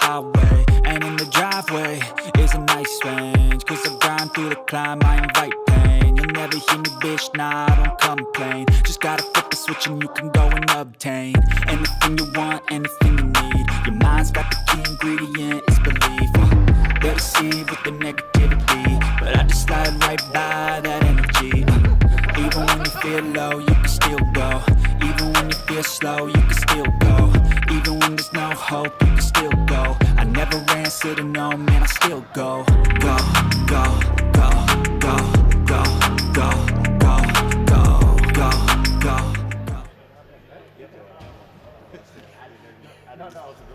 highway, and in the driveway is a nice range. Cause I grind through the climb, I invite pain. You'll never hear me, bitch, nah, I don't complain. Just gotta flip the switch and you can go and obtain anything you want, anything you need. Your mind's got the key ingredient, it's belief. They deceive with the negativity, but I just slide right by that energy. Even when you feel low, you can still go. Even when you feel slow, you can still go. Even when there's no hope, you can still go. I never answer to no, man, I still go. Go, go, go, go, go, go, go, go, go, go. I don't know what to do.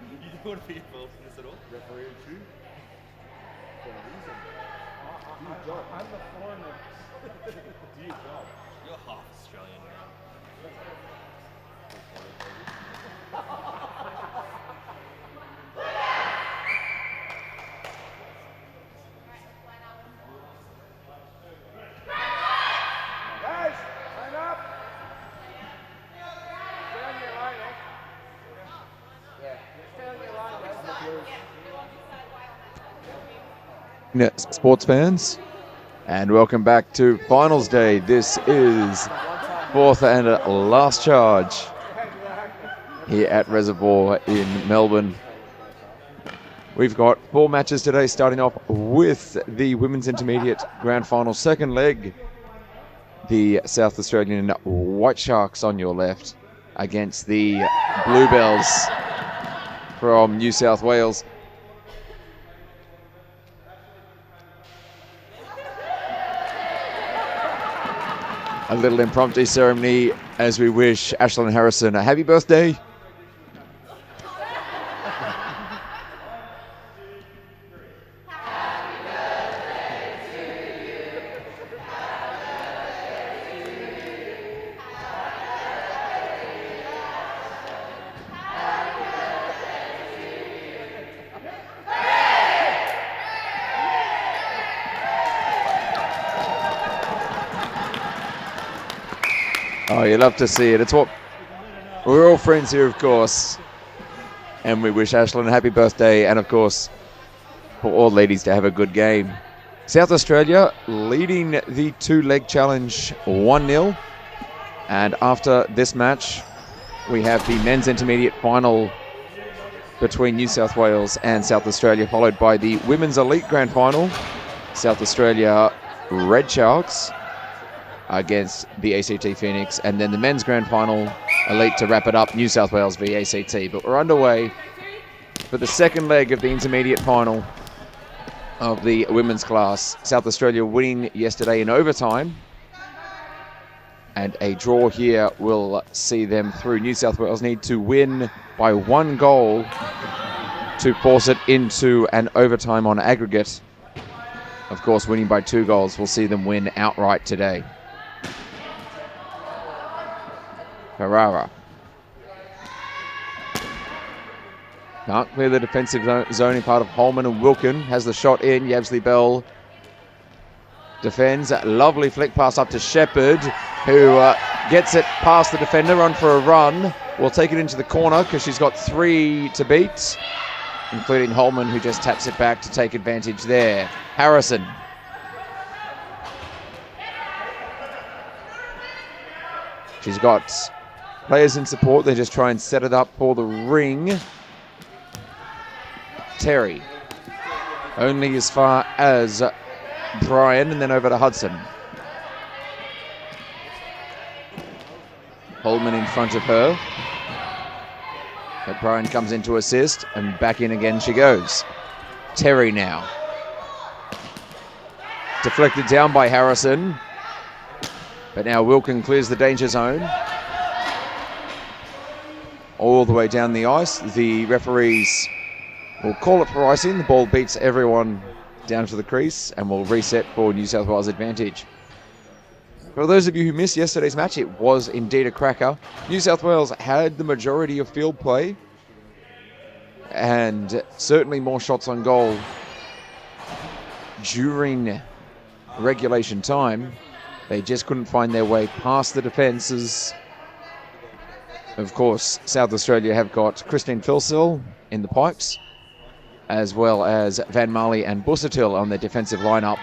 You don't want to be involved in this at all? Referee too? For a reason. I'm the foreigner. Do you job? You're half Australian now. Guys, line up. Stay on your line, eh? Yeah, stay on your line, guys. Sports fans, and welcome back to Finals Day. This is fourth and last charge here at Reservoir in Melbourne. We've got 4 matches today, starting off with the Women's Intermediate Grand Final second leg. The South Australian White Sharks on your left against the Bluebells from New South Wales. A little impromptu ceremony as we wish Ashlyn Harrison a happy birthday. Oh, you love to see it. It's what we're all friends here, of course. And we wish Ashlyn a happy birthday, and of course, for all ladies to have a good game. South Australia leading the 2-leg challenge 1-0. And after this match, we have the men's intermediate final between New South Wales and South Australia, followed by the women's elite grand final. South Australia Red Sharks against the ACT Phoenix, and then the men's grand final elite to wrap it up, New South Wales v ACT. But we're underway for the second leg of the intermediate final of the women's class. South Australia winning yesterday in overtime, and a draw here will see them through. New South Wales need to win by 1 goal to force it into an overtime on aggregate. Of course, winning by 2 goals will see them win outright today. Ferrara can't clear the defensive zoning part of Holman, and Wilkin has the shot in. Yabsley Bell defends. Lovely flick pass up to Shepherd, who gets it past the defender, on for a run. Will take it into the corner because she's got 3 to beat, including Holman, who just taps it back to take advantage there. Harrison. She's got players in support. They just try and set it up for the ring. Terry. Only as far as Brian, and then over to Hudson. Holman in front of her. But Brian comes in to assist, and back in again she goes. Terry now. Deflected down by Harrison. But now Wilkin clears the danger zone. All the way down the ice. The referees will call it for icing. The ball beats everyone down to the crease and will reset for New South Wales advantage. For those of you who missed yesterday's match, it was indeed a cracker. New South Wales had the majority of field play and certainly more shots on goal during regulation time. They just couldn't find their way past the defences Of course, South Australia have got Christine Filsil in the pipes, as well as Van Marley and Busuttil on their defensive lineup.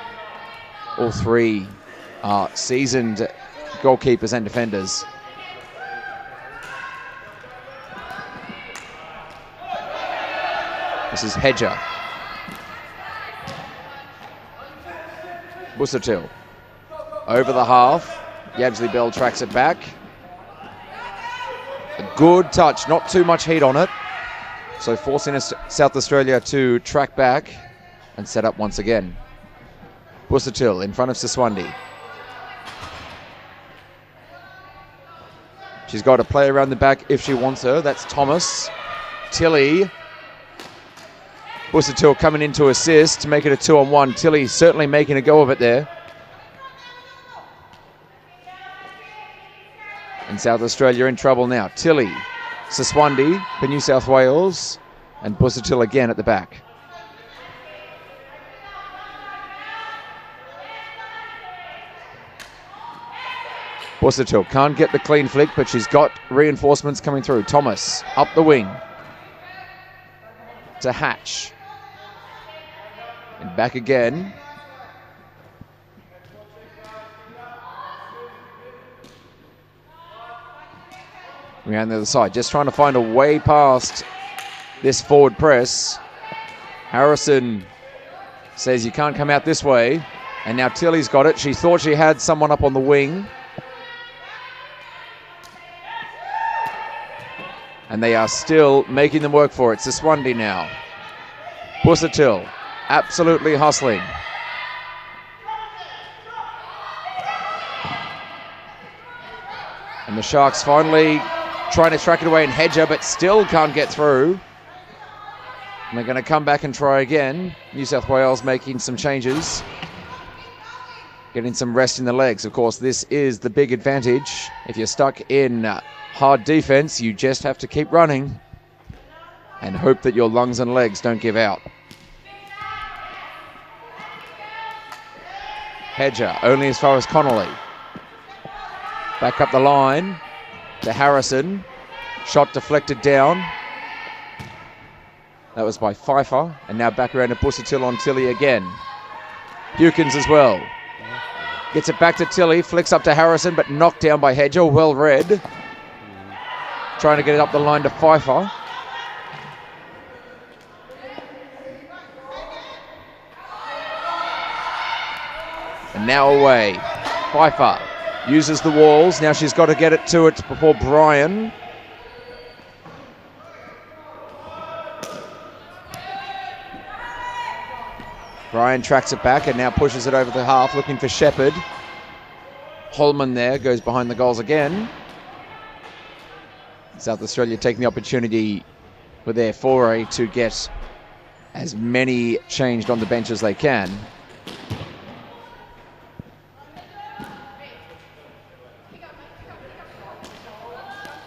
All three are seasoned goalkeepers and defenders. This is Hedger. Busuttil. Over the half. Yabsley Bell tracks it back. A good touch, not too much heat on it. So forcing South Australia to track back and set up once again. Busuttil in front of Siswandi. She's got to play around the back if she wants her. That's Thomas. Tilly. Busuttil coming in to assist to make it a 2-on-1. Tilly certainly making a go of it there. And South Australia in trouble now. Tilly, Siswandi for New South Wales, and Busuttil again at the back. Busuttil can't get the clean flick, but she's got reinforcements coming through. Thomas up the wing to Hatch. And back again. Around the other side, just trying to find a way past this forward press. Harrison says you can't come out this way. And now Tilly's got it. She thought she had someone up on the wing. And they are still making them work for it. Siswandi now. Busuttil absolutely hustling. And the Sharks finally trying to track it away in Hedger, but still can't get through. And they're going to come back and try again. New South Wales making some changes. Getting some rest in the legs. Of course, this is the big advantage. If you're stuck in hard defense, you just have to keep running and hope that your lungs and legs don't give out. Hedger only as far as Connolly. Back up the line to Harrison. Shot deflected down. That was by Pfeiffer. And now back around to Busuttil on Tilly again. Hewkins as well. Gets it back to Tilly. Flicks up to Harrison, but knocked down by Hedger. Well read. Trying to get it up the line to Pfeiffer. And now away. Pfeiffer uses the walls. Now she's got to get it to it before Bryan. Bryan tracks it back and now pushes it over the half, looking for Shepherd. Holman there goes behind the goals again. South Australia taking the opportunity with their foray to get as many changed on the bench as they can.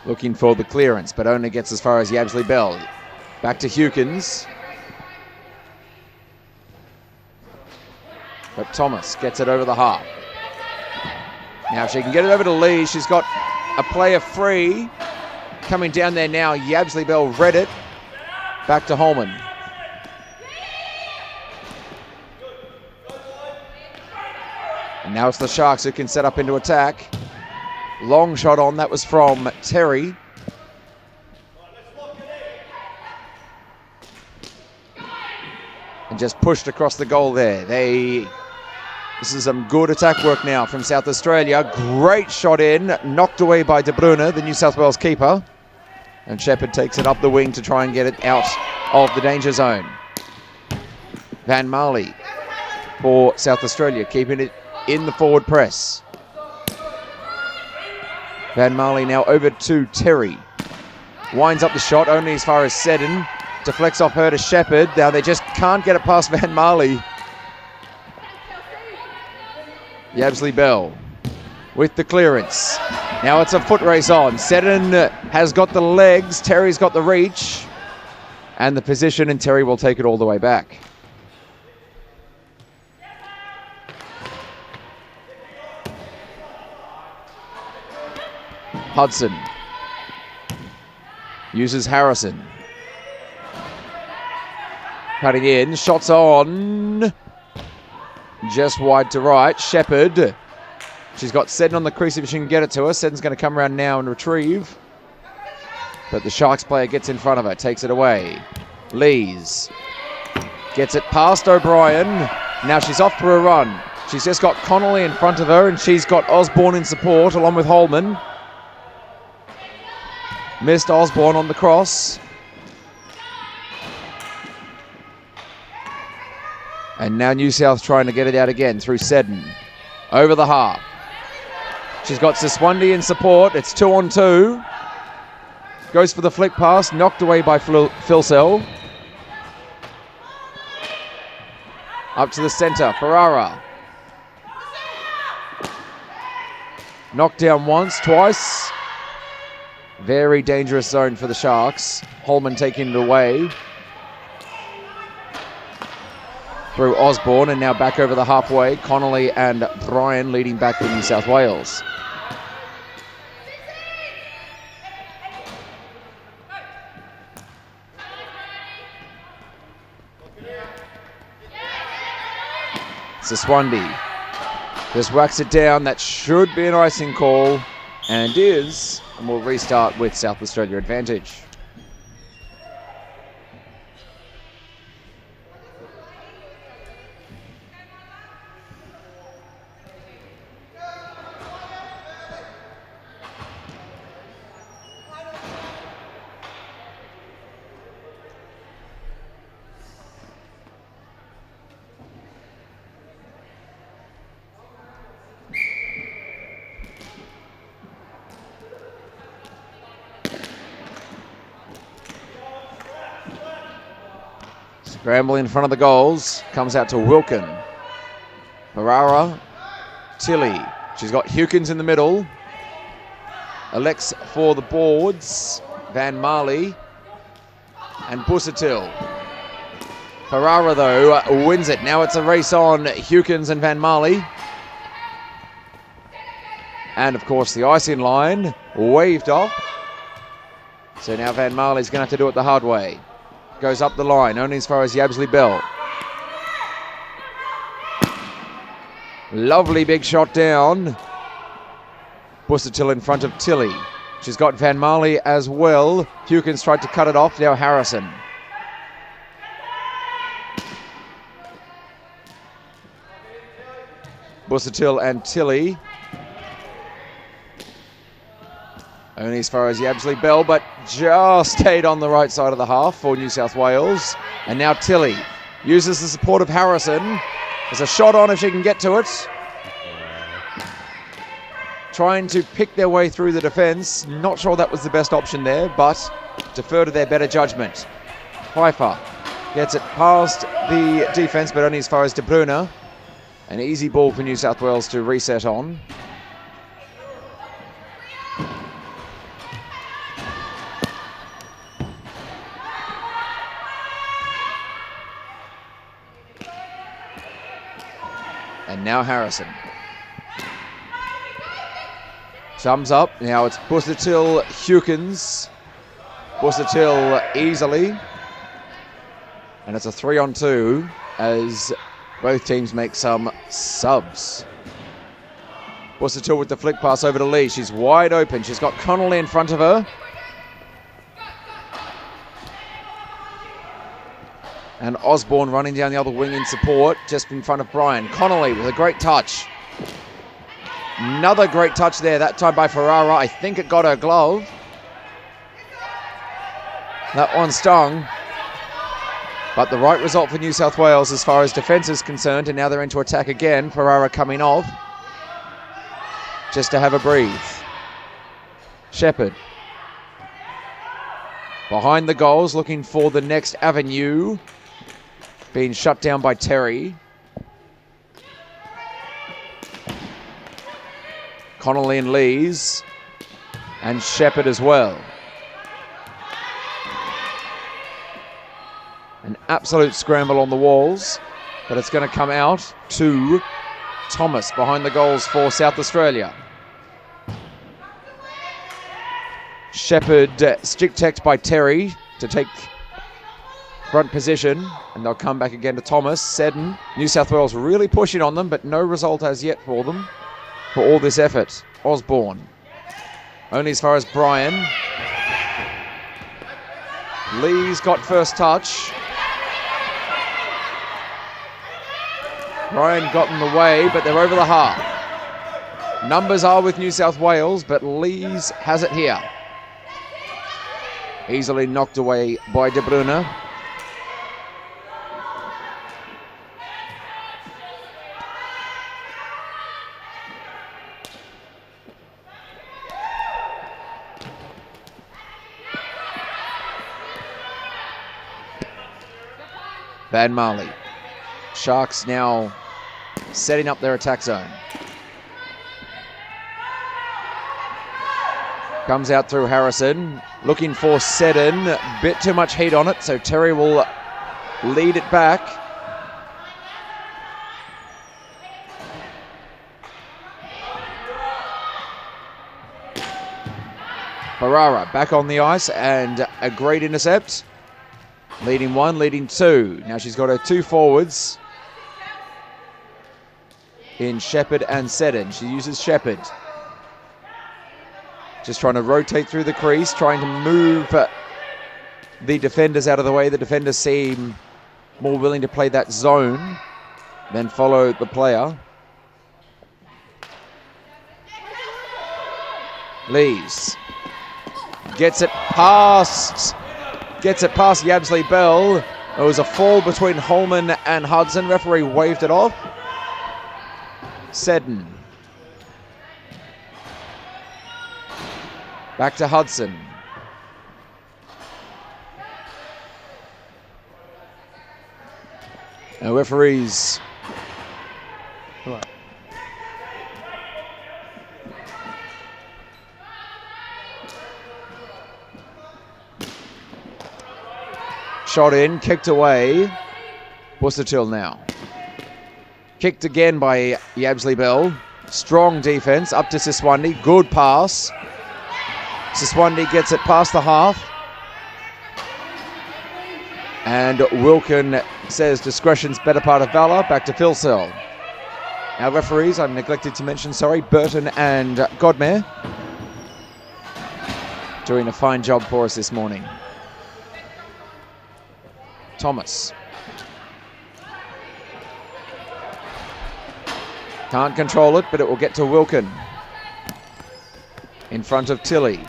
Looking for the clearance, but only gets as far as Yabsley Bell. Back to Hewkins. But Thomas gets it over the half. Now if she can get it over to Lee, she's got a player free. Coming down there now, Yabsley Bell read it. Back to Holman. And now it's the Sharks who can set up into attack. Long shot on, that was from Terry. And just pushed across the goal there. This is some good attack work now from South Australia. Great shot in, knocked away by De Bruyne, the New South Wales keeper. And Shepherd takes it up the wing to try and get it out of the danger zone. Van Marley for South Australia, keeping it in the forward press. Van Marley now over to Terry. Winds up the shot only as far as Seddon. Deflects off her to Shepherd. Now they just can't get it past Van Marley. Yabsley Bell with the clearance. Now it's a foot race on. Seddon has got the legs. Terry's got the reach. And the position, and Terry will take it all the way back. Hudson Uses Harrison. Cutting in, shots on. Just wide to right. Shepherd. She's got Seddon on the crease if she can get it to her. Seddon's going to come around now and retrieve. But the Sharks player gets in front of her, takes it away. Lees gets it past O'Brien. Now she's off for a run. She's just got Connolly in front of her, and she's got Osborne in support along with Holman. Missed Osborne on the cross. And now New South trying to get it out again through Seddon. Over the half. She's got Siswandi in support. It's 2-on-2. Goes for the flick pass. Knocked away by Filsell. Up to the centre. Ferrara. Knocked down once, twice. Very dangerous zone for the Sharks. Holman taking it away. Through Osborne, and now back over the halfway. Connolly and Bryan leading back for New South Wales. Siswandi just whacks it down. That should be an icing call, and is. And we'll restart with South Australia advantage. Scramble in front of the goals. Comes out to Wilkin. Ferrara. Tilly. She's got Hewkins in the middle. Alex for the boards. Van Marley. And Busatil. Ferrara, though, wins it. Now it's a race on Hewkins and Van Marley. And, of course, the icing line waved off. So now Van Marley's going to have to do it the hard way. Goes up the line, only as far as Yabsley Bell. Lovely big shot down. Busatil in front of Tilly. She's got Van Marley as well. Hewkins tried to cut it off. Now Harrison. Busatil and Tilly. Only as far as Yabsley Bell, but just stayed on the right side of the half for New South Wales. And now Tilly uses the support of Harrison. There's a shot on if she can get to it. Trying to pick their way through the defence. Not sure that was the best option there, but defer to their better judgment. Pfeiffer gets it past the defence, but only as far as De Bruyne. An easy ball for New South Wales to reset on. And now Harrison. Thumbs up. Now it's Busatil, Hewkins. Busatil easily. And it's a 3-on-2 as both teams make some subs. Busatil with the flick pass over to Lee. She's wide open. She's got Connolly in front of her. And Osborne running down the other wing in support, just in front of Bryan. Connolly with a great touch. Another great touch there, that time by Ferrara. I think it got her glove. That one stung. But the right result for New South Wales as far as defence is concerned, and now they're into attack again. Ferrara coming off. Just to have a breathe. Shepherd. Behind the goals, looking for the next avenue. Being shut down by Terry. Connolly and Lees. And Shepherd as well. An absolute scramble on the walls. But it's going to come out to Thomas behind the goals for South Australia. Shepherd stick checked by Terry to take front position, and they'll come back again to Thomas. Seddon, New South Wales really pushing on them, but no result as yet for them for all this effort. Osborne, only as far as Brian. Lee's got first touch. Brian got in the way, but they're over the half. Numbers are with New South Wales, but Lee's has it here. Easily knocked away by De Bruyne. Van Marley. Sharks now setting up their attack zone. Comes out through Harrison, looking for Seddon. Bit too much heat on it, so Terry will lead it back. Ferrara back on the ice and a great intercept. Leading one, leading two. Now she's got her two forwards in Shepherd and Seddon. She uses Shepherd. Just trying to rotate through the crease, trying to move the defenders out of the way. The defenders seem more willing to play that zone than follow the player. Lees gets it past Yabsley Bell. There was a fall between Holman and Hudson. Referee waved it off. Seddon. Back to Hudson. Now referees. Shot in, kicked away. Busuttil now. Kicked again by Yabsley Bell. Strong defense, up to Siswandi. Good pass. Siswandi gets it past the half. And Wilkin says discretion's better part of valor. Back to Phil Sell. Our referees, I neglected to mention, Burton and Godmere. Doing a fine job for us this morning. Thomas. Can't control it, but it will get to Wilkin. In front of Tilley.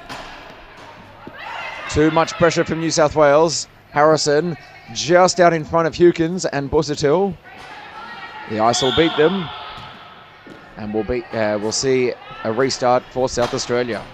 Too much pressure from New South Wales. Harrison just out in front of Hewkins and Busuttil. The ice will beat them. And we'll see a restart for South Australia.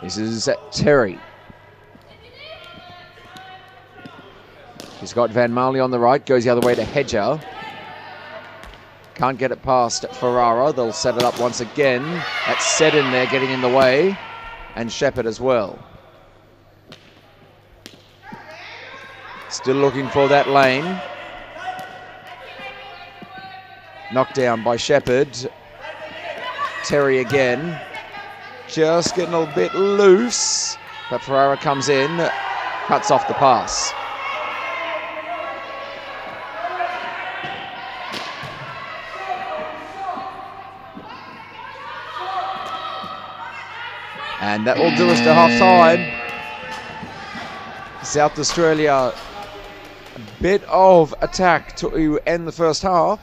This is Terry. He's got Van Marley on the right, goes the other way to Hedger. Can't get it past Ferrara. They'll set it up once again. That's Seddon there getting in the way. And Shepherd as well. Still looking for that lane. Knocked down by Shepherd. Terry again. Just getting a bit loose, but Ferrara comes in, cuts off the pass. And that will do us to half time. South Australia, a bit of attack to end the first half.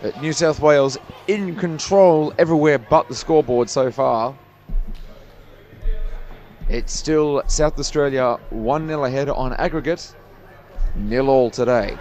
But New South Wales in control everywhere but the scoreboard so far. It's still South Australia 1-0 ahead on aggregate, 0-0 today.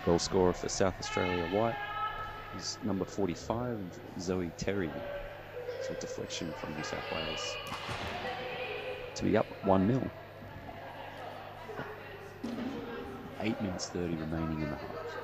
Goal scorer for South Australia White is number 45, Zoe Terry. So a deflection from New South Wales to be up 1-0. 8 minutes 30 remaining in the half.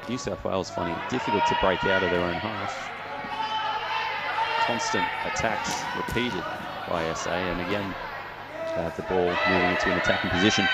New South Wales finding it difficult to break out of their own half. Constant attacks repeated by SA, and again they have the ball moving into an attacking position.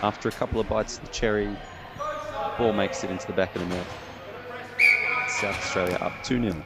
After a couple of bites of the cherry, ball makes it into the back of the net. South Australia up 2-0.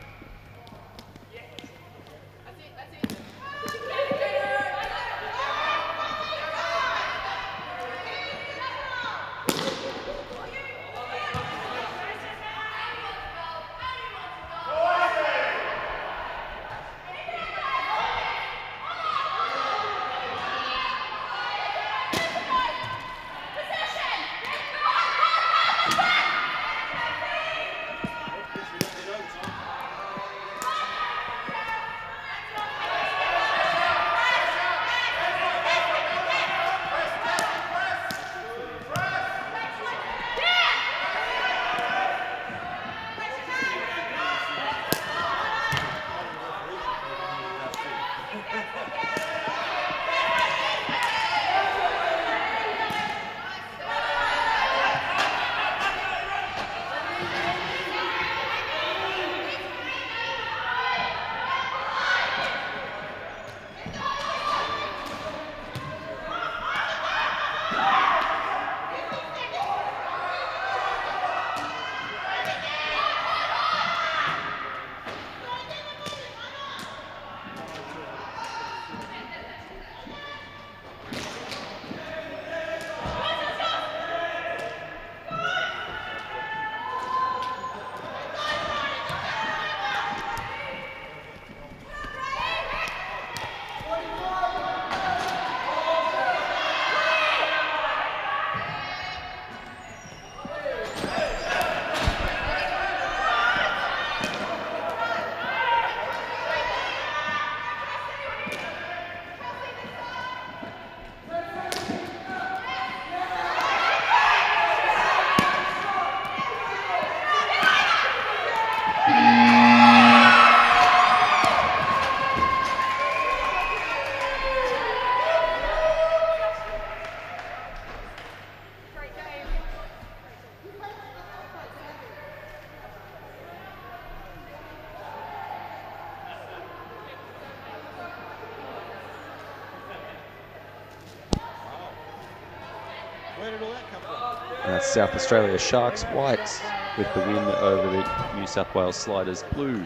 And that's South Australia Sharks Whites with the win over the New South Wales Sliders Blue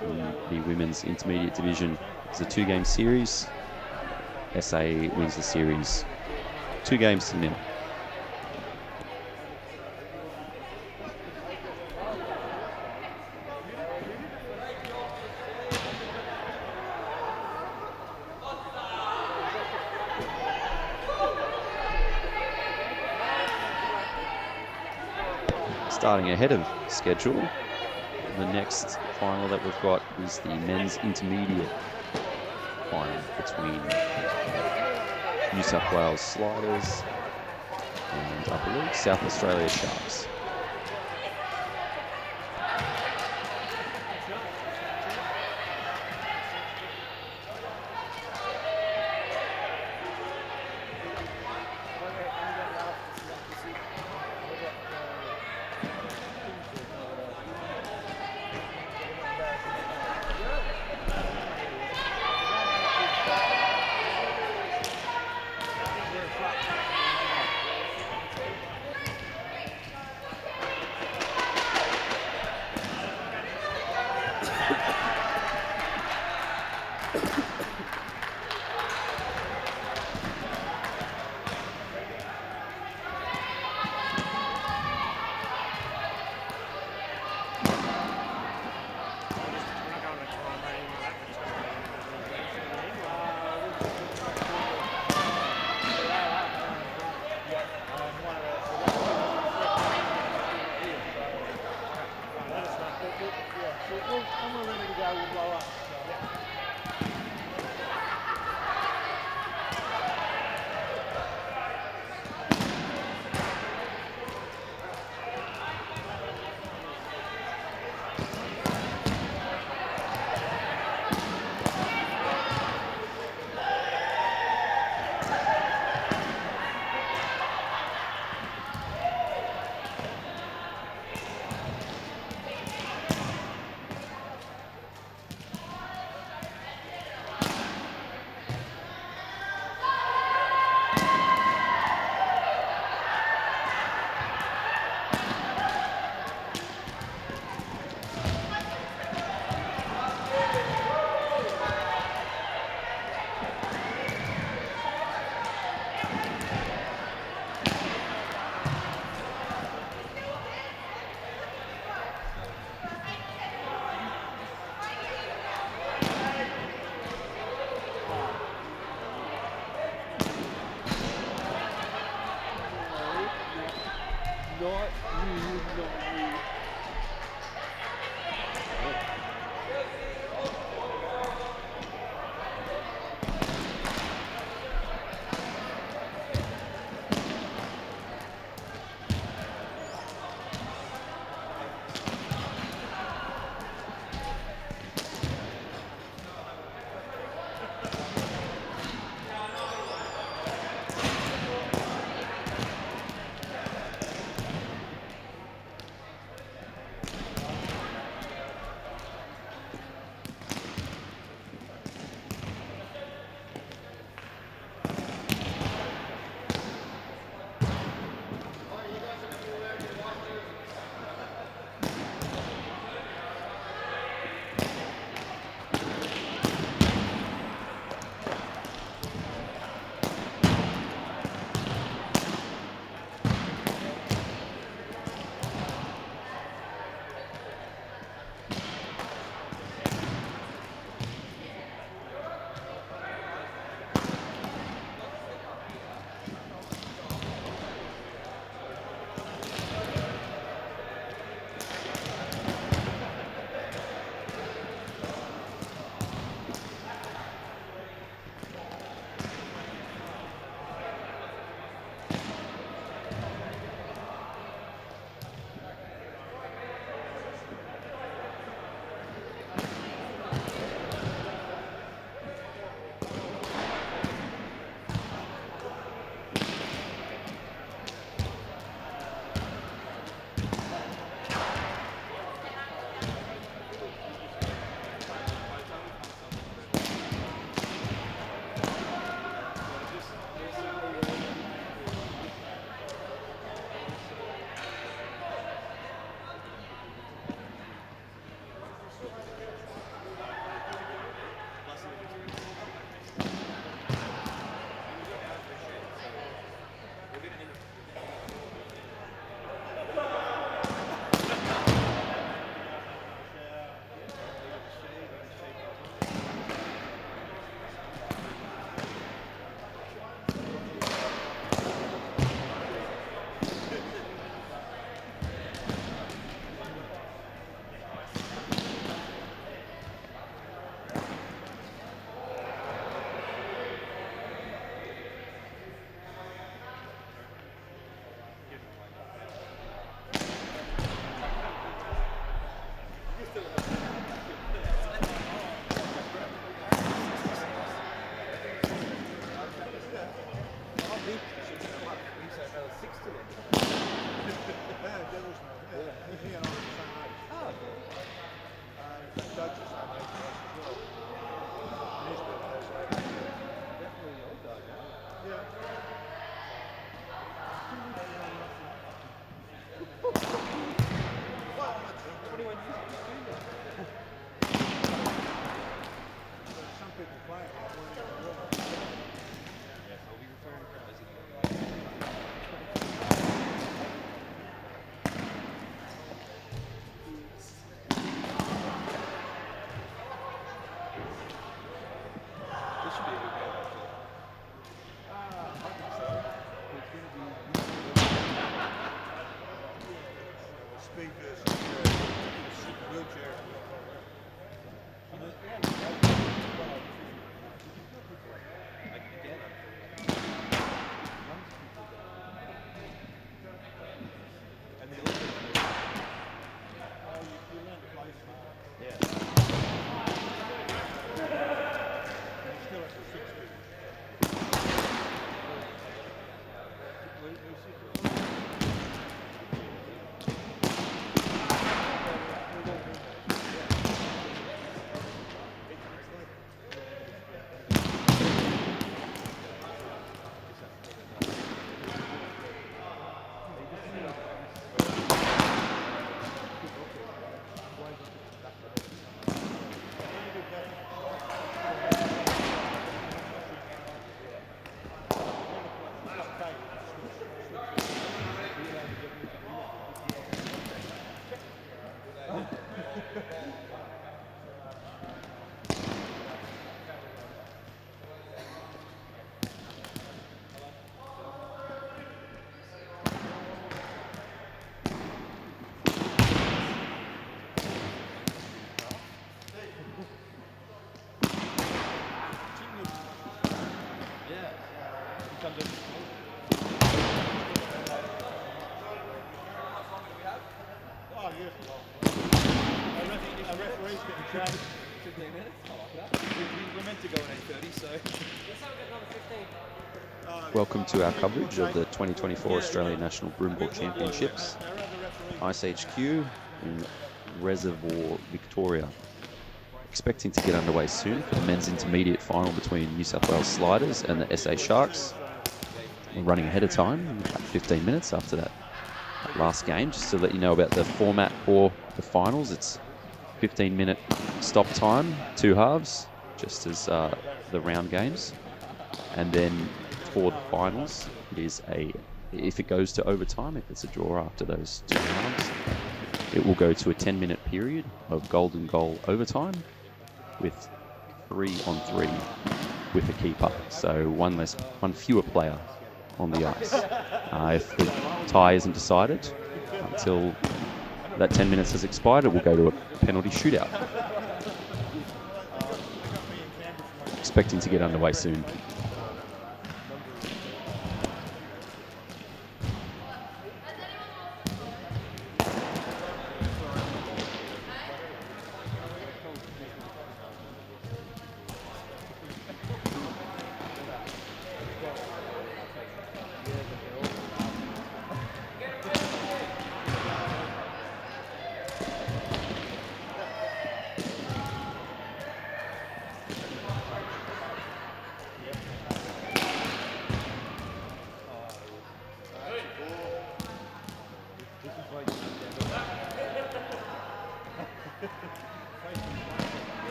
in the women's intermediate division. It's a 2-game series. SA wins the series 2-0. Starting ahead of schedule, the next final that we've got is the men's intermediate final between New South Wales Sliders and, I believe, South Australia Sharks. Welcome to our coverage of the 2024 Australian National Broomball Championships. IceHQ in Reservoir, Victoria. Expecting to get underway soon for the men's intermediate final between New South Wales Sliders and the SA Sharks. We're running ahead of time, about 15 minutes after that last game. Just to let you know about the format for the finals, it's 15-minute stop time, 2 halves, just as the round games. And then for the finals, it is if it goes to overtime, if it's a draw after those 2 halves, it will go to a 10-minute period of golden goal overtime with 3-on-3 with a keeper. So one fewer player on the ice. If the tie isn't decided until that 10 minutes has expired, it will go to a penalty shootout. Expecting to get underway soon.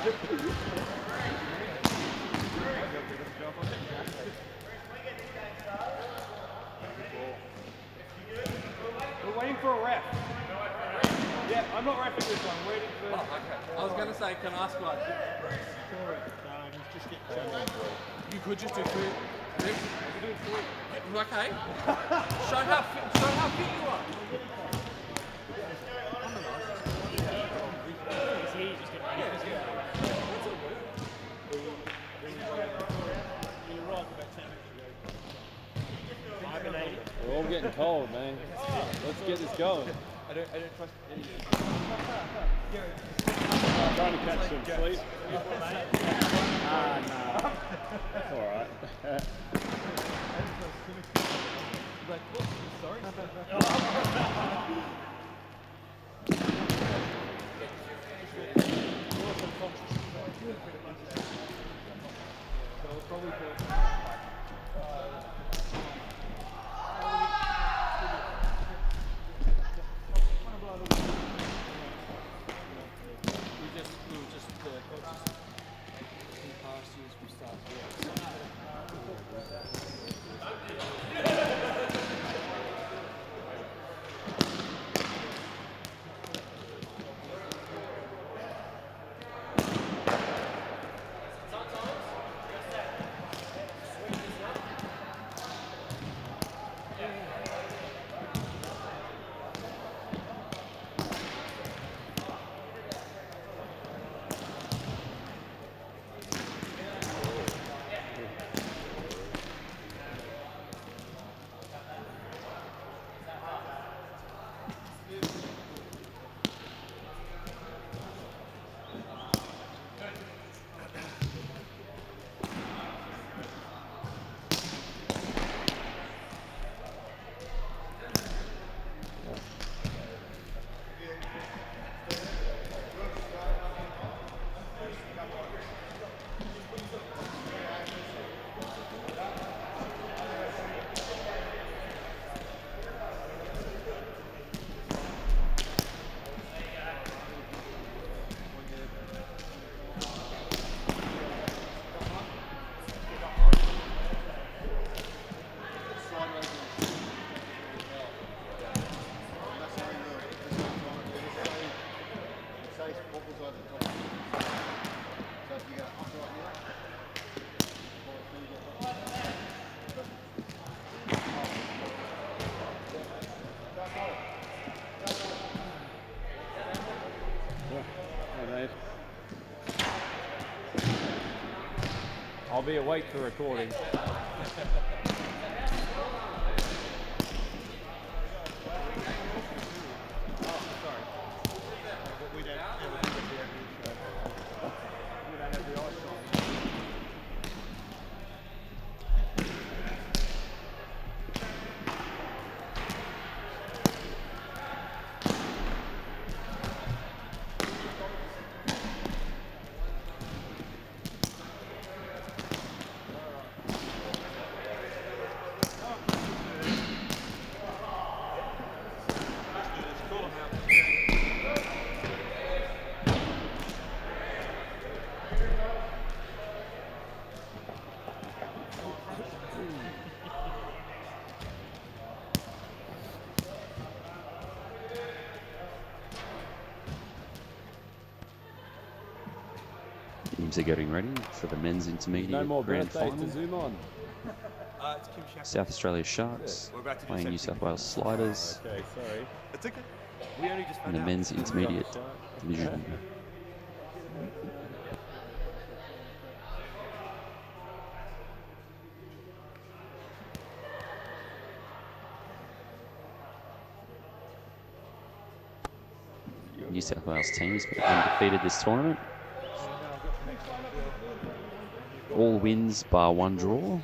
We're waiting for a ref. Yeah, I'm not refing this one. I'm waiting for. Oh, okay. I was going to say, can I ask one? You could just do three. Okay. Show how fit you are. We're all getting cold, man. Let's get this going. I don't trust any of you. I'm trying to catch some sleep. Nah. That's alright. Like, what? Sorry? We were just past you as we start. I'll be awake for recording. Teams are getting ready for the men's intermediate No more grand birthdays final. to zoom on. It's Kim Shaq. South Australia Sharks We're about to do playing New something. South Wales Sliders Okay, sorry. It's okay. We only just in found the out. men's intermediate division. New South Wales teams been undefeated this tournament. All wins bar one draw.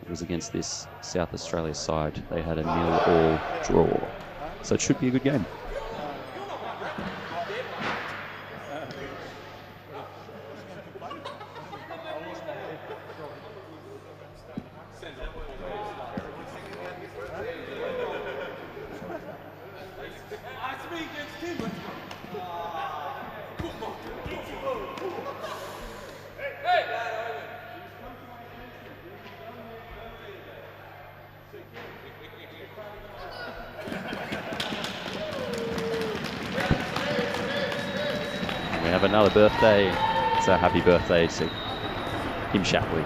It was against this South Australia side. They had a 0-all draw. So it should be a good game. another birthday. So happy birthday to Kim Shapley.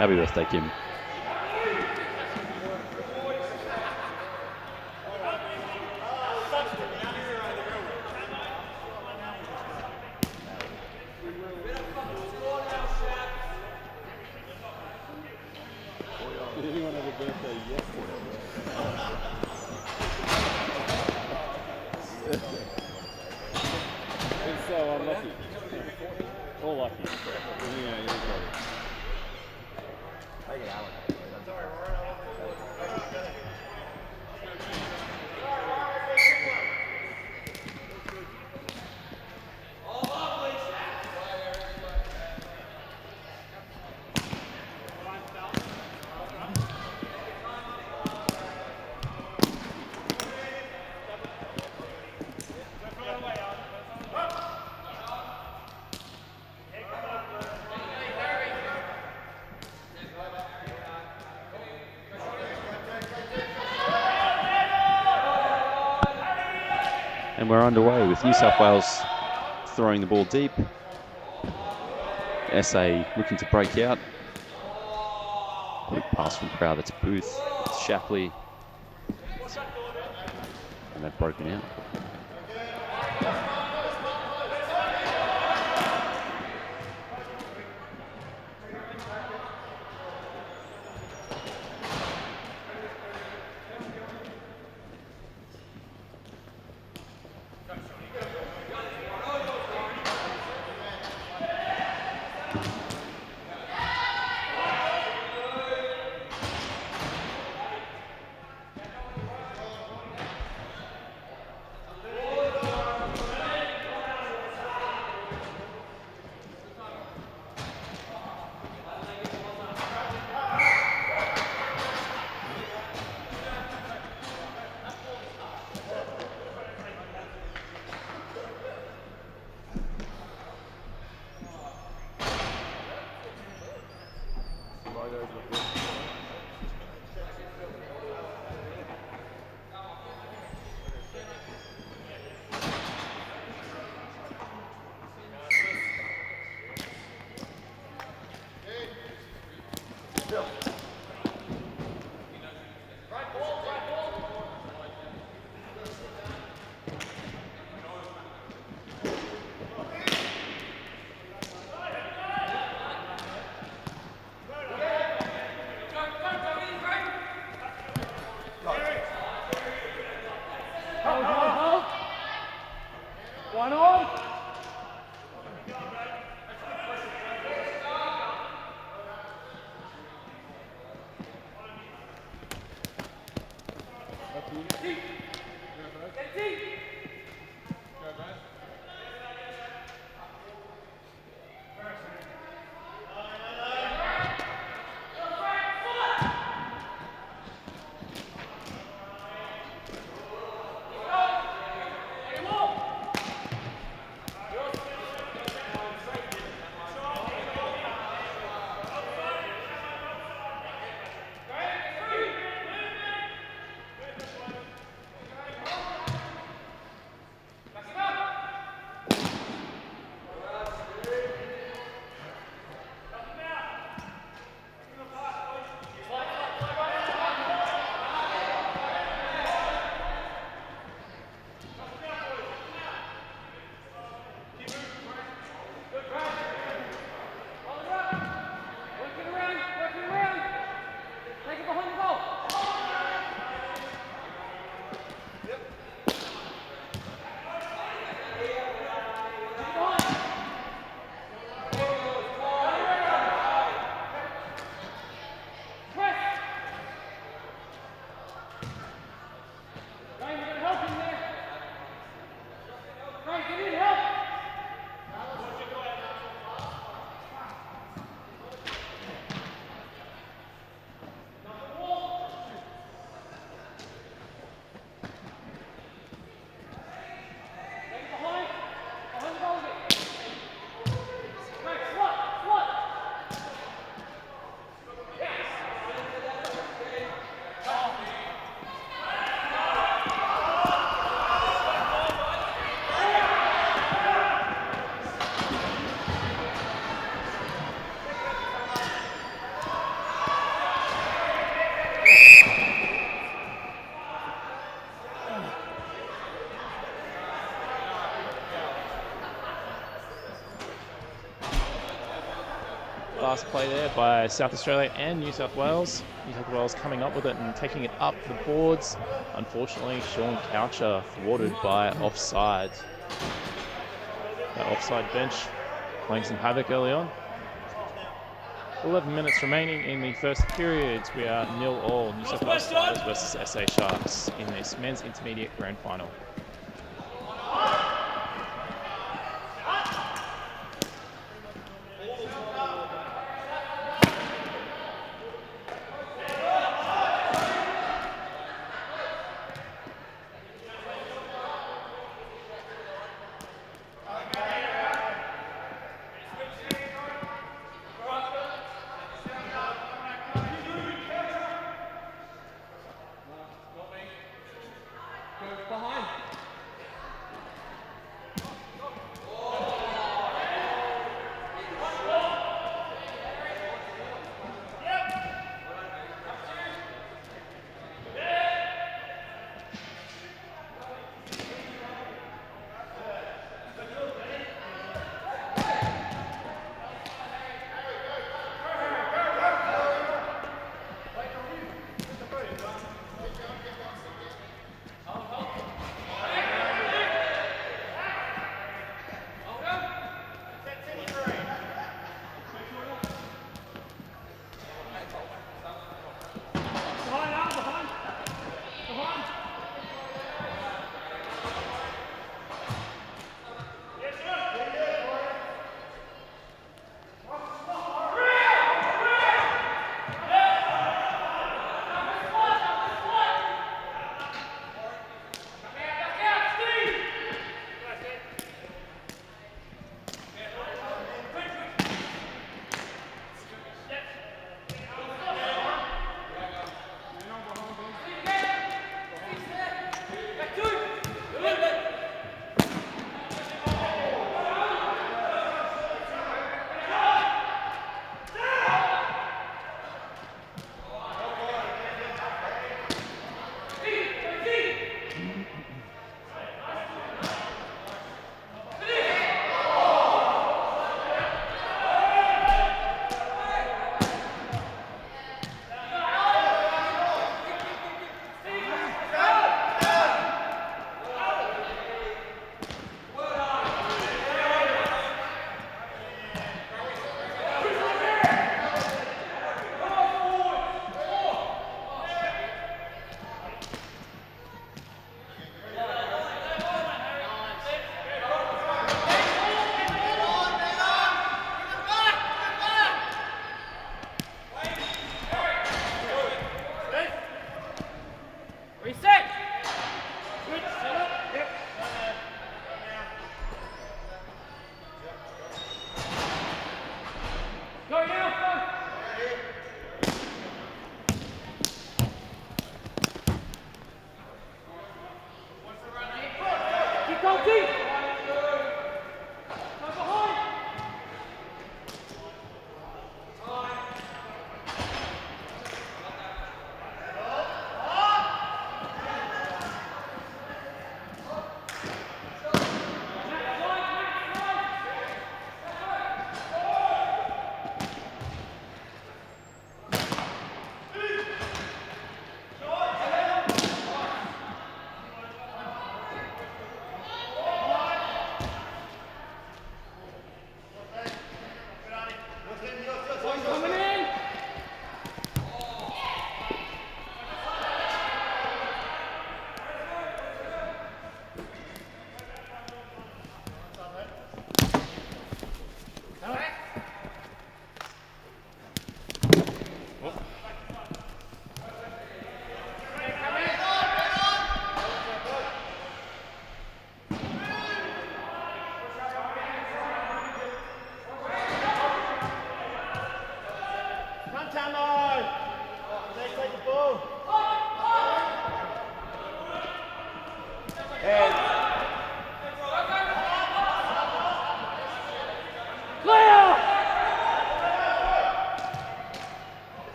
Happy birthday, Kim. Did anyone have a birthday yesterday? It's so unlucky. All lucky. Yeah, you're right. And we're underway with New South Wales throwing the ball deep. SA looking to break out. Quick pass from Crowther to Booth. It's Shapley. And they've broken out. One on. last play there by South Australia and New South Wales. New South Wales coming up with it and taking it up the boards. Unfortunately, Sean Coucher thwarted by offside. That offside bench playing some havoc early on. 11 minutes remaining in the first period. We are 0-0 New South Wales Tigers versus SA Sharks in this men's intermediate grand final.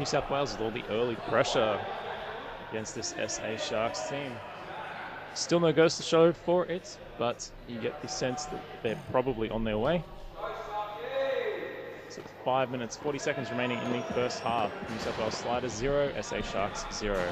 New South Wales with all the early pressure against this SA Sharks team. Still no ghost to show for it, but you get the sense that they're probably on their way. So 5 minutes, 40 seconds remaining in the first half. New South Wales Sliders 0, SA Sharks 0.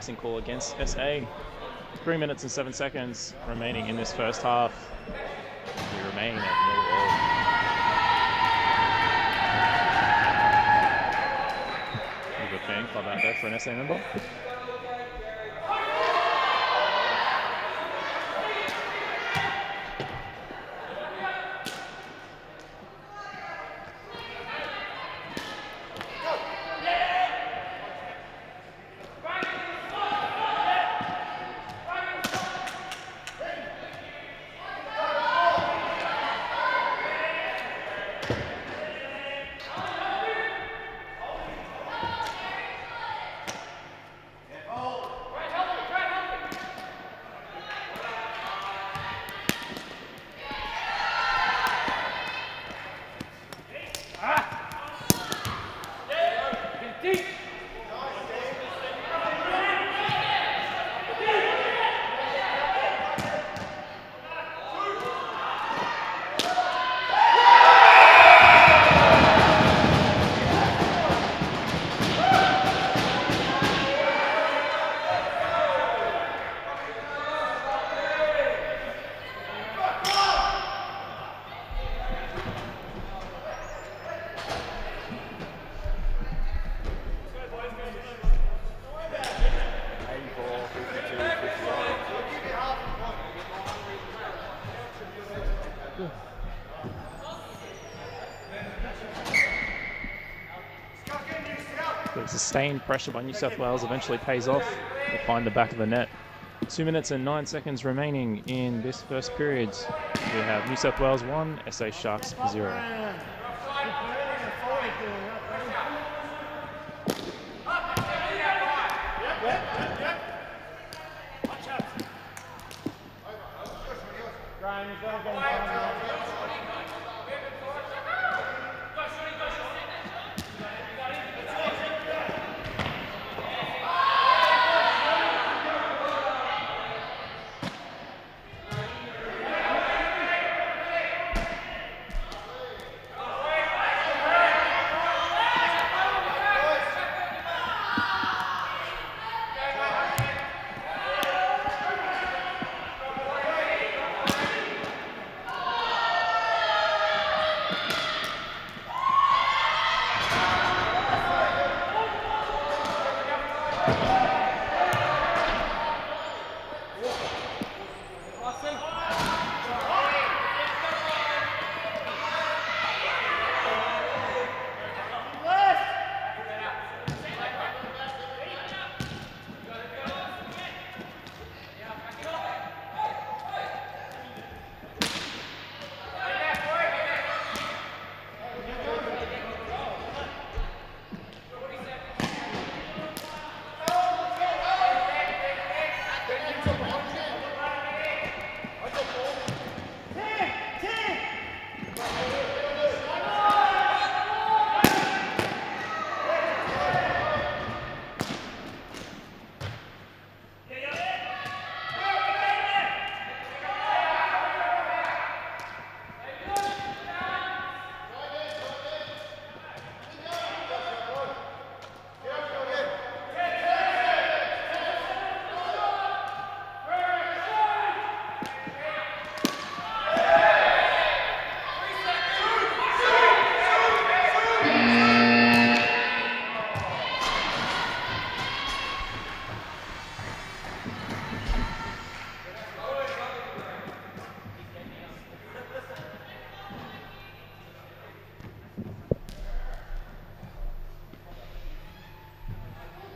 Icing call against SA. 3 minutes and 7 seconds remaining in this first half. We remain at 0-0. Good fan club out there for an SA member. Sustained pressure by New South Wales eventually pays off. They find the back of the net. 2 minutes and 9 seconds remaining in this first period. We have New South Wales 1, SA Sharks 0.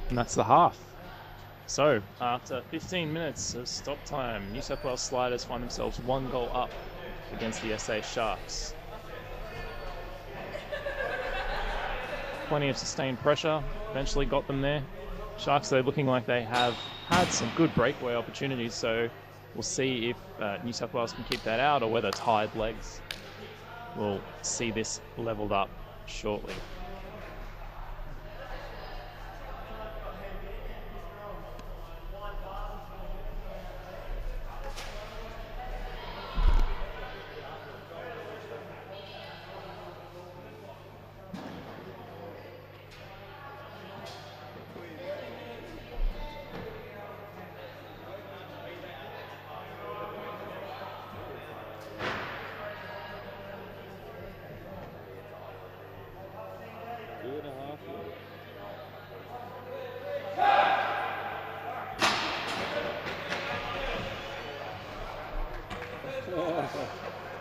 And that's the half. So, after 15 minutes of stop time, New South Wales Sliders find themselves 1 goal up against the SA Sharks. Plenty of sustained pressure, eventually got them there. Sharks, though, looking like they have had some good breakaway opportunities, so we'll see if New South Wales can keep that out or whether tired legs will see this leveled up shortly.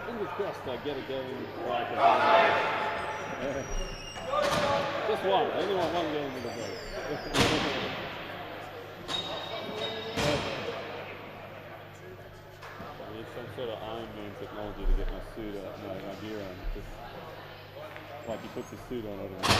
Fingers crossed I get a game like a just one. I only want one game in the game. I need some sort of Iron Man technology to get my suit out, my gear on. Just like he puts his suit on otherwise.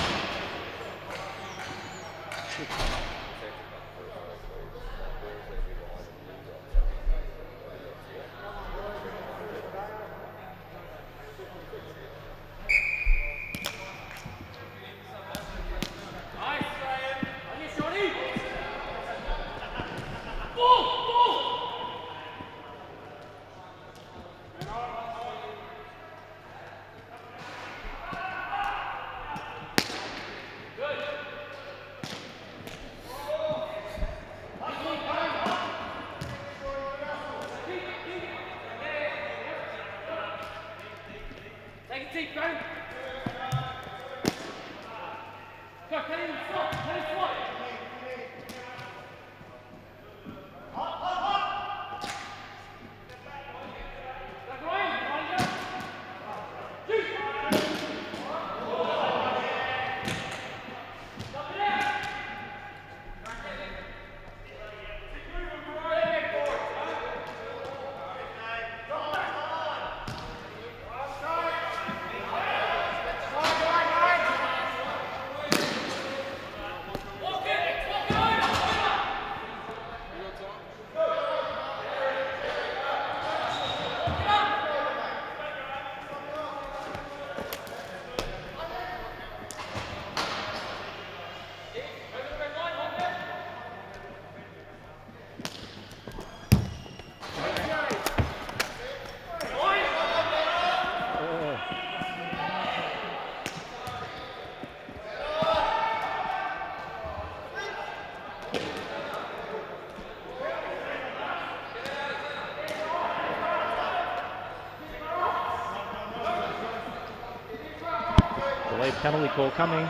delayed penalty call coming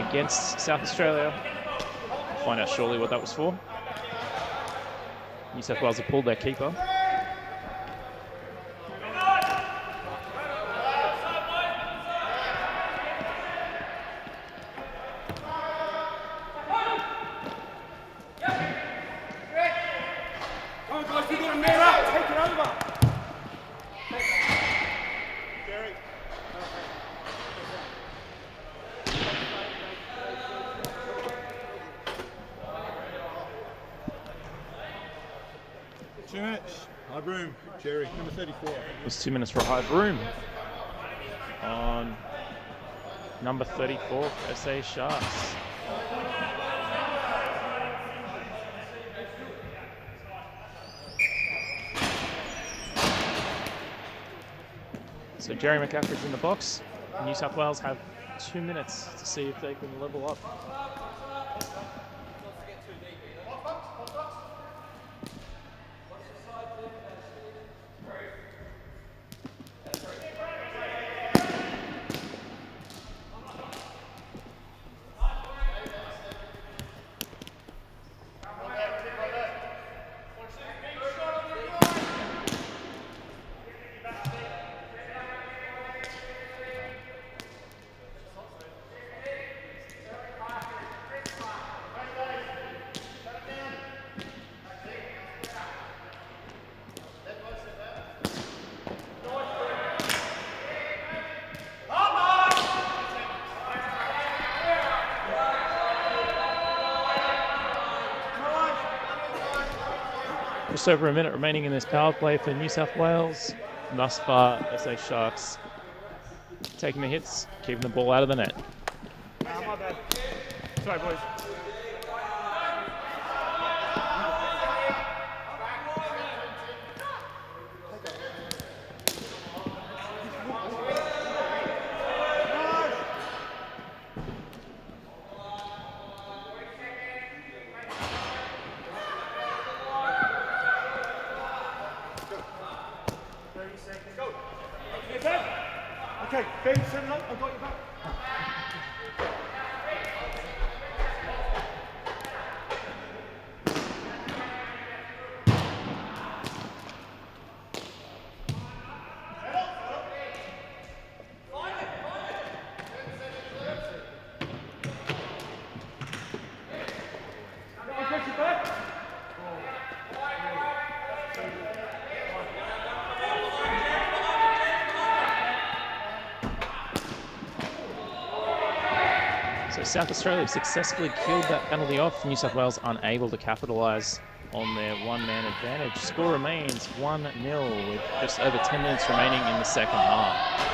against South Australia. We'll find out shortly what that was for. New South Wales have pulled their keeper. Come on, guys, you got a man up. Take it over. Jerry. 2 minutes. High Broom, Jerry, number 34. It was 2 minutes for a high broom on number 34 for SA Sharks. So Jerry McCaffrey's in the box. New South Wales have 2 minutes to see if they can level up. Just over a minute remaining in this power play for New South Wales. Thus far, SA Sharks taking the hits, keeping the ball out of the net. My bad. Sorry, boys. Okay, Ben, 7-8, I've got you back. So South Australia successfully killed that penalty off. New South Wales unable to capitalise on their one-man advantage. Score remains 1-0 with just over 10 minutes remaining in the second half.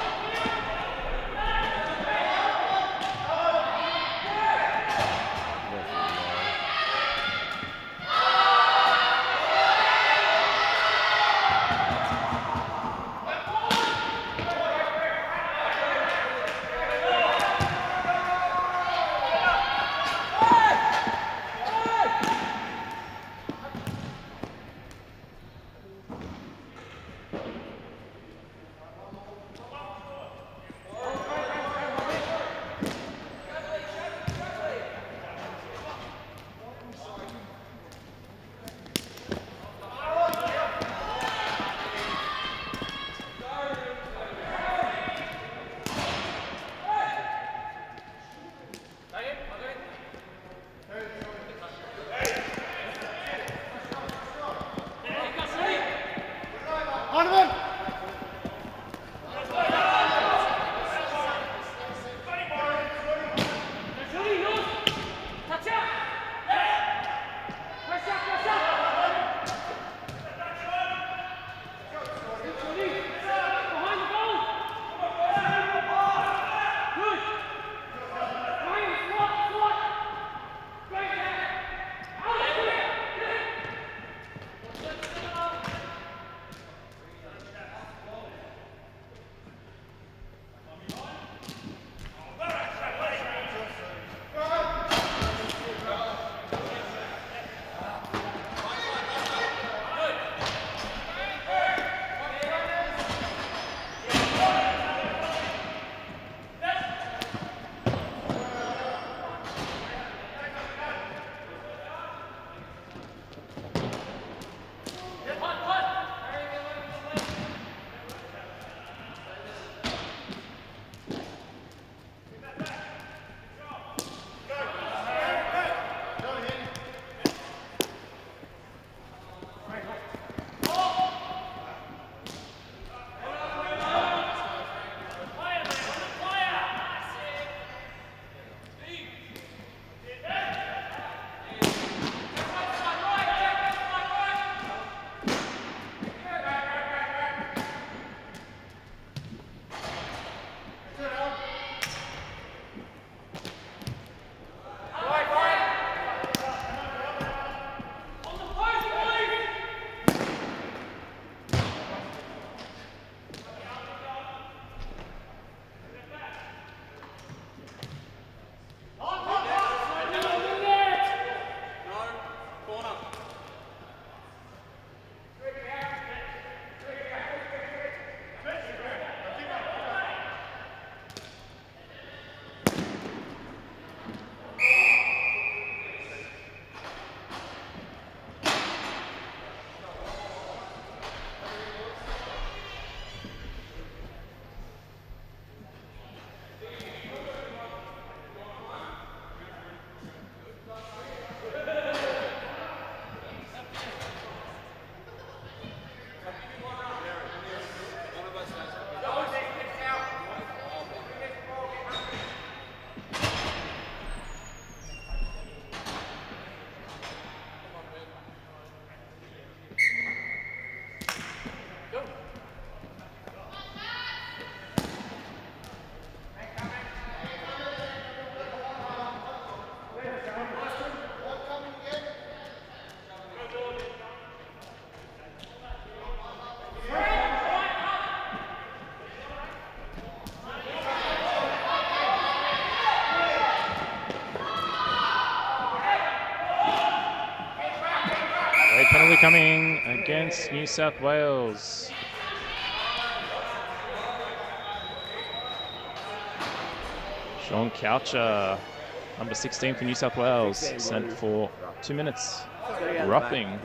Great penalty coming against New South Wales. Sean Coucher, number 16 for New South Wales, sent for 2 minutes. Roughing.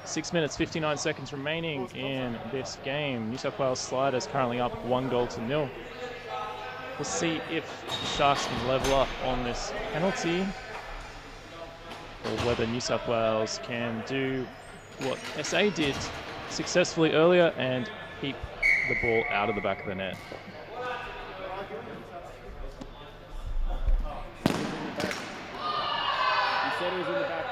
6 minutes, 59 seconds remaining in this game. New South Wales Sliders currently up 1-0. We'll see if Sharks can level up on this penalty, or whether New South Wales can do what SA did successfully earlier and keep the ball out of the back of the net. He said he was in the back.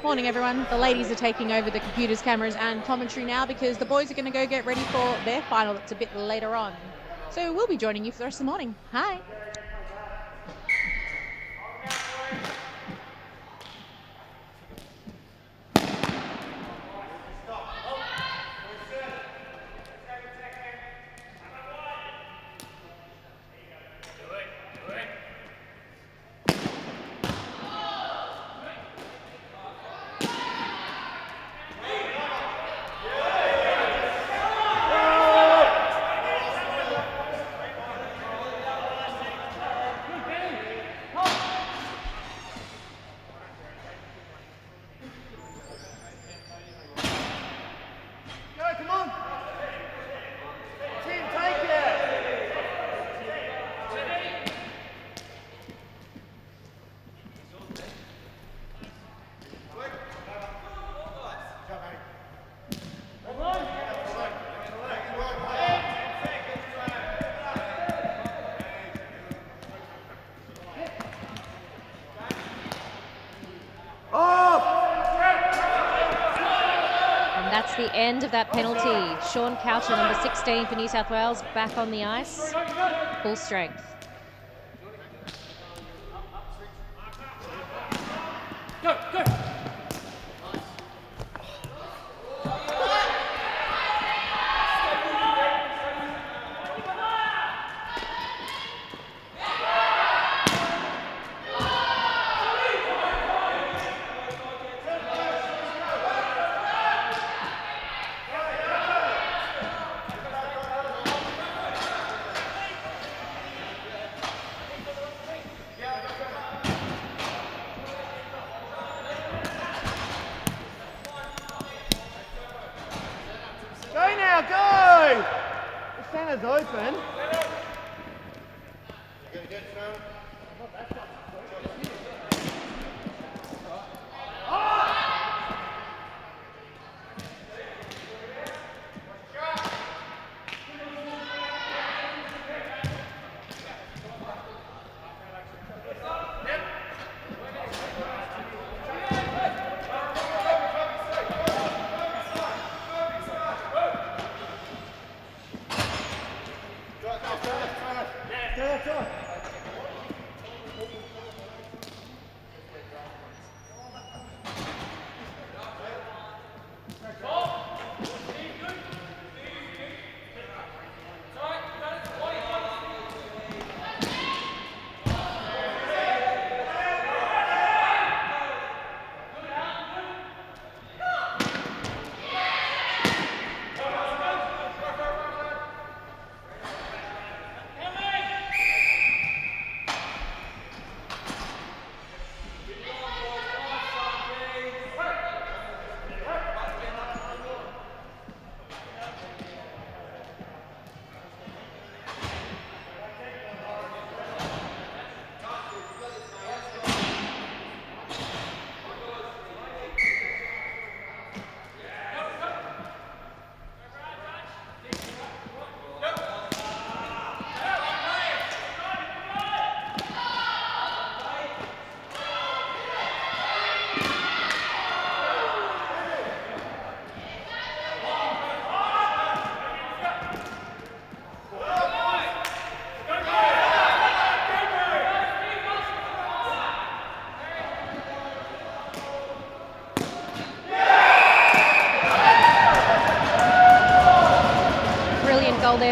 Morning, everyone. The ladies are taking over the computers, cameras, and commentary now because the boys are going to go get ready for their final. That's a bit later on. So we'll be joining you for the rest of the morning. Hi. That's the end of that penalty. Sean Coucher, number 16 for New South Wales, back on the ice, full strength. Go, go. Open.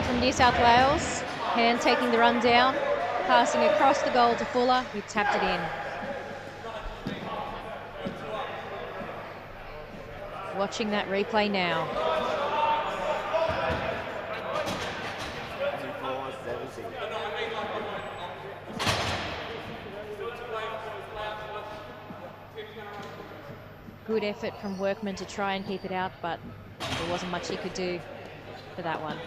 from New South Wales. Hand taking the run down, passing across the goal to Fuller, who tapped it in. Watching that replay now. Good effort from Workman to try and keep it out, but there wasn't much he could do for that one.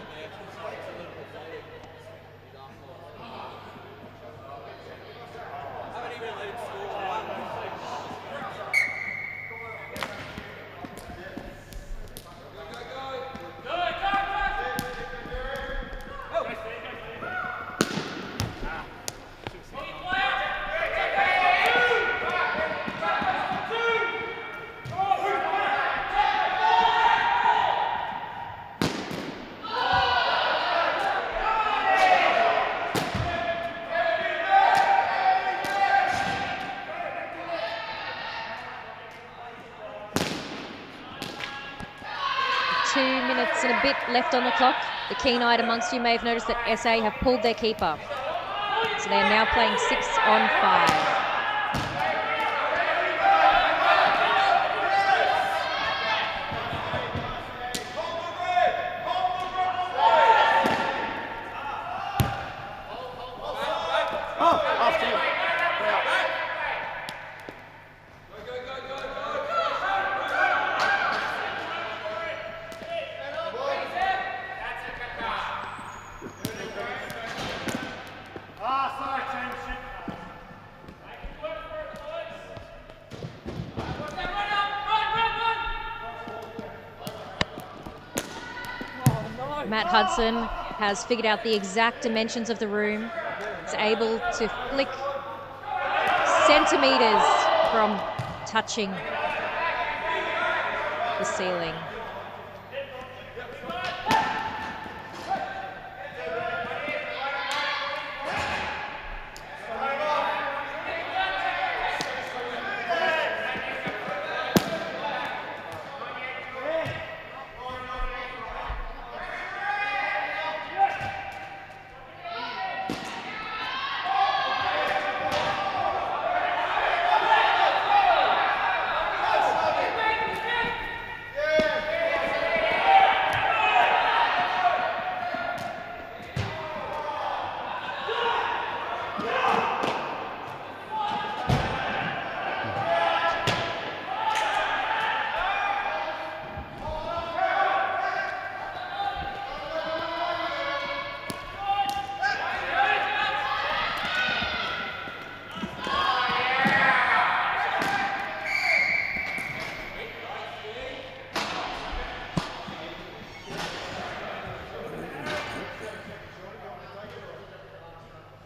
And a bit left on the clock. The keen-eyed amongst you may have noticed that SA have pulled their keeper. So they are now playing 6 on 5. Matt Hudson has figured out the exact dimensions of the room. He's able to flick centimetres from touching the ceiling.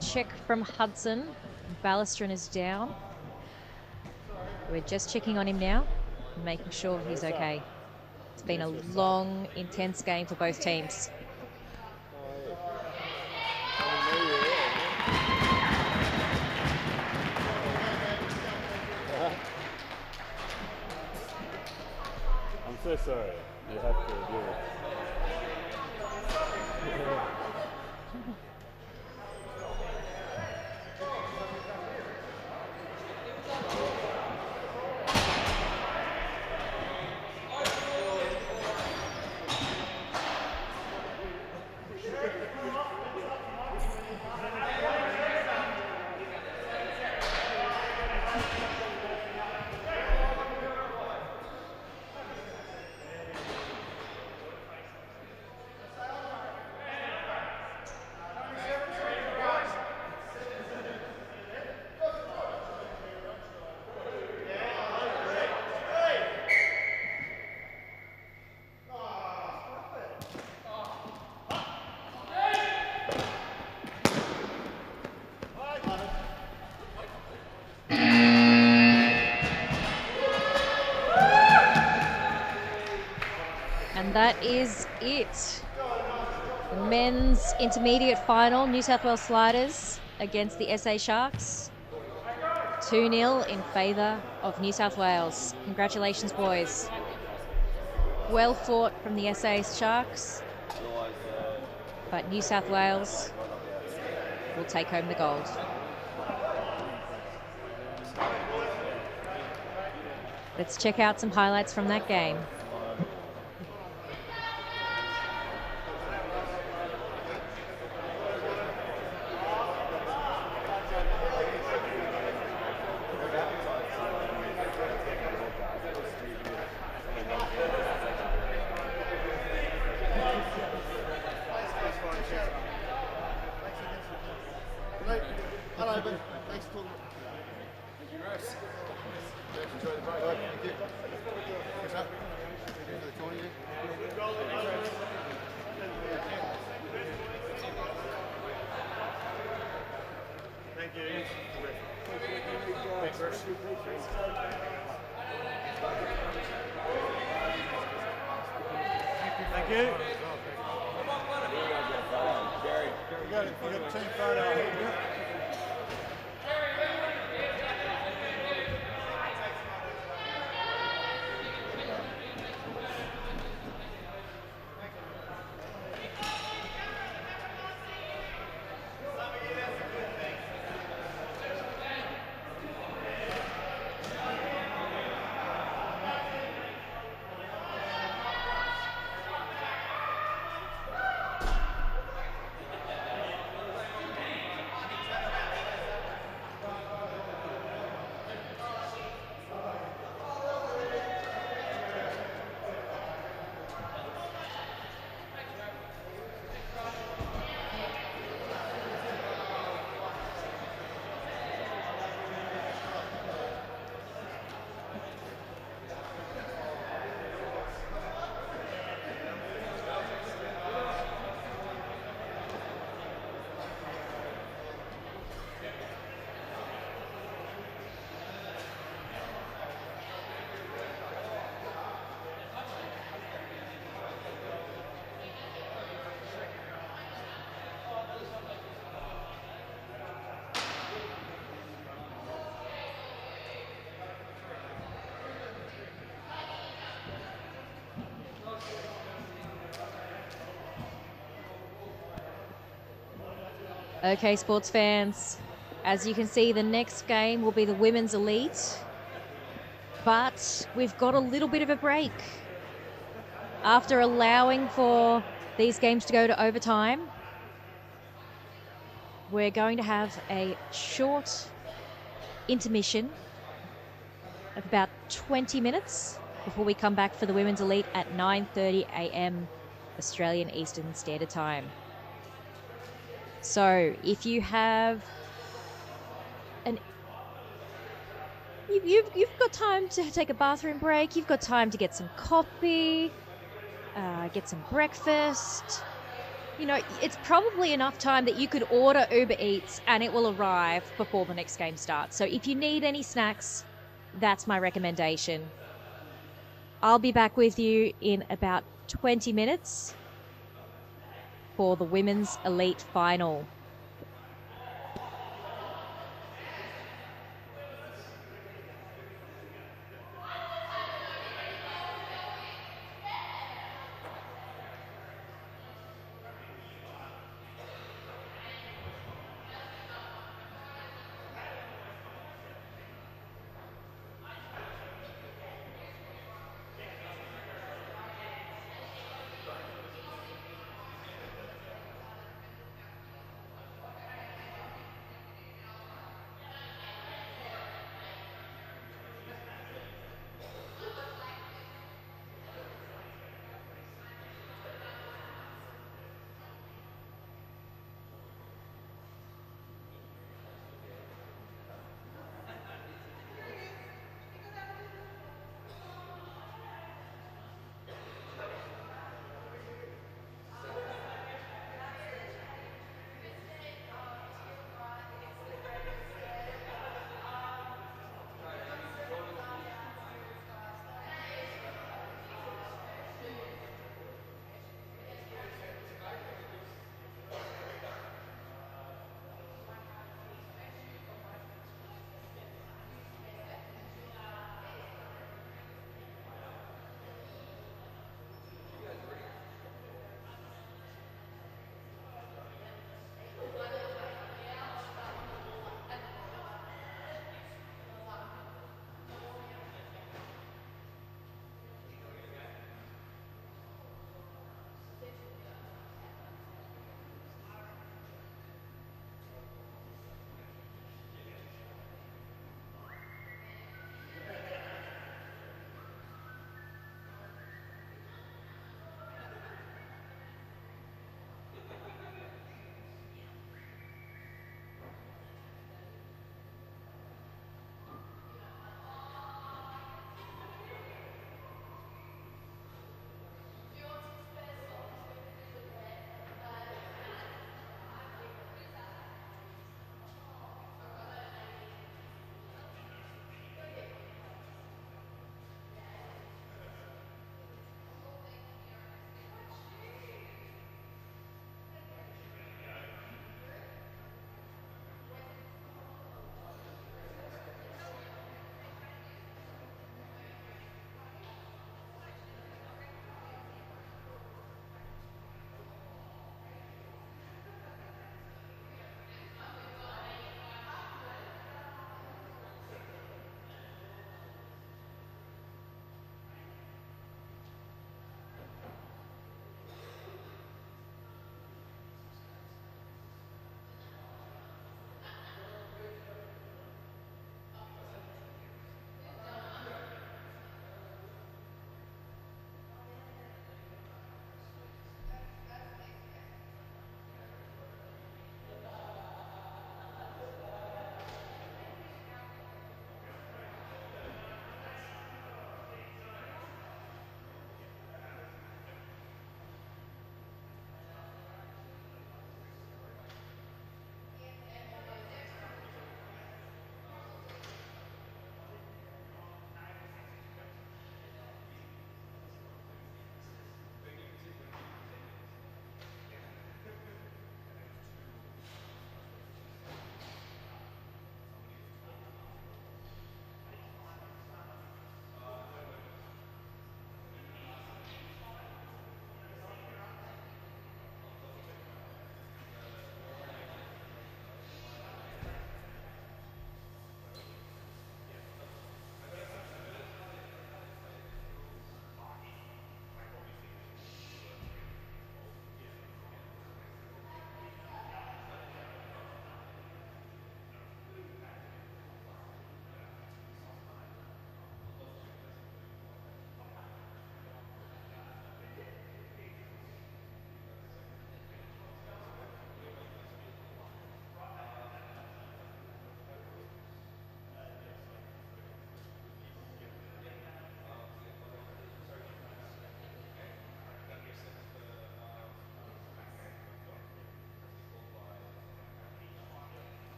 Check from Hudson. Ballastron is down. We're just checking on him now, making sure he's okay. It's been a long, intense game for both teams. I'm so sorry. You have to do it. And that is it. The men's intermediate final, New South Wales Sliders against the SA Sharks. 2-0 in favour of New South Wales. Congratulations, boys. Well fought from the SA Sharks. but New South Wales will take home the gold. Let's check out some highlights from that game. Hello, Ben. Thanks for talking. Enjoy the break. Thank you. What's up? For the tournament? Thank you. Thanks, Chris. Thank you. You got a team photo here. Okay, sports fans, as you can see, the next game will be the Women's Elite, but we've got a little bit of a break. After allowing for these games to go to overtime, we're going to have a short intermission of about 20 minutes before we come back for the Women's Elite at 9:30 a.m. Australian Eastern Standard Time. So if you have you've got time to take a bathroom break, you've got time to get some coffee, get some breakfast, you know, it's probably enough time that you could order Uber Eats and it will arrive before the next game starts. So if you need any snacks, that's my recommendation. I'll be back with you in about 20 minutes for the Women's Elite Final.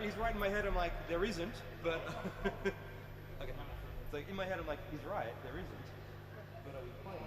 he's right in my head. I'm like, there isn't, but okay. It's like in my head, I'm like, he's right, there isn't. But are we playing?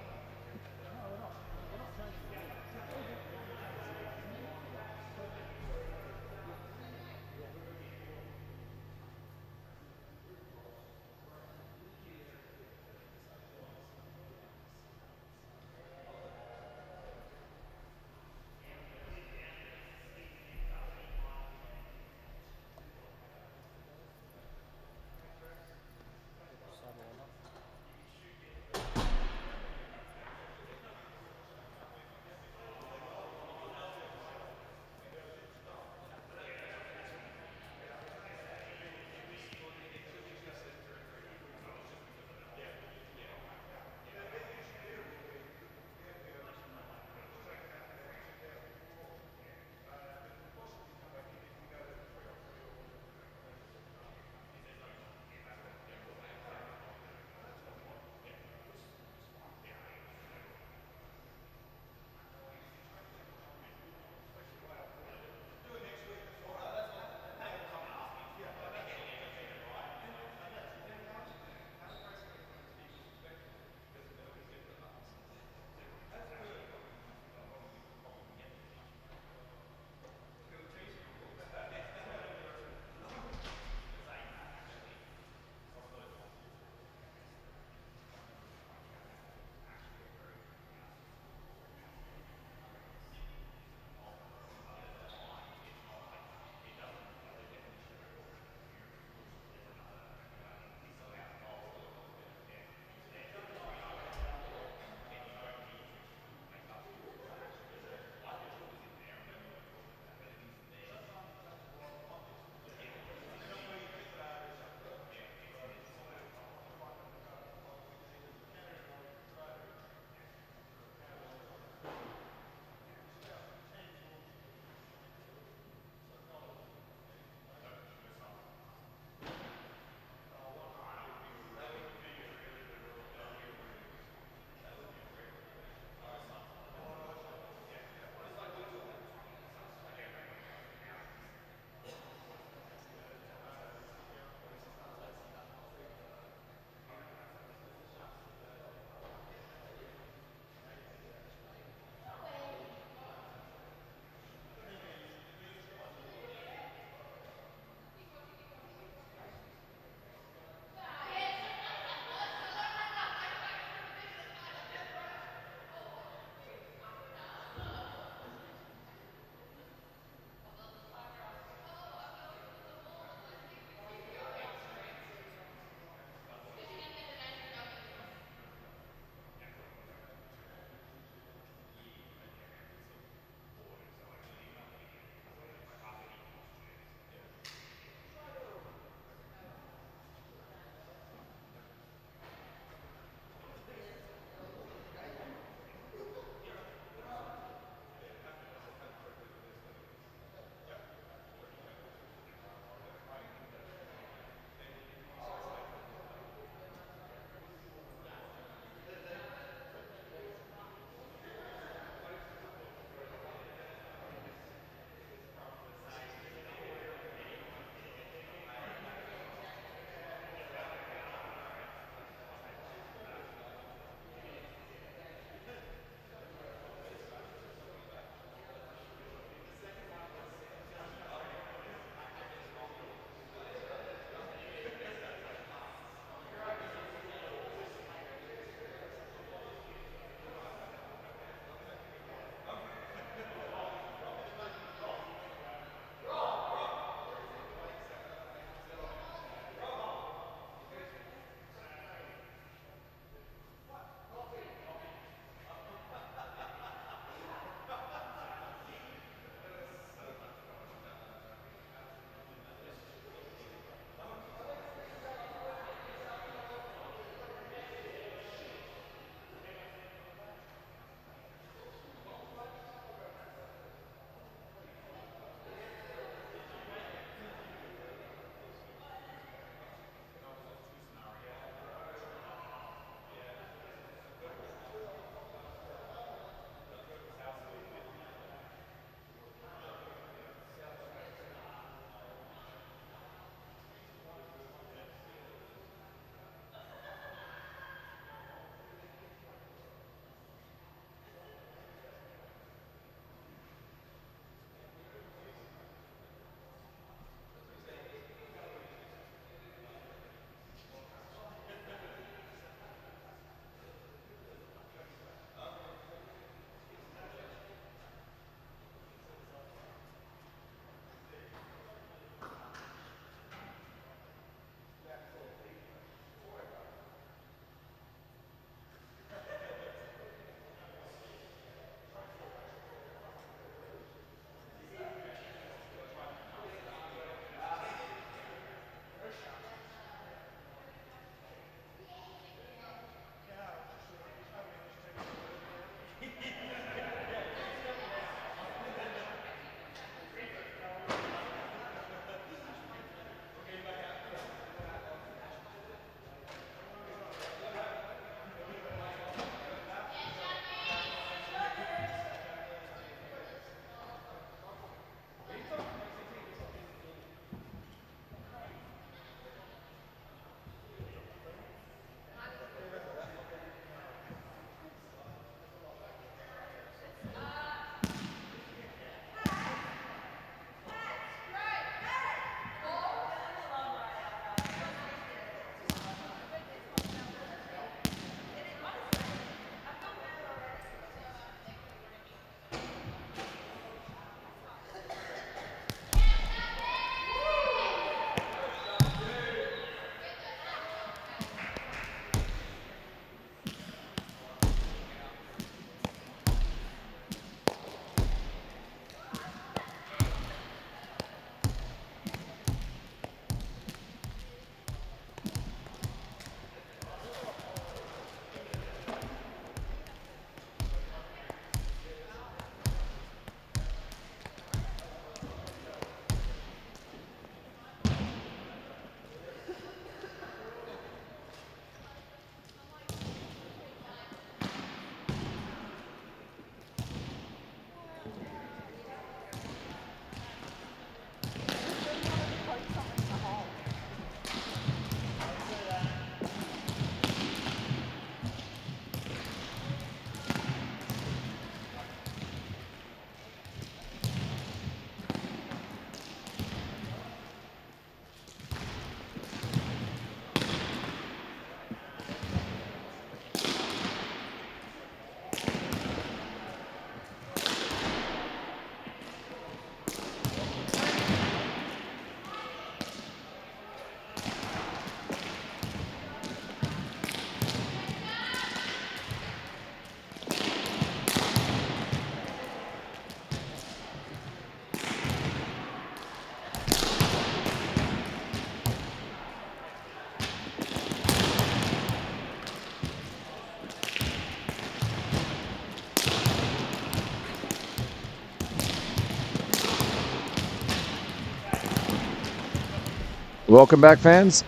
Welcome back, fans.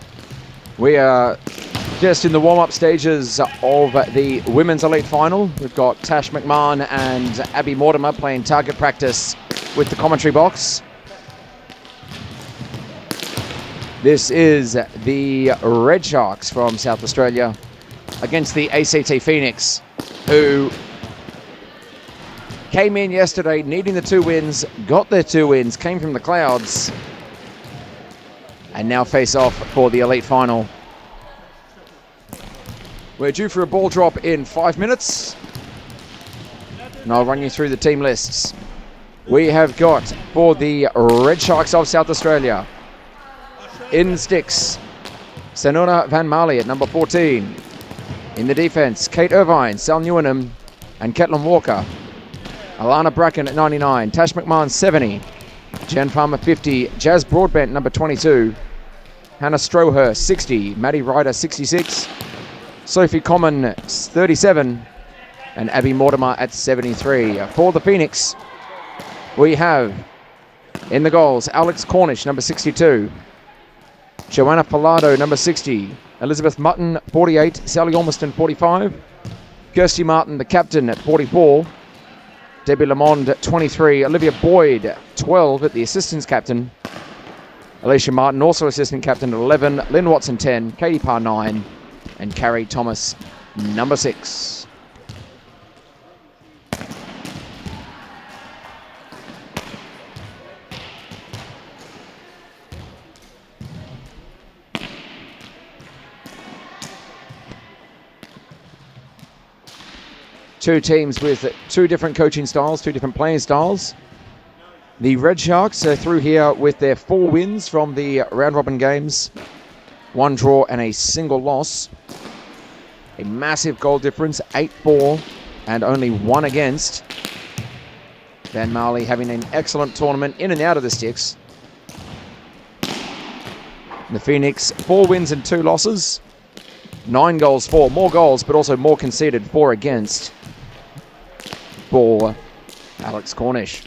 We are just in the warm-up stages of the Women's Elite Final. We've got Tash McMahon and Abby Mortimer playing target practice with the commentary box. This is the Red Sharks from South Australia against the ACT Phoenix, who came in yesterday needing the 2 wins, got their 2 wins, came from the clouds, and now face off for the Elite Final. We're due for a ball drop in 5 minutes, and I'll run you through the team lists. We have got, for the Red Sharks of South Australia, in sticks, Senora Van Marley at number 14. In the defense, Kate Irvine, Sal Newenham, and Caitlin Walker. Alana Bracken at 99, Tash McMahon 70, Jen Farmer 50, Jazz Broadbent number 22, Hannah Stroher 60, Maddie Ryder 66, Sophie Common 37, and Abby Mortimer at 73. For the Phoenix, we have in the goals Alex Cornish number 62, Joanna Palado number 60, Elizabeth Mutton 48, Sally Ormiston 45, Kirsty Martin the captain at 44, Debbie Lamond at 23, Olivia Boyd 12 at the assistants captain, Alicia Martin also assistant captain at 11, Lynn Watson 10, Katie Parr 9, and Carrie Thomas number 6. Two teams with 2 different coaching styles, 2 different playing styles. The Red Sharks are through here with their 4 wins from the round robin games, 1 draw and a single loss. A massive goal difference, 8-4 and only 1 against. Van Marley having an excellent tournament in and out of the sticks. The Phoenix, 4 wins and 2 losses. 9 goals for, more goals but also more conceded, 4 against for Alex Cornish.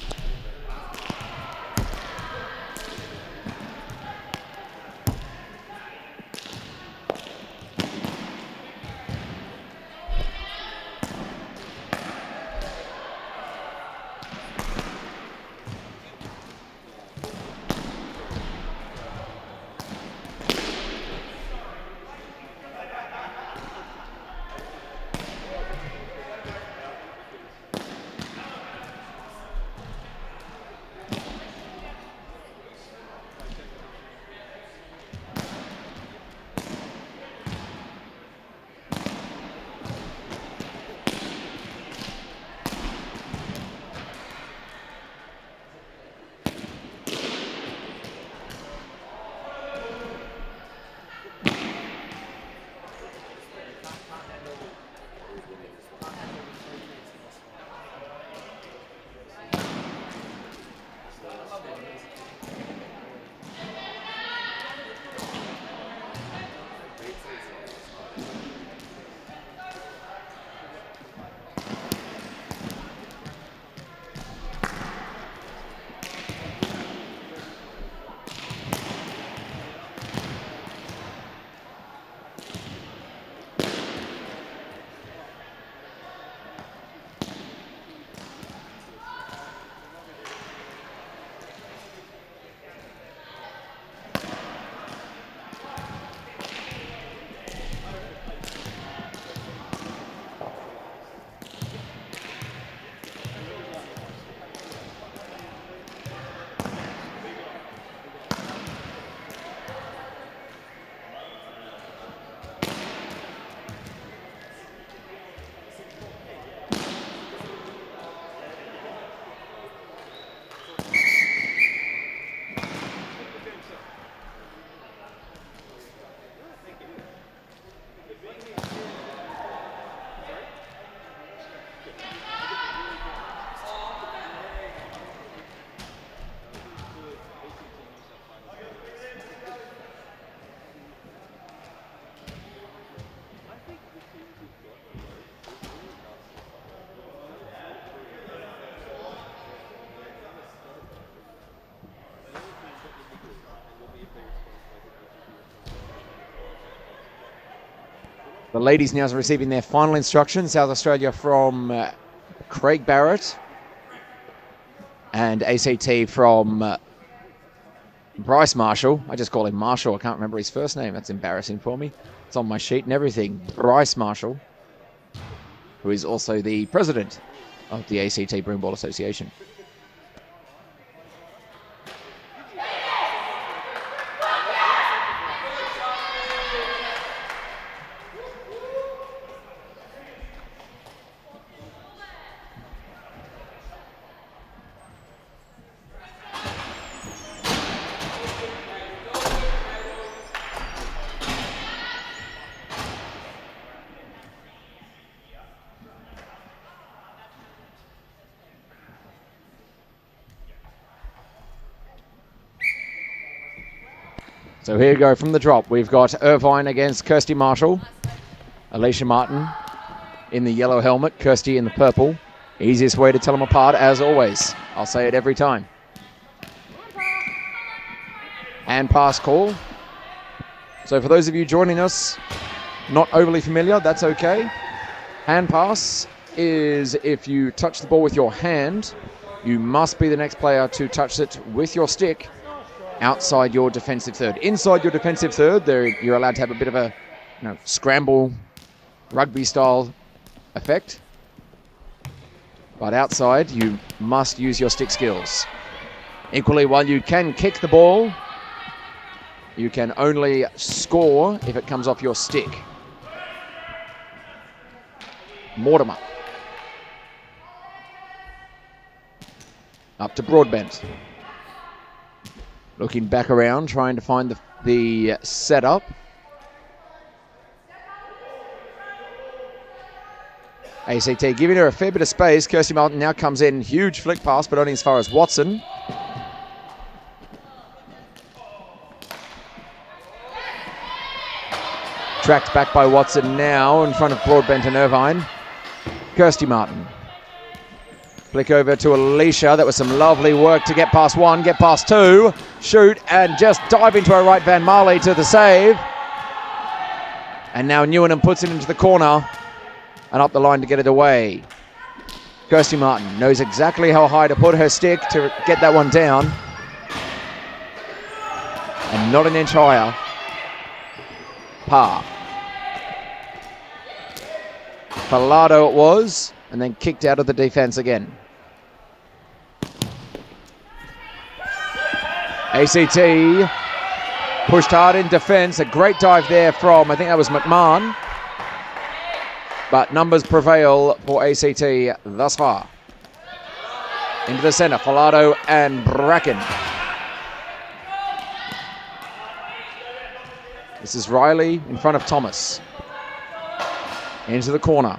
The ladies now receiving their final instructions. South Australia from Craig Barrett. And ACT from Bryce Marshall. I just call him Marshall. I can't remember his first name. That's embarrassing for me. It's on my sheet and everything. Bryce Marshall, who is also the president of the ACT Broomball Association. So here we go from the drop. We've got Irvine against Kirsty Marshall. Alicia Martin in the yellow helmet, Kirsty in the purple. Easiest way to tell them apart, as always. I'll say it every time. And pass call. So for those of you joining us, not overly familiar, that's okay. Hand pass is if you touch the ball with your hand, you must be the next player to touch it with your stick outside your defensive third. Inside your defensive third, you're allowed to have a bit of a scramble rugby style effect. But outside, you must use your stick skills. Equally, while you can kick the ball, you can only score if it comes off your stick. Mortimer. Up to Broadbent. Looking back around, trying to find the setup. ACT giving her a fair bit of space. Kirsty Martin now comes in. Huge flick pass, but only as far as Watson. Tracked back by Watson now in front of Broadbent and Irvine. Kirsty Martin. Flick over to Alicia. That was some lovely work to get past one, get past two, shoot, and just dive into her right. Van Marley to the save. And now Newenham puts it into the corner and up the line to get it away. Kirsty Martin knows exactly how high to put her stick to get that one down. And not an inch higher. Par. Palado it was, and then kicked out of the defense again. ACT pushed hard in defense. A great dive there from, I think that was McMahon. But numbers prevail for ACT thus far. Into the center, Falado and Bracken. This is Riley in front of Thomas. Into the corner.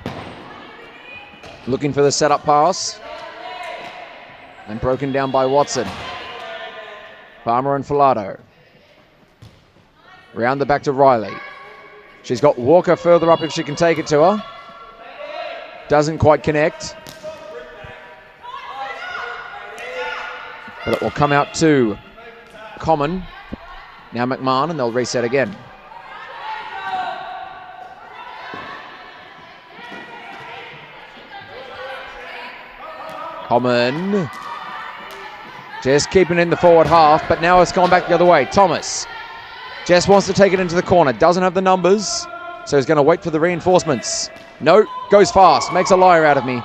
Looking for the setup pass. And broken down by Watson. Farmer and Falado. Round the back to Riley. She's got Walker further up if she can take it to her. Doesn't quite connect. But it will come out to Common. Now McMahon, and they'll reset again. Common. Just keeping in the forward half, but now it's gone back the other way. Thomas just wants to take it into the corner. Doesn't have the numbers, so he's going to wait for the reinforcements. No, goes fast. Makes a liar out of me.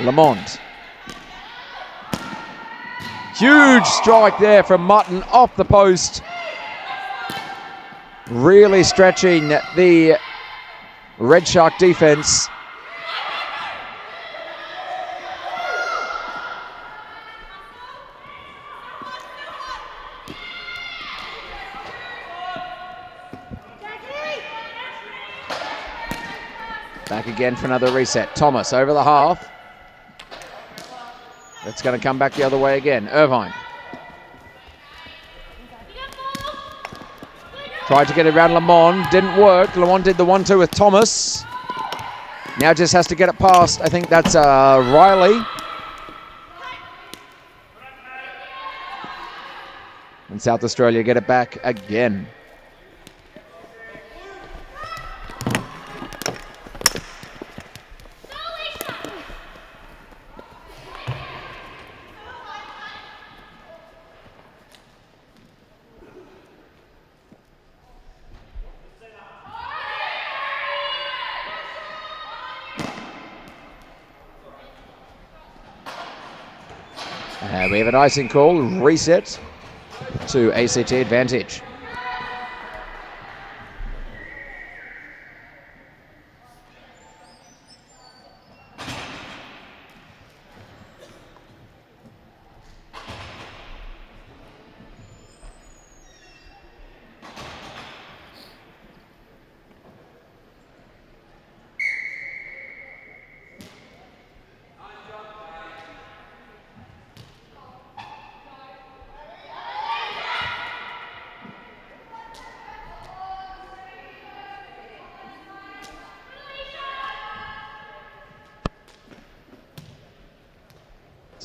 Lamont. Huge strike there from Mutton off the post. Really stretching the Red Shark defense. Back again for another reset. Thomas over the half. That's going to come back the other way again. Irvine. Tried to get it around Lamont. Didn't work. Lamont did the 1-2 with Thomas. Now just has to get it past. I think that's Riley. And South Australia get it back again. We have an icing call, reset to ACT advantage.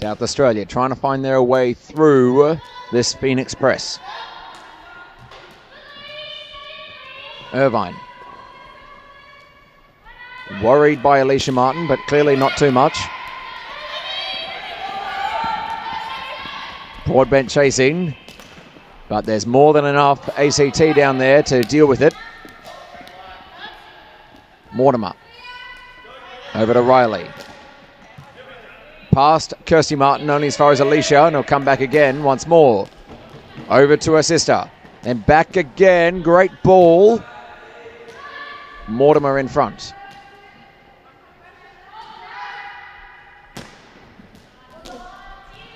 South Australia trying to find their way through this Phoenix press. Irvine. Worried by Alicia Martin, but clearly not too much. Broadbent chasing, but there's more than enough ACT down there to deal with it. Mortimer. Over to Riley. Past Kirsty Martin, only as far as Alicia, and he'll come back again once more. Over to her sister. Then back again. Great ball. Mortimer in front.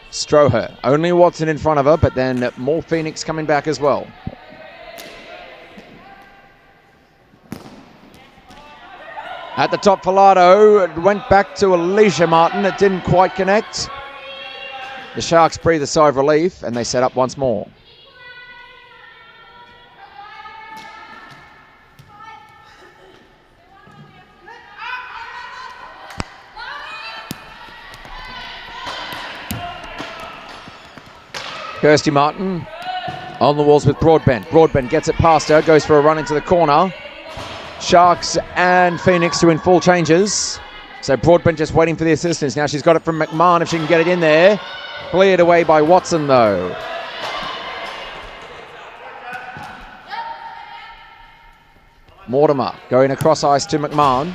Stroher. Only Watson in front of her, but then more Phoenix coming back as well. At the top, Filato, it went back to Alicia Martin. It didn't quite connect. The Sharks breathe a sigh of relief, and they set up once more. Kirsty Martin on the walls with Broadbent. Broadbent gets it past her, goes for a run into the corner. Sharks and Phoenix doing full changes. So Broadbent just waiting for the assistance. Now she's got it from McMahon if she can get it in there. Cleared away by Watson though. Mortimer going across ice to McMahon.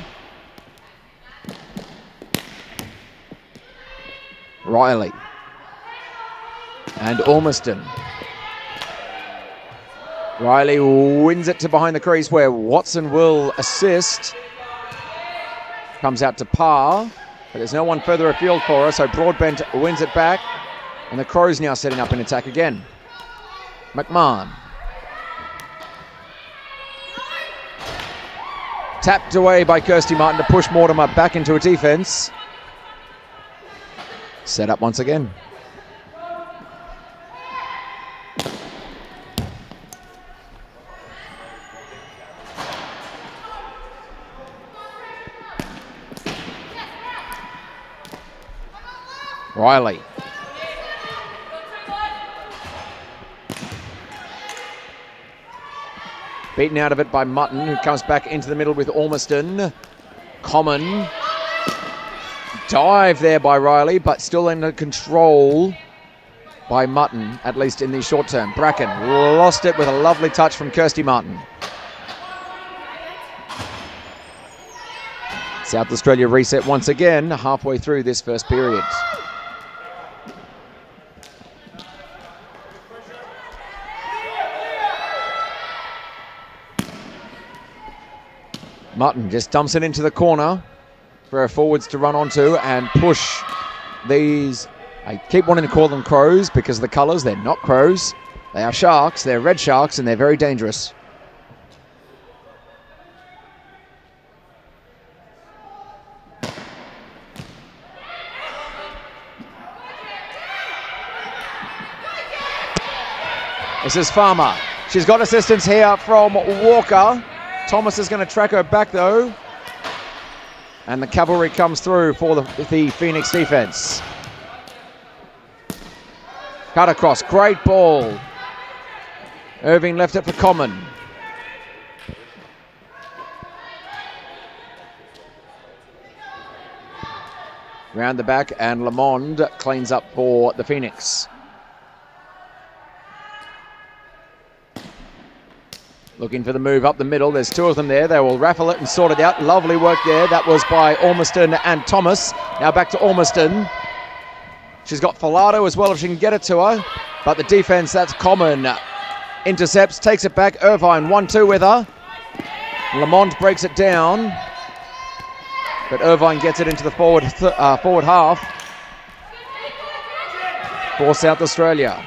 Riley. And Ormiston. Riley wins it to behind the crease where Watson will assist. Comes out to par, but there's no one further afield for her, so Broadbent wins it back. And the Crows now setting up an attack again. McMahon. Tapped away by Kirsty Martin to push Mortimer back into a defense. Set up once again. Riley. Beaten out of it by Mutton, who comes back into the middle with Ormiston. Common. Dive there by Riley, but still under control by Mutton, at least in the short term. Bracken lost it with a lovely touch from Kirsty Martin. South Australia reset once again, halfway through this first period. Mutton just dumps it into the corner for our forwards to run onto and push these. I keep wanting to call them Crows because of the colours. They're not Crows. They are Sharks. They're red Sharks and they're very dangerous. This is Farmer. She's got assistance here from Walker. Thomas is going to track her back though. And the cavalry comes through for the Phoenix defense. Cut across, great ball Irving left it for Common. Round the back, and Lamond cleans up for the Phoenix. Looking for the move up the middle. There's two of them there. They will raffle it and sort it out. Lovely work there. That was by Ormiston and Thomas. Now back to Ormiston. She's got Filato as well if she can get it to her. But the defense, that's Common. Intercepts, takes it back. Irvine 1-2 with her. Lamont breaks it down. But Irvine gets it into the forward half for South Australia.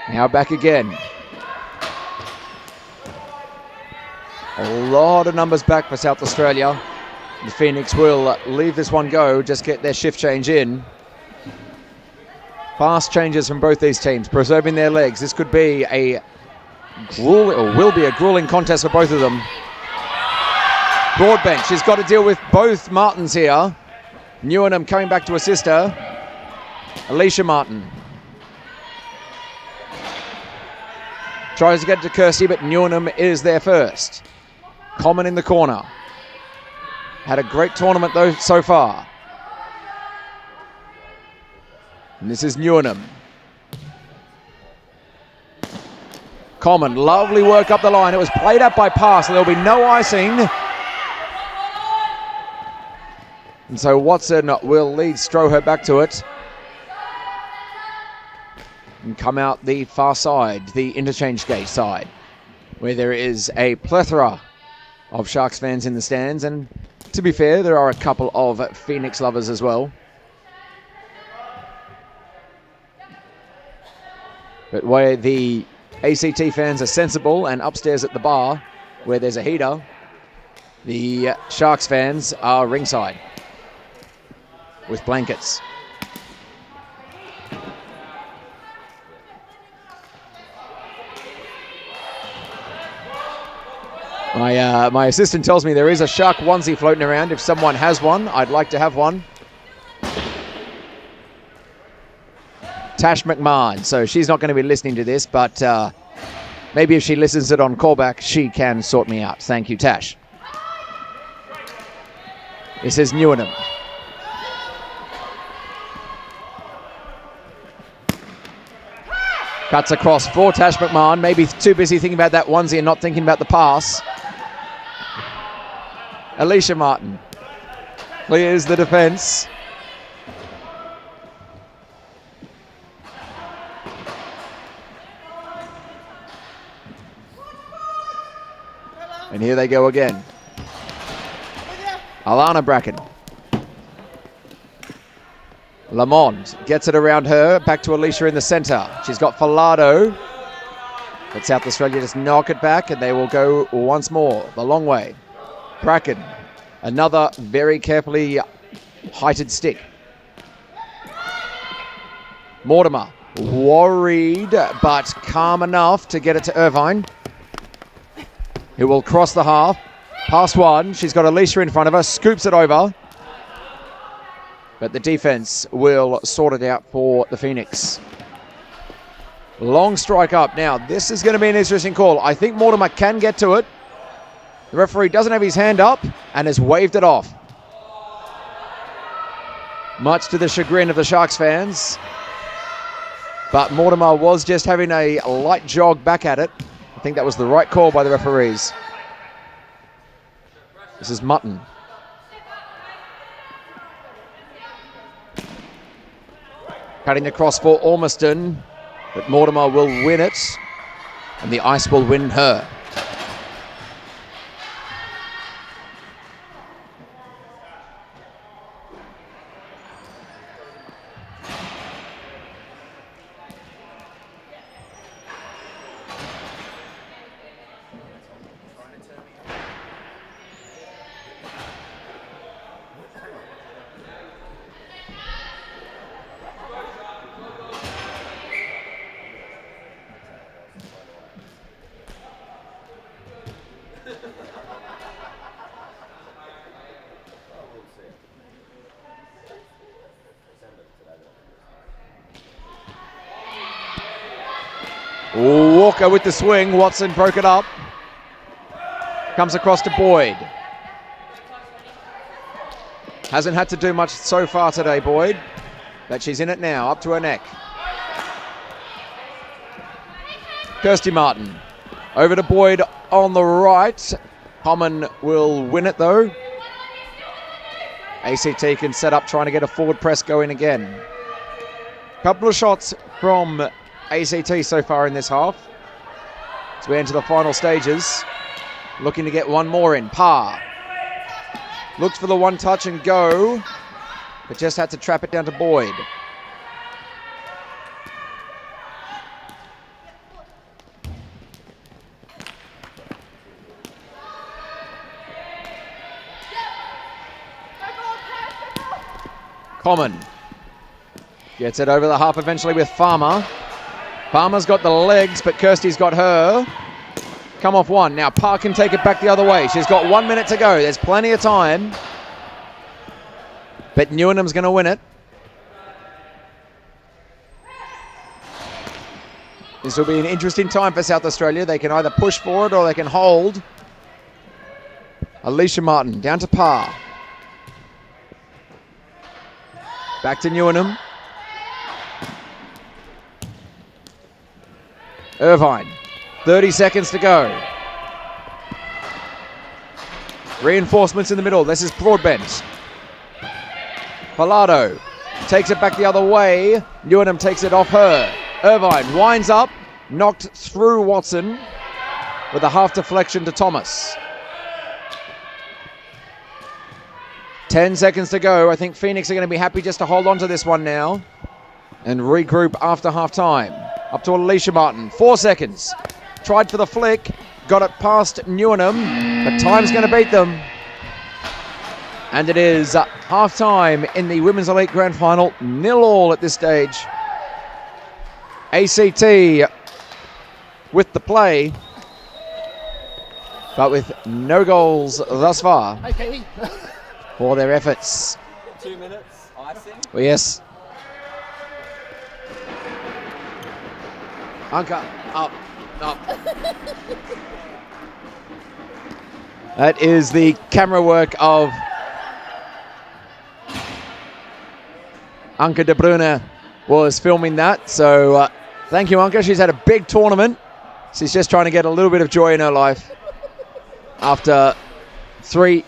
Now back again. A lot of numbers back for South Australia. The Phoenix will leave this one go, just get their shift change in. Fast changes from both these teams, preserving their legs. This could be a will be a grueling contest for both of them. Broadbench, she's got to deal with both Martins here. Newnham coming back to assist her. Alicia Martin. Tries to get it to Kirsty, but Newnham is there first. Common in the corner. Had a great tournament though so far. And this is Newnham. Common, lovely work up the line. It was played up by pass, so there'll be no icing. And so Watson will lead Stroher back to it. And come out the far side, the interchange gate side, where there is a plethora of Sharks fans in the stands. And to be fair, there are a couple of Phoenix lovers as well. But where the ACT fans are sensible and upstairs at the bar, where there's a heater, the Sharks fans are ringside with blankets. My assistant tells me there is a Shark onesie floating around. If someone has one, I'd like to have one. Tash McMahon, so she's not going to be listening to this, but maybe if she listens it on callback, she can sort me out. Thank you, Tash. This is Newnham. Cuts across for Tash McMahon, maybe too busy thinking about that onesie and not thinking about the pass. Alicia Martin clears the defense. And here they go again. Alana Bracken. Lamond gets it around her. Back to Alicia in the centre. She's got Filato. But South Australia just knock it back and they will go once more the long way. Bracken. Another very carefully heighted stick. Mortimer. Worried but calm enough to get it to Irvine, who will cross the half. Past one. She's got Alicia in front of her. Scoops it over. But the defense will sort it out for the Phoenix. Long strike up. Now, this is going to be an interesting call. I think Mortimer can get to it. The referee doesn't have his hand up and has waved it off. Much to the chagrin of the Sharks fans. But Mortimer was just having a light jog back at it. I think that was the right call by the referees. This is Mutton. Cutting across for Ormiston, but Mortimer will win it, and the Ice will win her. Walker with the swing. Watson broke it up. Comes across to Boyd. Hasn't had to do much so far today, Boyd. But she's in it now, up to her neck. Kirsty Martin. Over to Boyd on the right. Common will win it though. ACT can set up trying to get a forward press going again. Couple of shots from ACT so far in this half. As we enter the final stages. Looking to get one more in. Parr. Looks for the one touch and go. But just had to trap it down to Boyd. Common gets it over the half eventually with Farmer. Farmer's got the legs, but Kirsty's got her. Come off one. Now Parr can take it back the other way. She's got 1 minute to go. There's plenty of time. But Newnham's going to win it. This will be an interesting time for South Australia. They can either push forward or they can hold. Alicia Martin down to Parr. Back to Newnham. Irvine. 30 seconds to go. Reinforcements in the middle. This is Broadbent. Falado takes it back the other way. Newnham takes it off her. Irvine winds up. Knocked through Watson with a half deflection to Thomas. 10 seconds to go. I think Phoenix are going to be happy just to hold on to this one now and regroup after half time. Up to Alicia Martin. 4 seconds. Tried for the flick. Got it past Newnham, but time's going to beat them. And it is half time in the Women's Elite Grand Final. 0-0 at this stage. ACT with the play, but with no goals thus far. Hey, Katie. For their efforts. 2 minutes, icing. Well, yes. Anka, up. That is the camera work of Anke de Bruyne was filming that. So thank you, Anke. She's had a big tournament. She's just trying to get a little bit of joy in her life after 4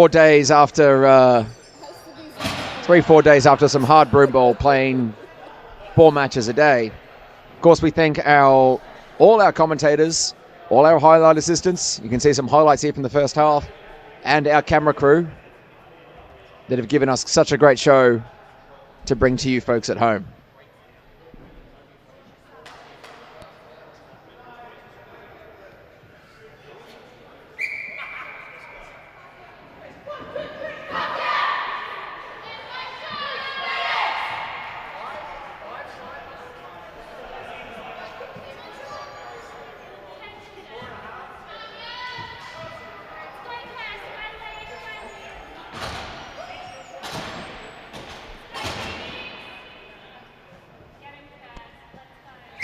days after 4 days after some hard broomball, playing 4 matches a day. Of course, we thank all our commentators, all our highlight assistants. You can see some highlights here from the first half, and our camera crew that have given us such a great show to bring to you folks at home.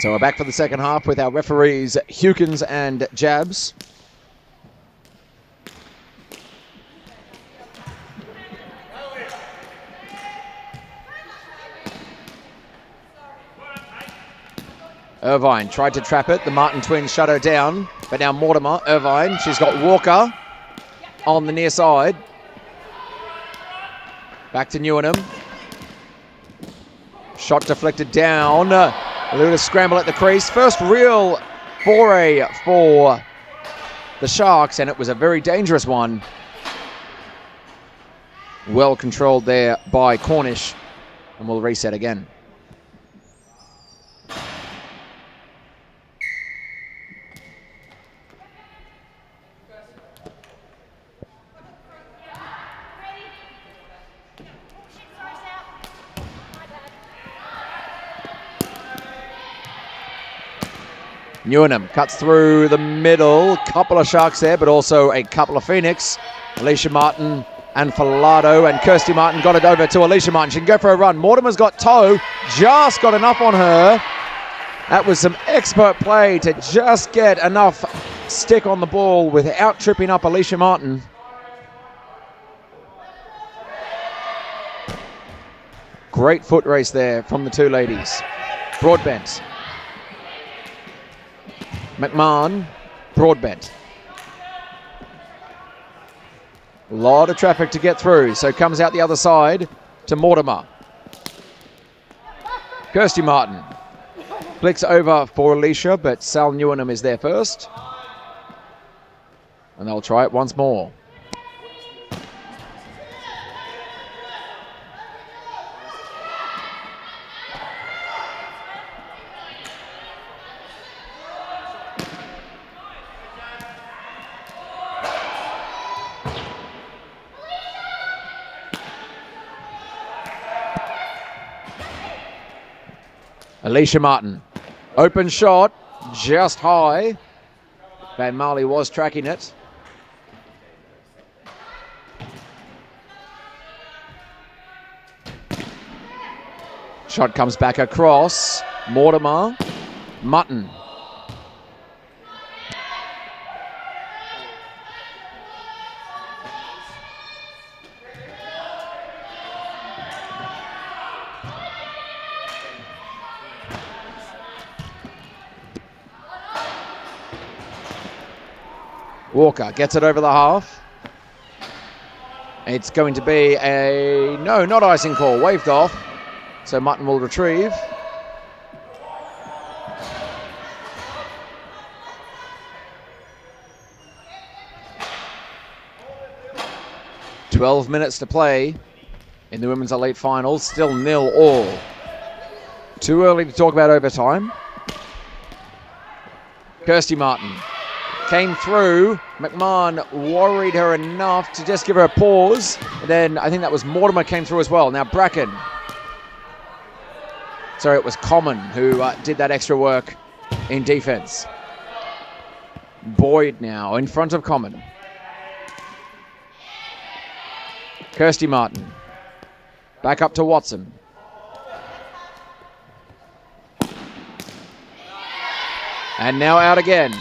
So we're back for the second half with our referees Hewkins and Jabs. Irvine tried to trap it. The Martin twins shut her down. But now Mortimer, Irvine, she's got Walker on the near side. Back to Newnham. Shot deflected down. A little scramble at the crease. First real foray for the Sharks, and it was a very dangerous one. Well controlled there by Cornish, and we'll reset again. Newnham cuts through the middle. Couple of Sharks there, but also a couple of Phoenix. Alicia Martin and Falado, and Kirsty Martin got it over to Alicia Martin. She can go for a run. Mortimer's got toe. Just got enough on her. That was some expert play to just get enough stick on the ball without tripping up Alicia Martin. Great foot race there from the two ladies. Broadbent. McMahon, Broadbent. A lot of traffic to get through, so comes out the other side to Mortimer. Kirsty Martin. Flicks over for Alicia, but Sal Newenham is there first. And they'll try it once more. Alicia Martin. Open shot, just high. Van Marley was tracking it. Shot comes back across. Mortimer. Mutton. Walker gets it over the half. It's going to be a, no, not icing call, waved off. So Mutton will retrieve. "12 minutes to play in the Women's Elite Finals, still 0-all. Too early to talk about overtime. Kirsty Martin came through. McMahon worried her enough to just give her a pause. And then I think that was Mortimer came through as well. Now Bracken. Sorry, it was Common who did that extra work in defense. Boyd now in front of Common. Kirsty Martin. Back up to Watson. And now out again.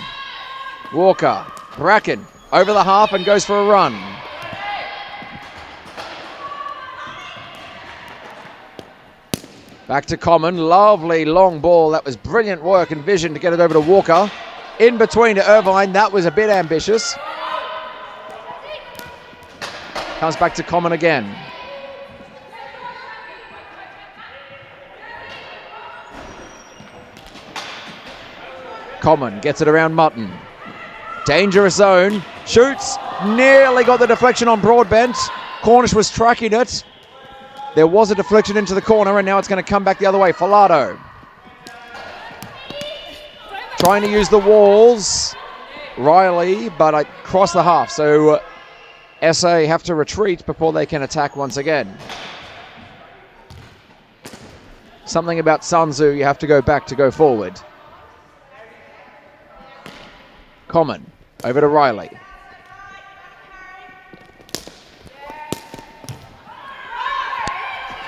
Walker. Bracken over the half and goes for a run. Back to Common. Lovely long ball. That was brilliant work and vision to get it over to Walker. In between to Irvine. That was a bit ambitious. Comes back to Common again. Common gets it around Mutton. Dangerous zone. Shoots. Nearly got the deflection on Broadbent. Cornish was tracking it. There was a deflection into the corner, and now it's going to come back the other way. Filato. Trying to use the walls. Riley, but across the half. So SA have to retreat before they can attack once again. Something about Sanzu, you have to go back to go forward. Common. Over to Riley.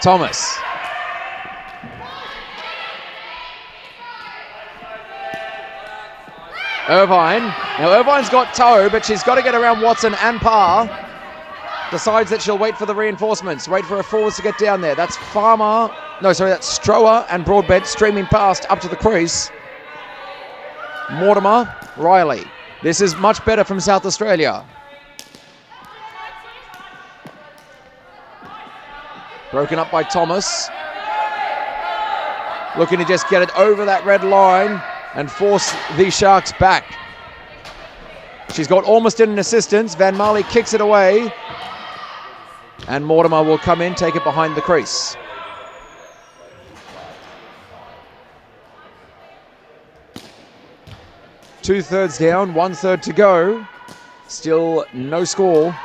Thomas. Irvine. Now Irvine's got toe, but she's got to get around Watson and Parr. Decides that she'll wait for the reinforcements. Wait for her forwards to get down there. That's Farmer. No, sorry, that's Strower and Broadbent streaming past up to the crease. Mortimer. Riley. This is much better from South Australia. Broken up by Thomas. Looking to just get it over that red line and force the Sharks back. She's got Ormiston in assistance. Van Marley kicks it away. And Mortimer will come in, take it behind the crease. Two-thirds down, one-third to go. Still no score.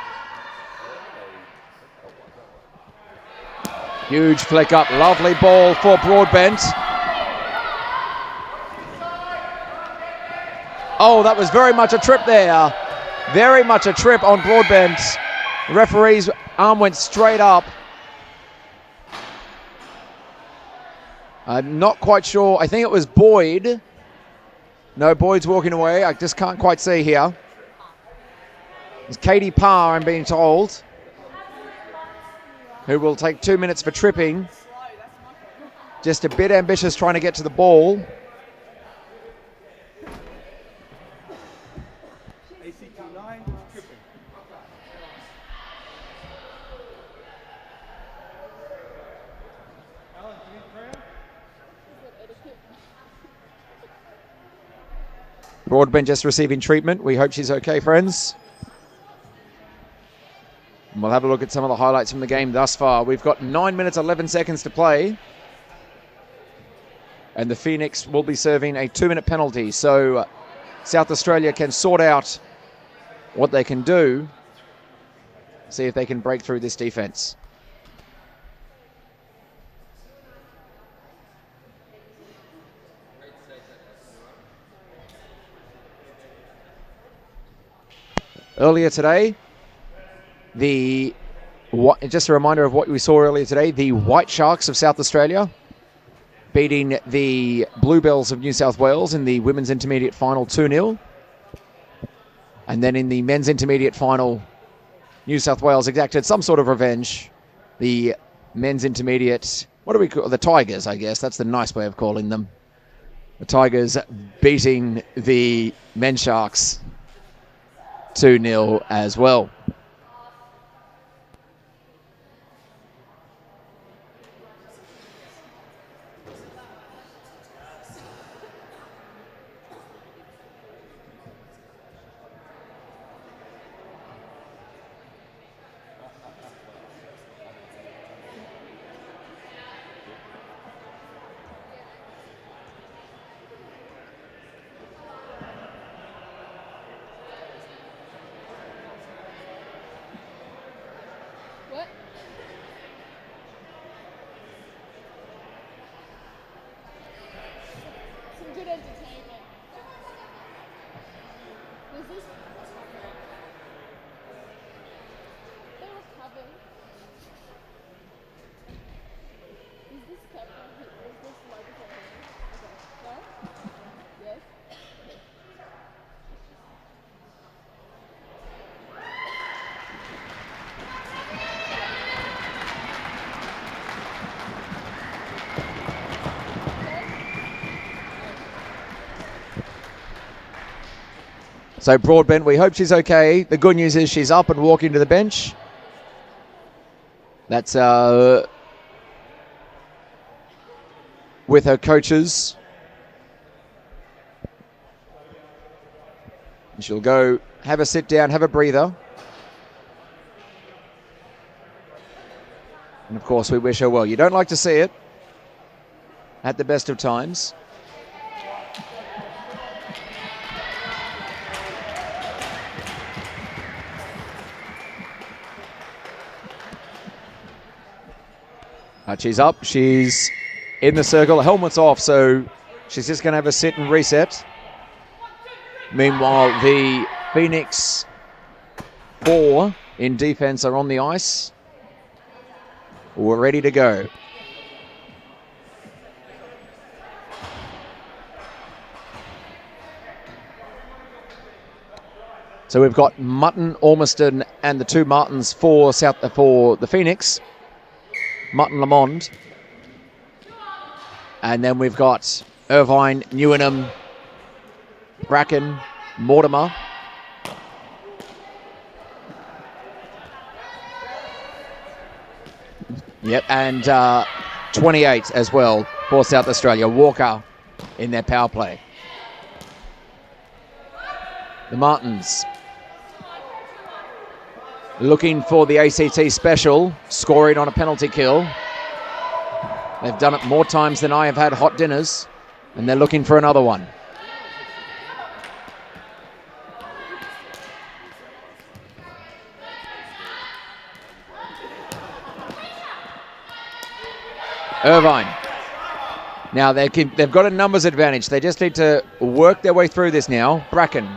Huge flick up, lovely ball for Broadbent. Oh, that was very much a trip there. Very much a trip on Broadbent. The referee's arm went straight up. I'm not quite sure. I think it was Boyd. No, Boyd's walking away. I just can't quite see here. It's Katie Parr, I'm being told, who will take 2 minutes for tripping. Just a bit ambitious trying to get to the ball. IceHQ 9, tripping. Alan, do you need prayer? Broadbent just receiving treatment. We hope she's okay, friends. And we'll have a look at some of the highlights from the game thus far. We've got 9 minutes, 11 seconds to play. And the Phoenix will be serving a 2-minute penalty. So South Australia can sort out what they can do. See if they can break through this defense. Earlier today, just a reminder of what we saw earlier today, the White Sharks of South Australia beating the Bluebells of New South Wales in the women's intermediate final 2-0. And then in the men's intermediate final, New South Wales exacted some sort of revenge. The men's intermediate, what do we call the Tigers, I guess. That's the nice way of calling them. The Tigers beating the men's Sharks 2-0 as well. So Broadbent, we hope she's okay. The good news is she's up and walking to the bench. That's with her coaches. And she'll go have a sit down, have a breather. And of course we wish her well. You don't like to see it at the best of times. She's up, she's in the circle, helmet's off, so she's just going to have a sit and reset. Meanwhile, the Phoenix 4 in defense are on the ice. We're ready to go. So we've got Mutton, Ormiston, and the two Martins for the Phoenix. Mutton, Lamond. And then we've got Irvine, Newnham, Bracken, Mortimer. Yep, and 28 as well for South Australia. Walker in their power play. The Martins looking for the ACT special, scoring on a penalty kill. They've done it more times than I have had hot dinners, and they're looking for another one. Irvine. Now they've got a numbers advantage. They just need to work their way through this now. Bracken.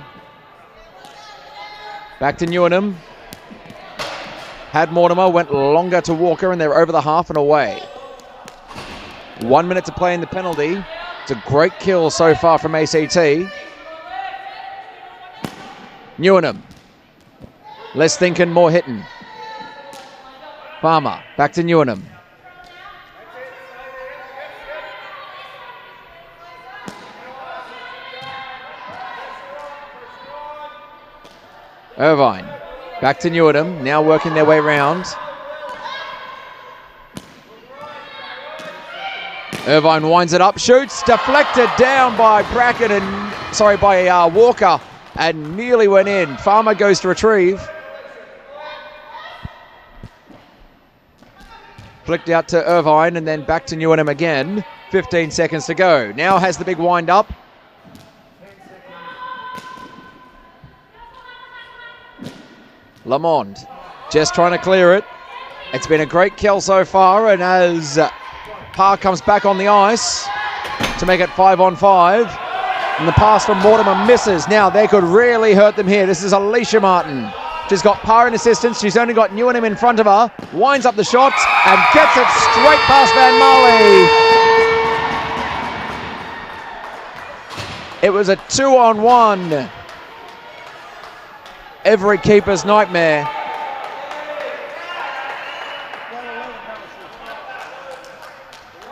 Back to Newnham. Had Mortimer, went longer to Walker, and they're over the half and away. 1 minute to play in the penalty. It's a great kill so far from ACT. Newnham. Less thinking, more hitting. Farmer, back to Newnham. Irvine, back to Newnham, now working their way round. Irvine winds it up, shoots, deflected down by Bracken by Walker, and nearly went in. Farmer goes to retrieve. Flicked out to Irvine and then back to Newnham again. 15 seconds to go. Now has the big wind up. Lamond just trying to clear it. It's been a great kill so far, and as Parr comes back on the ice to make it 5-on-5, and the pass from Mortimer misses. Now they could really hurt them here. This is Alicia Martin. She's got Parr in assistance. She's only got Newnham in front of her. Winds up the shot and gets it straight past Van Marley. It was a 2-on-1. Every keeper's nightmare.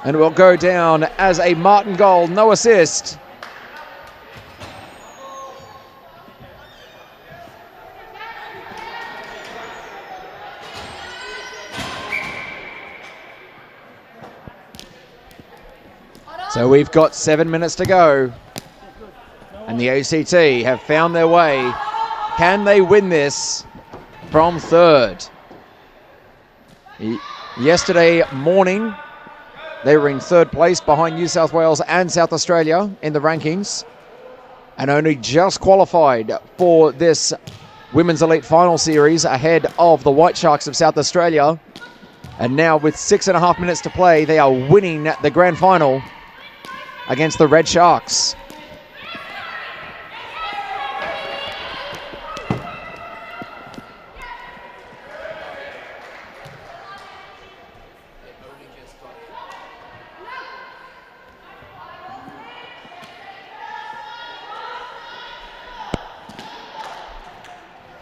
And it will go down as a Martin goal, no assist. So we've got 7 minutes to go. And the ACT have found their way. Can they win this from third? Yesterday morning, they were in third place behind New South Wales and South Australia in the rankings, and only just qualified for this Women's Elite Final Series ahead of the White Sharks of South Australia. And now with 6.5 minutes to play, they are winning the grand final against the Red Sharks.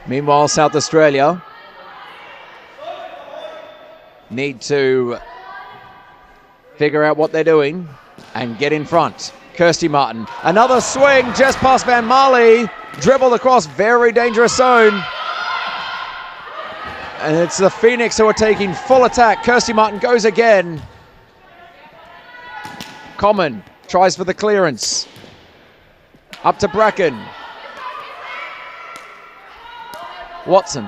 Meanwhile, South Australia need to figure out what they're doing and get in front. Kirsty Martin, another swing just past Van Marley, dribbled across, very dangerous zone. And it's the Phoenix who are taking full attack. Kirsty Martin goes again. Common tries for the clearance. Up to Bracken. Watson.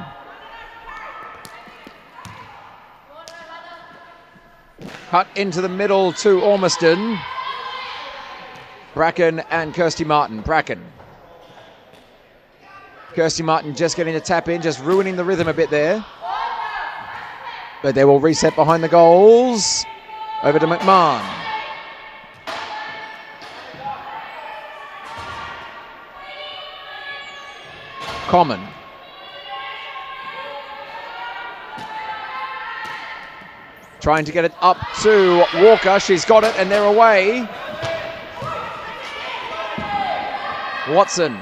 Cut into the middle to Ormiston. Bracken and Kirsty Martin. Bracken. Kirsty Martin just getting to tap in, just ruining the rhythm a bit there. But they will reset behind the goals. Over to McMahon. Common. Trying to get it up to Walker. She's got it and they're away. Watson.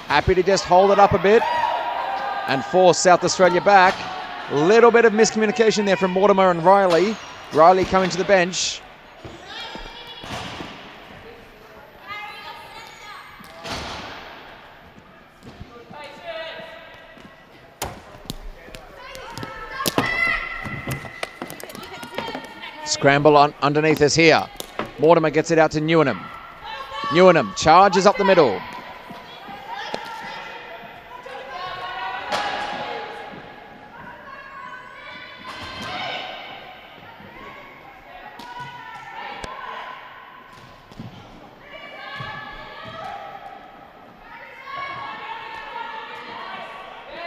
Happy to just hold it up a bit and force South Australia back. Little bit of miscommunication there from Mortimer and Riley. Riley coming to the bench. Scramble on underneath us here. Mortimer gets it out to Newnham. Newnham charges up the middle.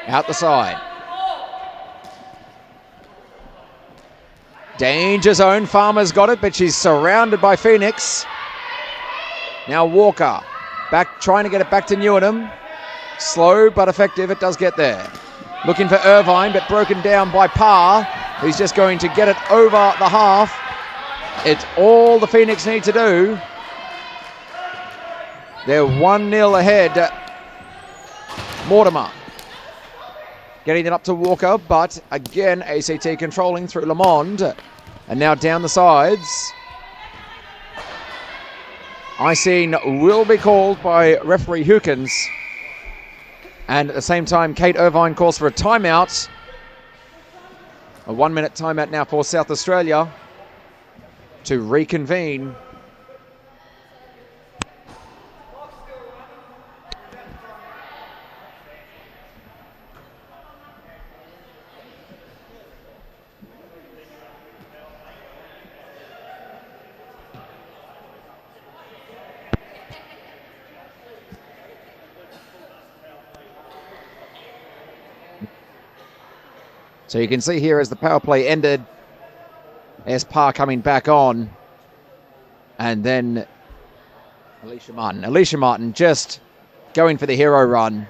Out the side. Danger zone. Farmer's got it, but she's surrounded by Phoenix. Now Walker back, trying to get it back to Newnham. Slow but effective. It does get there. Looking for Irvine, but broken down by Parr, who's just going to get it over the half It's all the Phoenix need to do. They're 1-0 ahead. Mortimer getting it up to Walker, but again, ACT controlling through Lamond. And now down the sides. Icing will be called by referee Hukins. And at the same time, Kate Irvine calls for a timeout. A 1-minute timeout now for South Australia to reconvene. So you can see here as the power play ended, S. Parr coming back on, and then Alicia Martin. Alicia Martin just going for the hero run.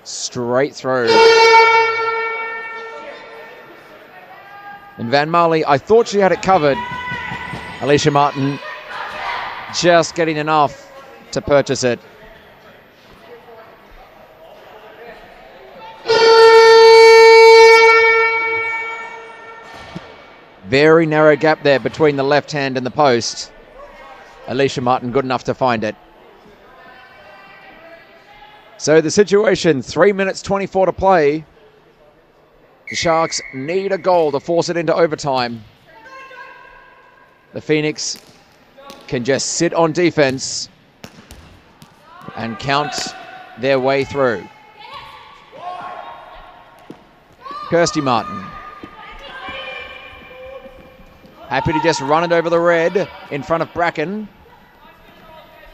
Straight through. And Van Marley, I thought she had it covered. Alicia Martin just getting enough to purchase it. Very narrow gap there between the left hand and the post. Alicia Martin good enough to find it. So the situation, 3 minutes 24 to play. The Sharks need a goal to force it into overtime. The Phoenix can just sit on defense and count their way through. Kirsty Martin. Happy to just run it over the red in front of Bracken.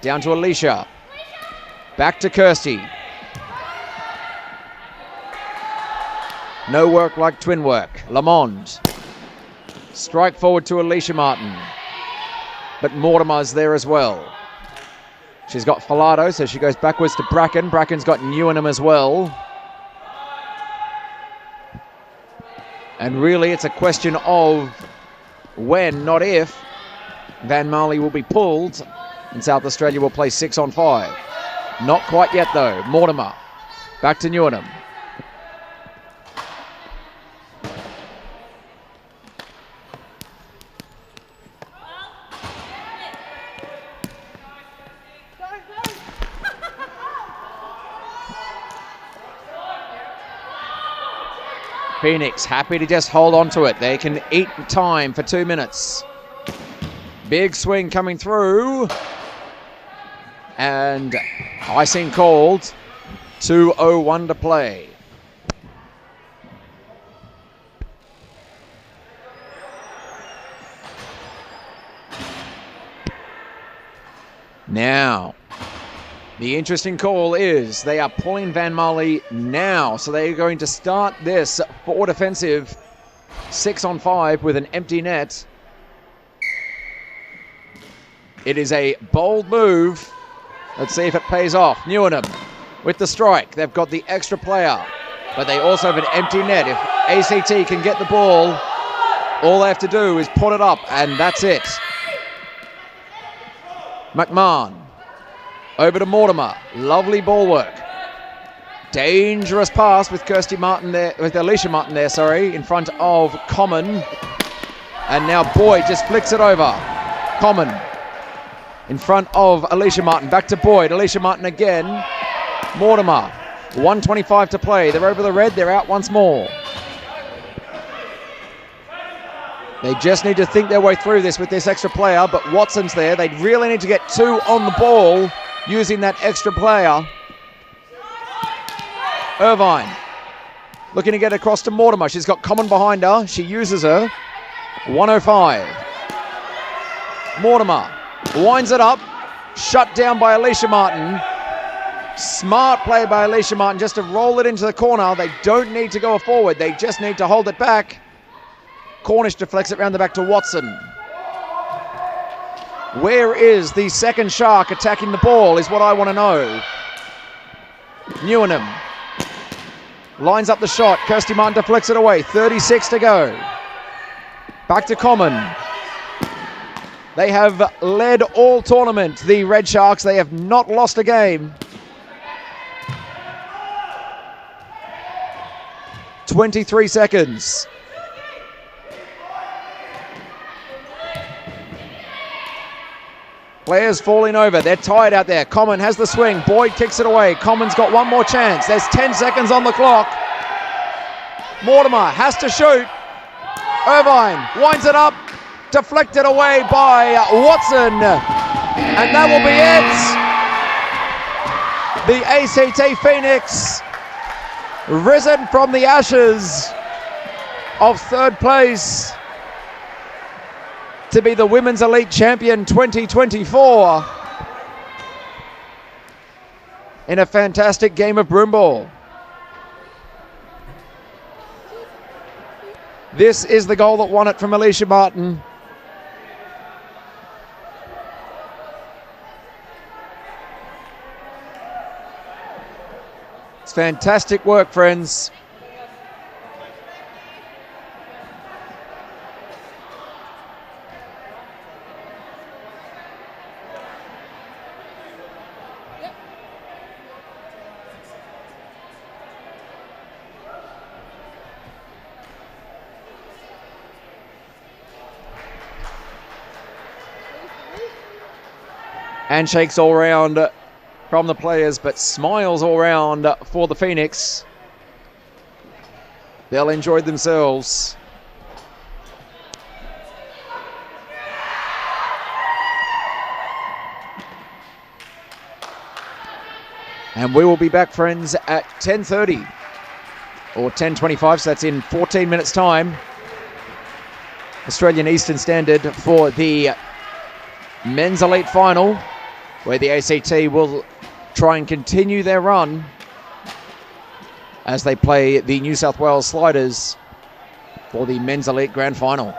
Down to Alicia. Back to Kirsty. No work like twin work. Lamond. Strike forward to Alicia Martin. But Mortimer's there as well. She's got Filato, so she goes backwards to Bracken. Bracken's got Newnham as well. And really it's a question of when, not if, Van Marley will be pulled and South Australia will play 6 on 5. Not quite yet though. Mortimer. Back to Newnham. Phoenix happy to just hold on to it. They can eat time for 2 minutes. Big swing coming through. And icing called. 2:01 to play. Now, the interesting call is they are pulling Van Marley now. So they're going to start this forward defensive 6 on 5 with an empty net. It is a bold move. Let's see if it pays off. Newnham with the strike. They've got the extra player, but they also have an empty net. If ACT can get the ball, all they have to do is put it up, and that's it. McMahon. Over to Mortimer. Lovely ball work. Dangerous pass with Kirsty Martin there, with Alicia Martin there, sorry, in front of Common. And now Boyd just flicks it over. Common in front of Alicia Martin. Back to Boyd. Alicia Martin again. Mortimer. 1:25 to play. They're over the red. They're out once more. They just need to think their way through this with this extra player, but Watson's there. They really need to get 2 on the ball using that extra player. Irvine looking to get across to Mortimer. She's got Common behind her. She uses her. 1:05. Mortimer winds it up. Shut down by Alicia Martin. Smart play by Alicia Martin just to roll it into the corner. They don't need to go forward. They just need to hold it back. Cornish deflects it round the back to Watson. Where is the second Shark attacking the ball is what I want to know. Newnham lines up the shot. Kirsty Martin deflects it away. 36 to go. Back to Common. They have led all tournament, the Red Sharks. They have not lost a game. 23 seconds. Players falling over. They're tired out there. Common has the swing. Boyd kicks it away. Common's got one more chance. There's 10 seconds on the clock. Mortimer has to shoot. Irvine winds it up. Deflected away by Watson. And that will be it. The ACT Phoenix, risen from the ashes of third place to be the Women's Elite Champion 2024 in a fantastic game of broomball. This is the goal that won it from Alicia Martin. It's fantastic work, friends. Handshakes all round from the players, but smiles all round for the Phoenix. They'll enjoy themselves. And we will be back, friends, at 10:30 or 10:25, so that's in 14 minutes' time. Australian Eastern Standard for the Men's Elite Final, where the ACT will try and continue their run as they play the New South Wales Sliders for the Men's Elite Grand Final.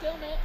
Film it.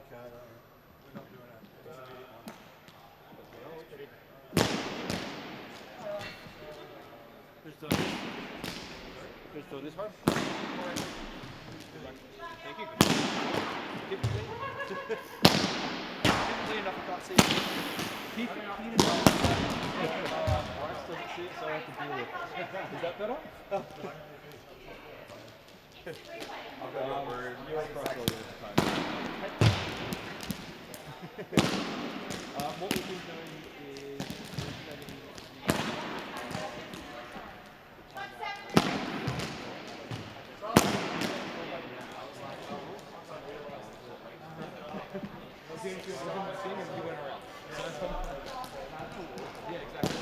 We're not doing an intermediate one. Who's doing this? Who's doing this one? Thank you. Typically enough, I can't see it. Keep it enough. Bryce doesn't see it, so I have to deal with it. Is that better? I've got no room. You're across all the time. What we've been doing is setting yeah, exactly.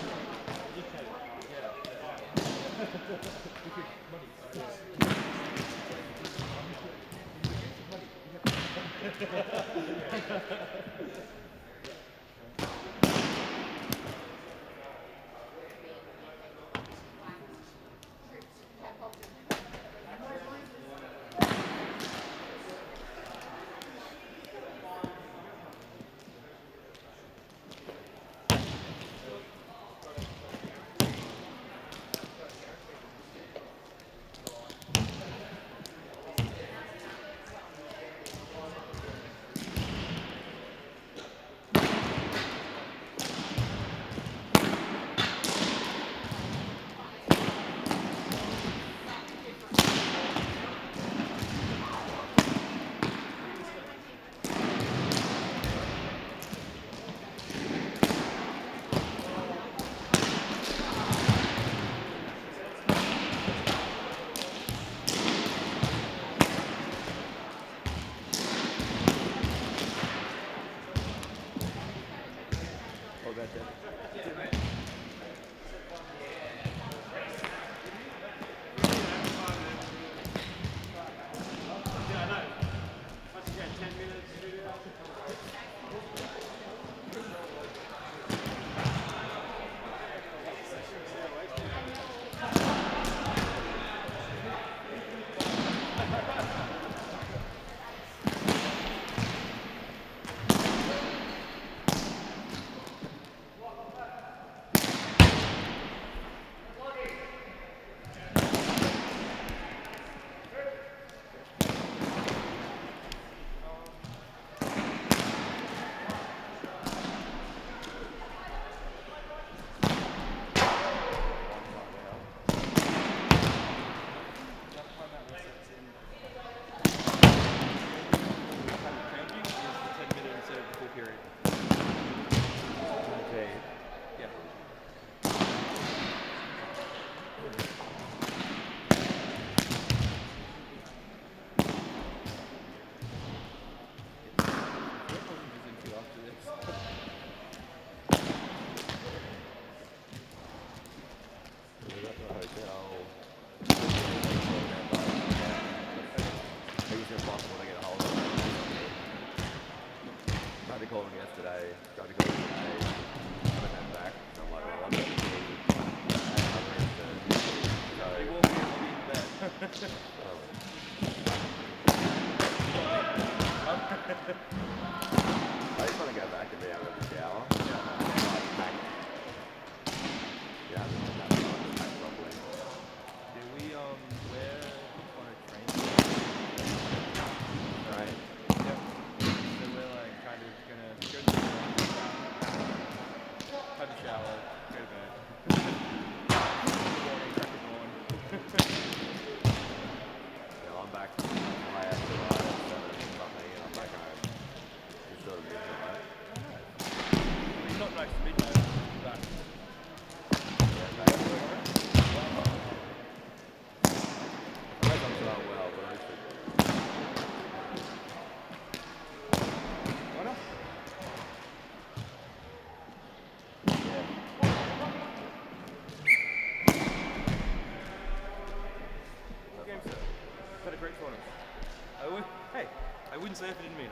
I wouldn't say if I didn't mean it.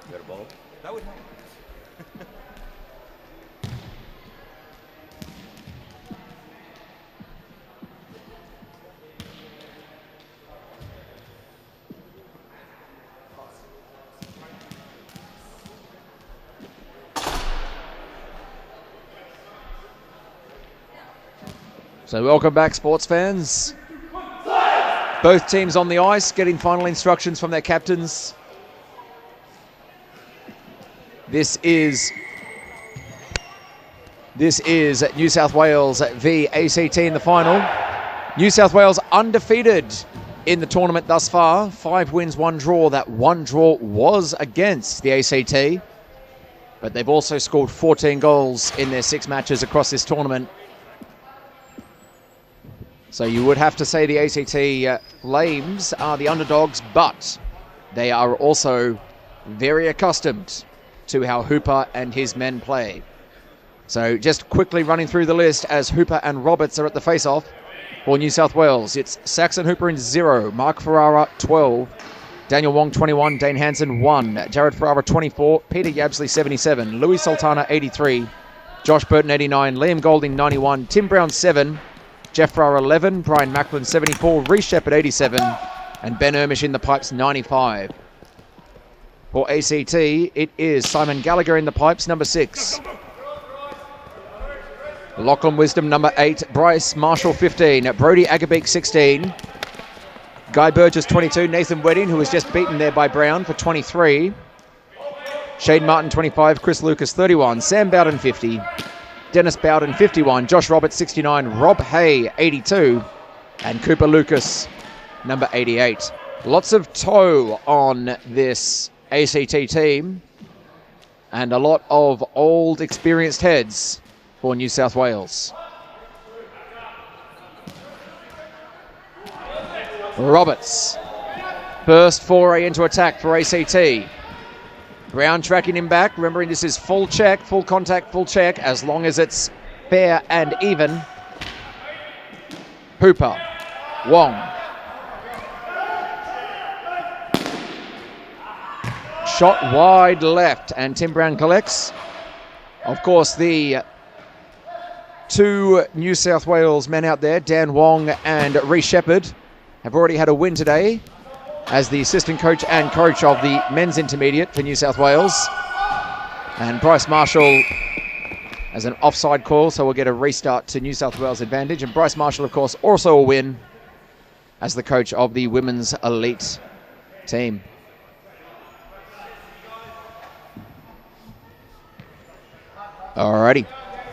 You got a ball? That would help. So welcome back, sports fans. Both teams on the ice getting final instructions from their captains. This is New South Wales v ACT in the final. New South Wales undefeated in the tournament thus far. 5 wins, 1 draw. That 1 draw was against the ACT. But they've also scored 14 goals in their 6 matches across this tournament. So you would have to say the ACT Flames are the underdogs, but they are also very accustomed to how Hooper and his men play. So just quickly running through the list as Hooper and Roberts are at the face-off for New South Wales. It's Saxon Hooper in 0, Mark Ferrara 12, Daniel Wong 21, Dane Hansen 1, Jared Ferrara 24, Peter Yabsley 77, Louis Sultana 83, Josh Burton 89, Liam Golding 91, Tim Brown 7, Jeff Ferrara 11, Brian Macklin 74, Reece Shepherd 87, and Ben Ermish in the pipes 95. For ACT, it is Simon Gallagher in the pipes, number 6. Lachlan Wisdom, number 8. Bryce Marshall, 15. Brody Agabeek, 16. Guy Burgess, 22. Nathan Wedding, who was just beaten there by Brown, for 23. Shane Martin, 25. Chris Lucas, 31. Sam Bowden, 50. Dennis Bowden, 51. Josh Roberts, 69. Rob Hay, 82. And Cooper Lucas, number 88. Lots of toe on this ACT team. And a lot of old, experienced heads for New South Wales. Roberts. First foray into attack for ACT. Brown tracking him back. Remembering this is full check, full contact, full check, as long as it's fair and even. Hooper. Wong. Shot wide left, and Tim Brown collects. Of course, the 2 New South Wales men out there, Dan Wong and Reece Shepherd, have already had a win today as the assistant coach and coach of the men's intermediate for New South Wales. And Bryce Marshall as an offside call, so we'll get a restart to New South Wales advantage. And Bryce Marshall, of course, also a win as the coach of the women's elite team. Alrighty.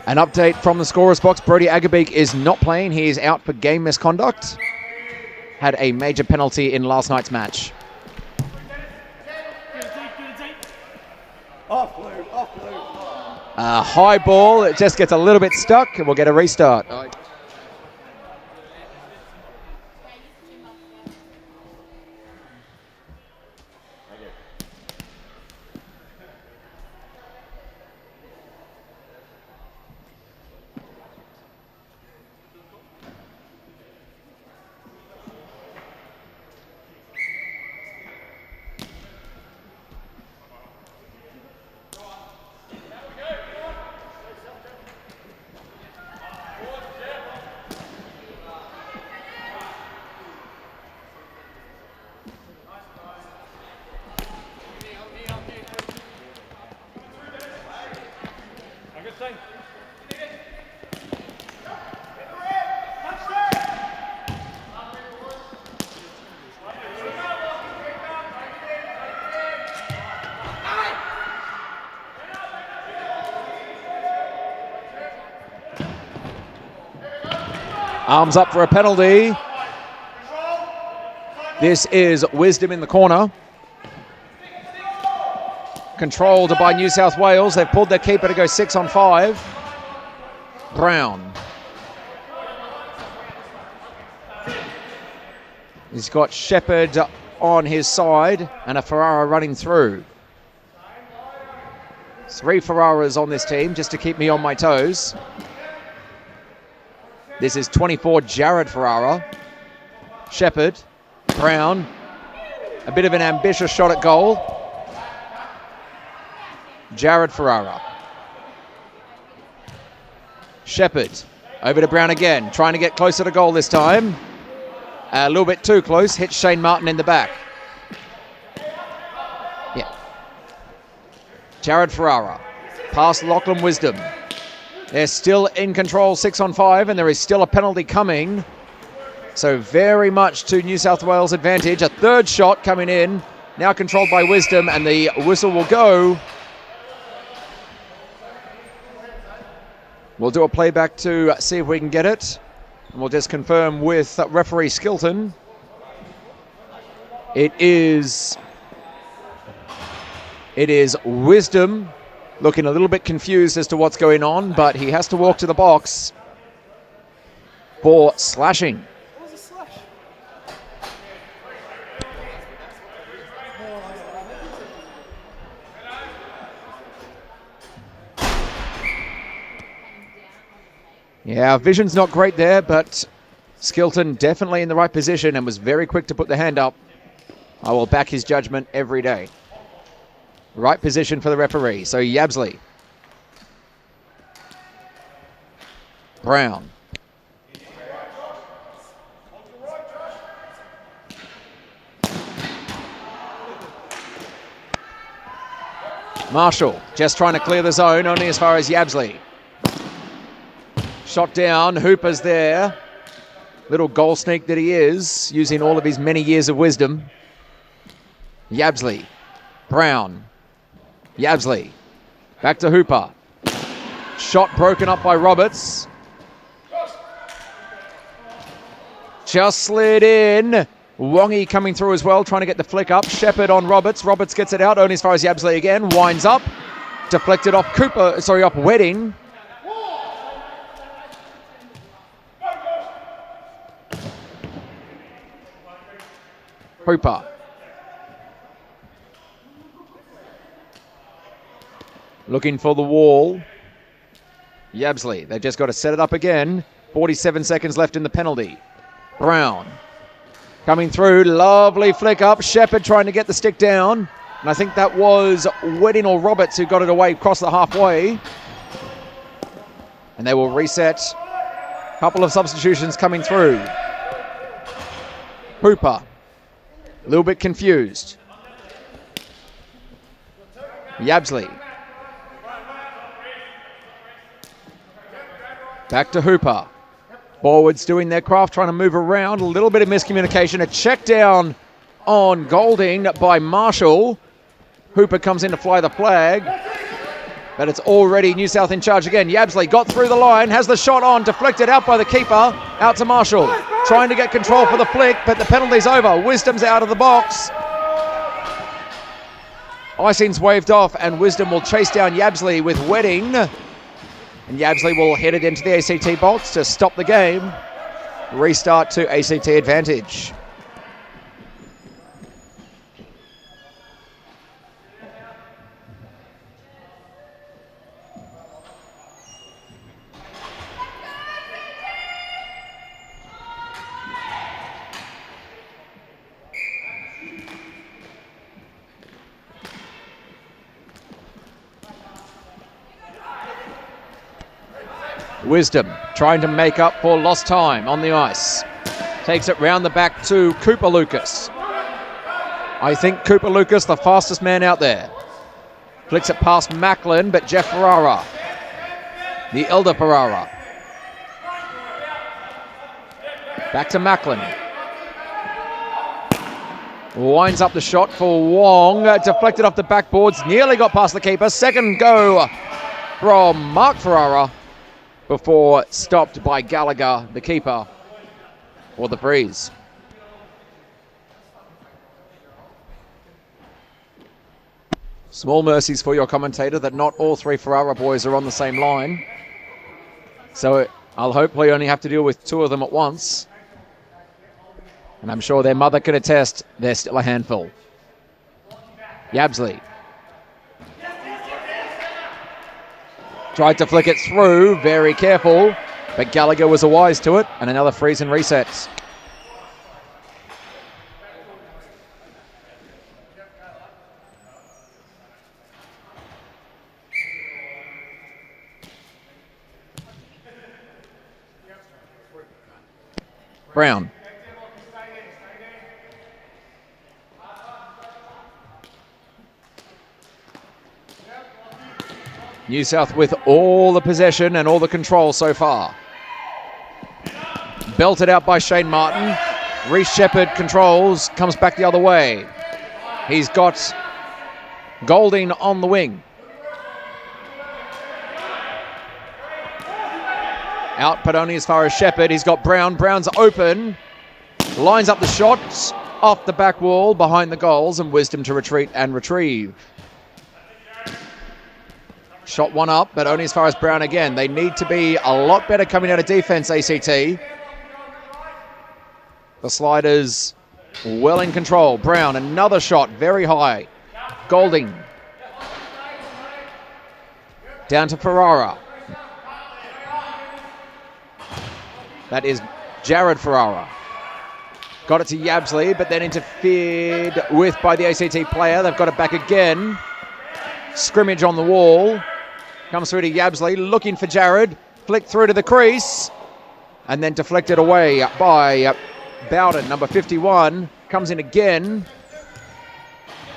An update from the scorer's box. Brody Agabeek is not playing. He is out for game misconduct. Had a major penalty in last night's match. A high ball. It just gets a little bit stuck, and we'll get a restart. Arms up for a penalty. This is Wisdom in the corner. Controlled by New South Wales. They've pulled their keeper to go 6 on 5. Brown. He's got Shepherd on his side and a Ferrara running through. 3 Ferraras on this team just to keep me on my toes. This is 24, Jared Ferrara. Shepherd, Brown. A bit of an ambitious shot at goal. Jared Ferrara. Shepherd, over to Brown again. Trying to get closer to goal this time. A little bit too close. Hits Shane Martin in the back. Yeah. Jared Ferrara. Past Lachlan Wisdom. They're still in control, 6-on-5, and there is still a penalty coming. So very much to New South Wales' advantage. A third shot coming in, now controlled by Wisdom, and the whistle will go. We'll do a playback to see if we can get it. And we'll just confirm with referee Skilton. It is Wisdom looking a little bit confused as to what's going on, but he has to walk to the box for slashing. What was a slash? Yeah, vision's not great there, but Skilton definitely in the right position and was very quick to put the hand up. I will back his judgment every day. Right position for the referee. So Yabsley. Brown. Marshall just trying to clear the zone, only as far as Yabsley. Shot down, Hooper's there. Little goal sneak that he is, using all of his many years of wisdom. Yabsley. Brown. Yabsley. Back to Hooper. Shot broken up by Roberts. Just slid in. Wongi coming through as well, trying to get the flick up. Shepherd on Roberts. Roberts gets it out, only as far as Yabsley again. Winds up. Deflected off off Wedding. Hooper. Looking for the wall. Yabsley, they've just got to set it up again. 47 seconds left in the penalty. Brown. Coming through, lovely flick up. Shepherd trying to get the stick down. And I think that was Wedding or Roberts who got it away across the halfway. And they will reset. Couple of substitutions coming through. Hooper. A little bit confused. Yabsley. Back to Hooper. Forwards doing their craft, trying to move around. A little bit of miscommunication. A check down on Golding by Marshall. Hooper comes in to fly the flag. But it's already New South in charge again. Yabsley got through the line, has the shot on, deflected out by the keeper. Out to Marshall. Trying to get control for the flick, but the penalty's over. Wisdom's out of the box. Icing's waved off, and Wisdom will chase down Yabsley with Wedding. And Yabsley will hit it into the ACT box to stop the game. Restart to ACT advantage. Wisdom trying to make up for lost time on the ice. Takes it round the back to Cooper Lucas. I think Cooper Lucas, the fastest man out there. Flicks it past Macklin, but Jeff Ferrara. The elder Ferrara. Back to Macklin. Winds up the shot for Wong. Deflected off the backboards. Nearly got past the keeper. Second go from Mark Ferrara, before stopped by Gallagher, the keeper, for the Breeze. Small mercies for your commentator that not all three Ferrara boys are on the same line. So I'll hopefully only have to deal with two of them at once. And I'm sure their mother can attest they're still a handful. Yabsley. Tried to flick it through, very careful, but Gallagher was wise to it, and another freeze and resets. Brown. New South with all the possession and all the control so far. Belted out by Shane Martin. Reece Shepherd controls, comes back the other way. He's got Golding on the wing. Out, but only as far as Shepherd. He's got Brown. Brown's open. Lines up the shot off the back wall behind the goals, and Wisdom to retreat and retrieve. Shot one up, but only as far as Brown again. They need to be a lot better coming out of defense, ACT. The Sliders well in control. Brown, another shot, very high. Golding. Down to Ferrara. That is Jared Ferrara. Got it to Yabsley, but then interfered with by the ACT player. They've got it back again. Scrimmage on the wall. Comes through to Yabsley, looking for Jared. Flick through to the crease. And then deflected away by Bowden, number 51. Comes in again.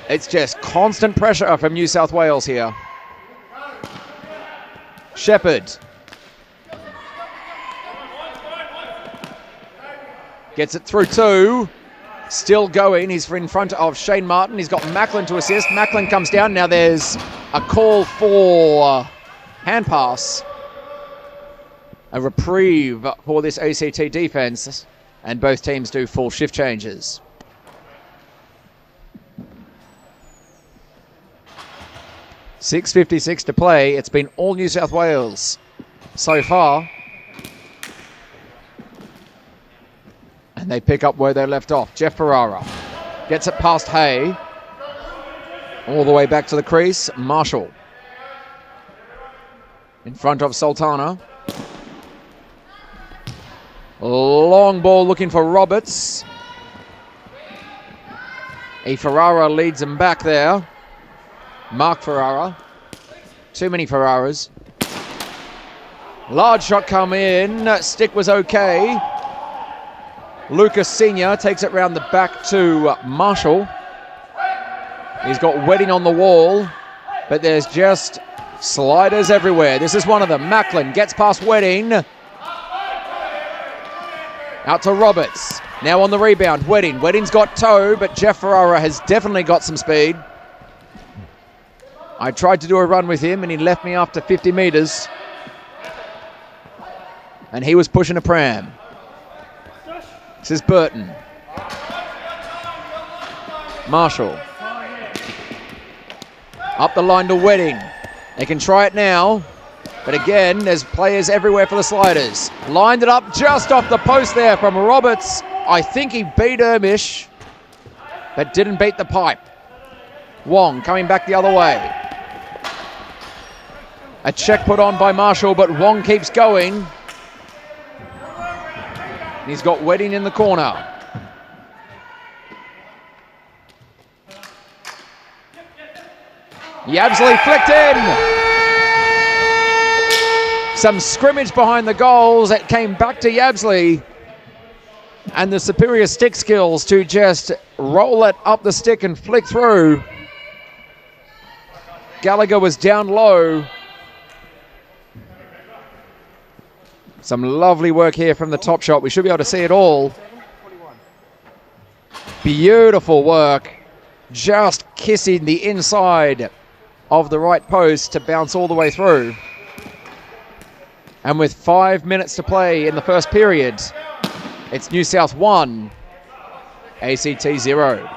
It's just constant pressure from New South Wales here. Shepherd. Gets it through two. Still going. He's in front of Shane Martin. He's got Macklin to assist. Macklin comes down. Now there's a call for hand pass. A reprieve for this ACT defense. And both teams do full shift changes. .6:56 to play. It's been all New South Wales so far. And they pick up where they left off. Jeff Ferrara gets it past Hay. All the way back to the crease. Marshall. In front of Sultana. Long ball looking for Roberts. Ferrara leads him back there. Mark Ferrara. Too many Ferraras. Large shot come in. Stick was okay. Lucas Senior takes it round the back to Marshall. He's got Wedding on the wall, but there's just sliders everywhere. This is one of them. Macklin gets past Wedding. Out to Roberts. Now on the rebound. Wedding. Wedding's got toe, but Jeff Ferrara has definitely got some speed. I tried to do a run with him, and he left me after 50 metres. And he was pushing a pram. This is Burton. Marshall. Up the line to Wedding. They can try it now. But again, there's players everywhere for the Sliders. Lined it up just off the post there from Roberts. I think he beat Ermish, but didn't beat the pipe. Wong coming back the other way. A check put on by Marshall, but Wong keeps going. He's got Wedding in the corner. Yabsley flicked in. Some scrimmage behind the goals. It came back to Yabsley. And the superior stick skills to just roll it up the stick and flick through. Gallagher was down low. Some lovely work here from the top shot. We should be able to see it all. Beautiful work. Just kissing the inside of the right post to bounce all the way through. And with 5 minutes to play in the first period, it's New South 1, ACT 0.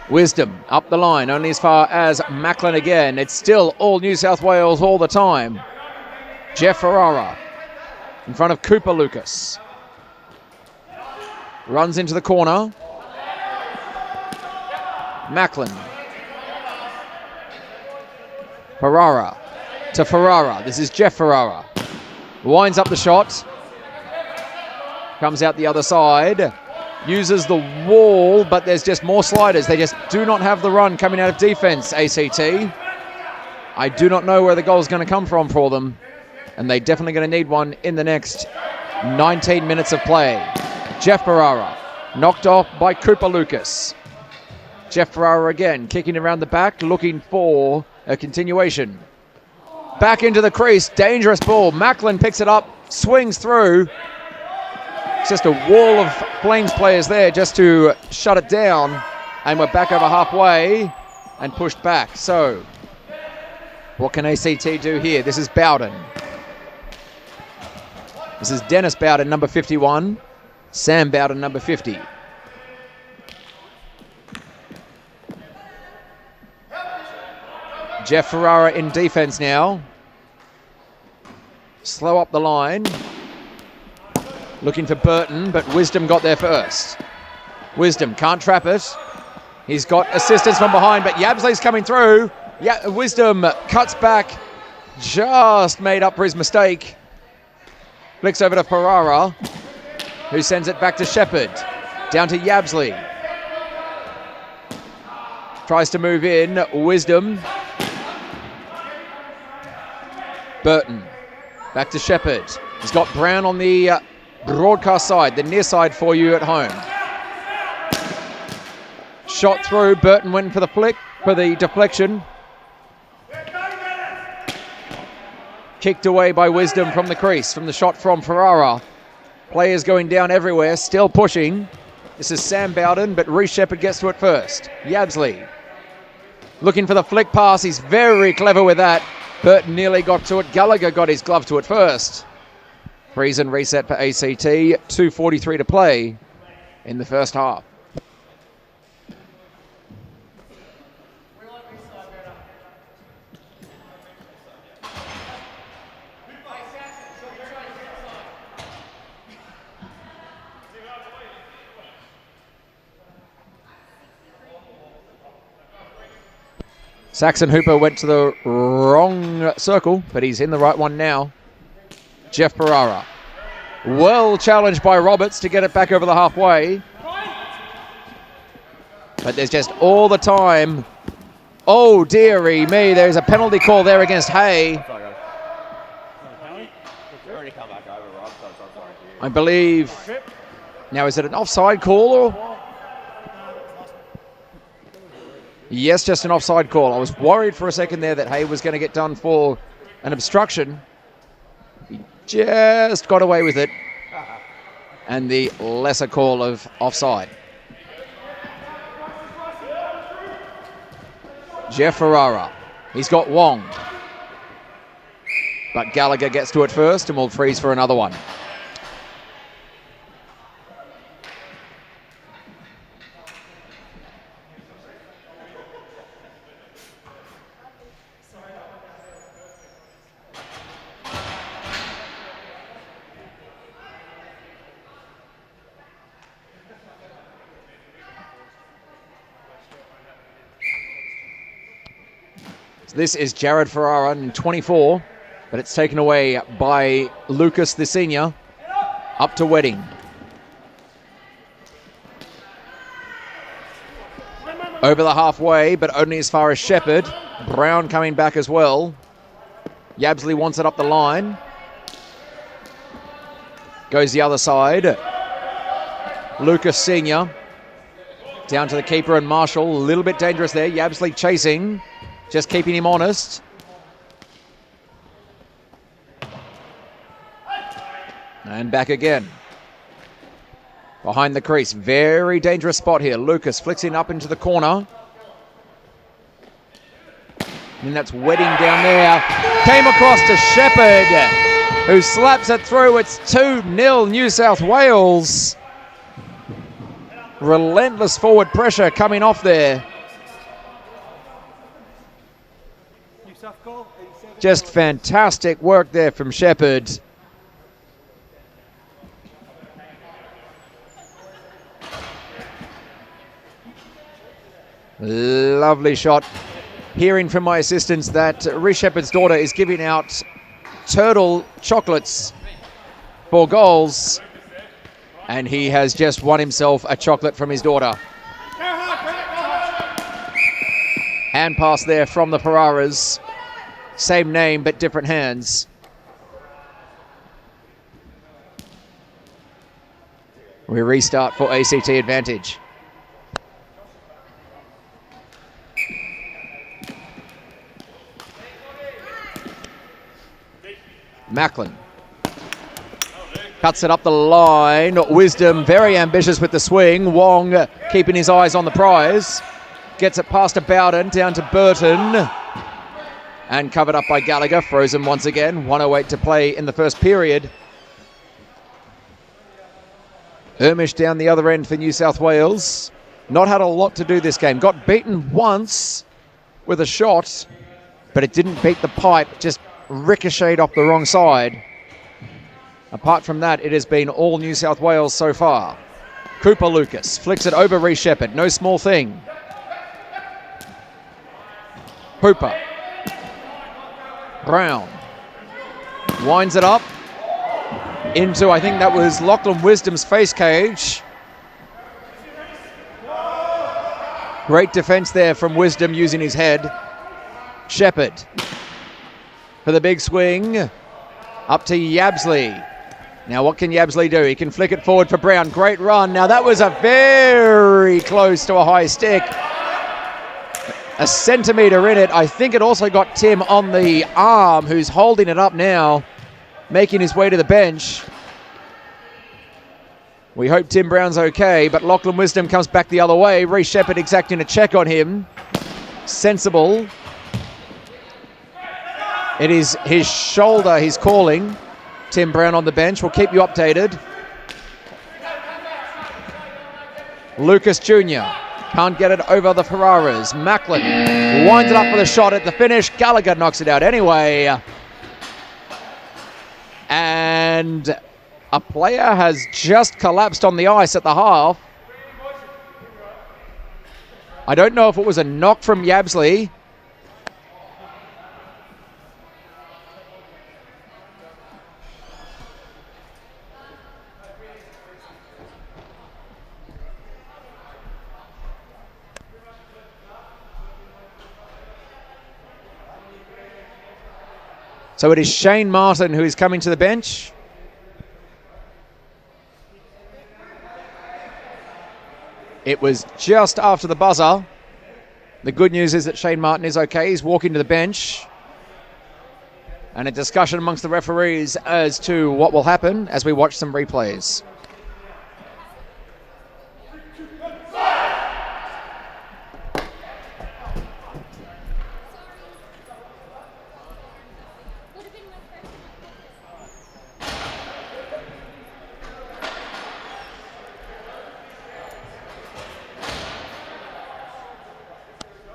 Wisdom up the line, only as far as Macklin again. It's still all New South Wales all the time. Jeff Ferrara in front of Cooper Lucas. Runs into the corner. Macklin. Ferrara to Ferrara. This is Jeff Ferrara. Winds up the shot. Comes out the other side. Uses the wall, but there's just more Sliders. They just do not have the run coming out of defense, ACT. I do not know where the goal is going to come from for them. And they're definitely going to need one in the next 19 minutes of play. Jeff Ferrara knocked off by Cooper Lucas. Jeff Ferrara again, kicking around the back, looking for a continuation. Back into the crease, dangerous ball. Macklin picks it up, swings through. It's just a wall of Flames players there just to shut it down. And we're back over halfway and pushed back. So, what can ACT do here? This is Bowden. This is Dennis Bowden, number 51. Sam Bowden, number 50. Jeff Ferrara in defense now. Slow up the line. Looking for Burton, but Wisdom got there first. Wisdom can't trap it. He's got assistance from behind, but Yabsley's coming through. Yeah, Wisdom cuts back. Just made up for his mistake. Flicks over to Ferrara, who sends it back to Shepherd. Down to Yabsley. Tries to move in. Wisdom. Burton. Back to Shepherd. He's got Brown on the broadcast side, the near side for you at home. Shot through. Burton went for the flick, for the deflection. Kicked away by Wisdom from the crease, from the shot from Ferrara. Players going down everywhere, still pushing. This is Sam Bowden, but Reece Shepherd gets to it first. Yabsley looking for the flick pass. He's very clever with that. Burton nearly got to it. Gallagher got his glove to it first. Freeze and reset for ACT. 2:43 to play in the first half. Saxon Hooper went to the wrong circle, but he's in the right one now. Jeff Ferrara. Well challenged by Roberts to get it back over the halfway. But there's just all the time. Oh, dearie me. There's a penalty call there against Hay. I believe. Now, is it an offside call or? Yes, just an offside call. I was worried for a second there that Hay was going to get done for an obstruction. He just got away with it. And the lesser call of offside. Jeff Ferrara. He's got Wong. But Gallagher gets to it first and will freeze for another one. This is Jared Ferrara in 24, but it's taken away by Lucas, the senior, up to Wedding. Over the halfway, but only as far as Shepherd. Brown coming back as well. Yabsley wants it up the line. Goes the other side. Lucas senior. Down to the keeper and Marshall. A little bit dangerous there. Yabsley chasing. Just keeping him honest. And back again. Behind the crease. Very dangerous spot here. Lucas flicks in up into the corner. And that's Wedding down there. Came across to Shepherd, who slaps it through. It's 2-0 New South Wales. Relentless forward pressure coming off there. Just fantastic work there from Shepherd. Lovely shot. Hearing from my assistants that Reece Shepherd's daughter is giving out turtle chocolates for goals. And he has just won himself a chocolate from his daughter. Hand pass there from the Ferraras. Same name, but different hands. We restart for ACT advantage. Macklin cuts it up the line. Wisdom very ambitious with the swing. Wong keeping his eyes on the prize. Gets it past to Bowden, down to Burton. And covered up by Gallagher. Frozen once again. 1:08 to play in the first period. Ermish down the other end for New South Wales. Not had a lot to do this game. Got beaten once with a shot, but it didn't beat the pipe. Just ricocheted off the wrong side. Apart from that, it has been all New South Wales so far. Cooper Lucas flicks it over Reece Shepherd. No small thing. Hooper. Brown. Winds it up. Into, I think that was Lachlan Wisdom's face cage. Great defense there from Wisdom using his head. Shepherd for the big swing. Up to Yabsley. Now what can Yabsley do? He can flick it forward for Brown. Great run. Now that was a very close to a high stick. A centimetre in it. I think it also got Tim on the arm, who's holding it up now, making his way to the bench. We hope Tim Brown's okay, but Lachlan Wisdom comes back the other way. Reece Shepherd exacting a check on him. Sensible. It is his shoulder he's calling. Tim Brown on the bench. We'll keep you updated. Lucas Jr. can't get it over the Ferraras. Macklin winds it up for the shot at the finish. Gallagher knocks it out anyway. And a player has just collapsed on the ice at the half. I don't know if it was a knock from Yabsley. So it is Shane Martin who is coming to the bench. It was just after the buzzer. The good news is that Shane Martin is okay. He's walking to the bench. And a discussion amongst the referees as to what will happen as we watch some replays.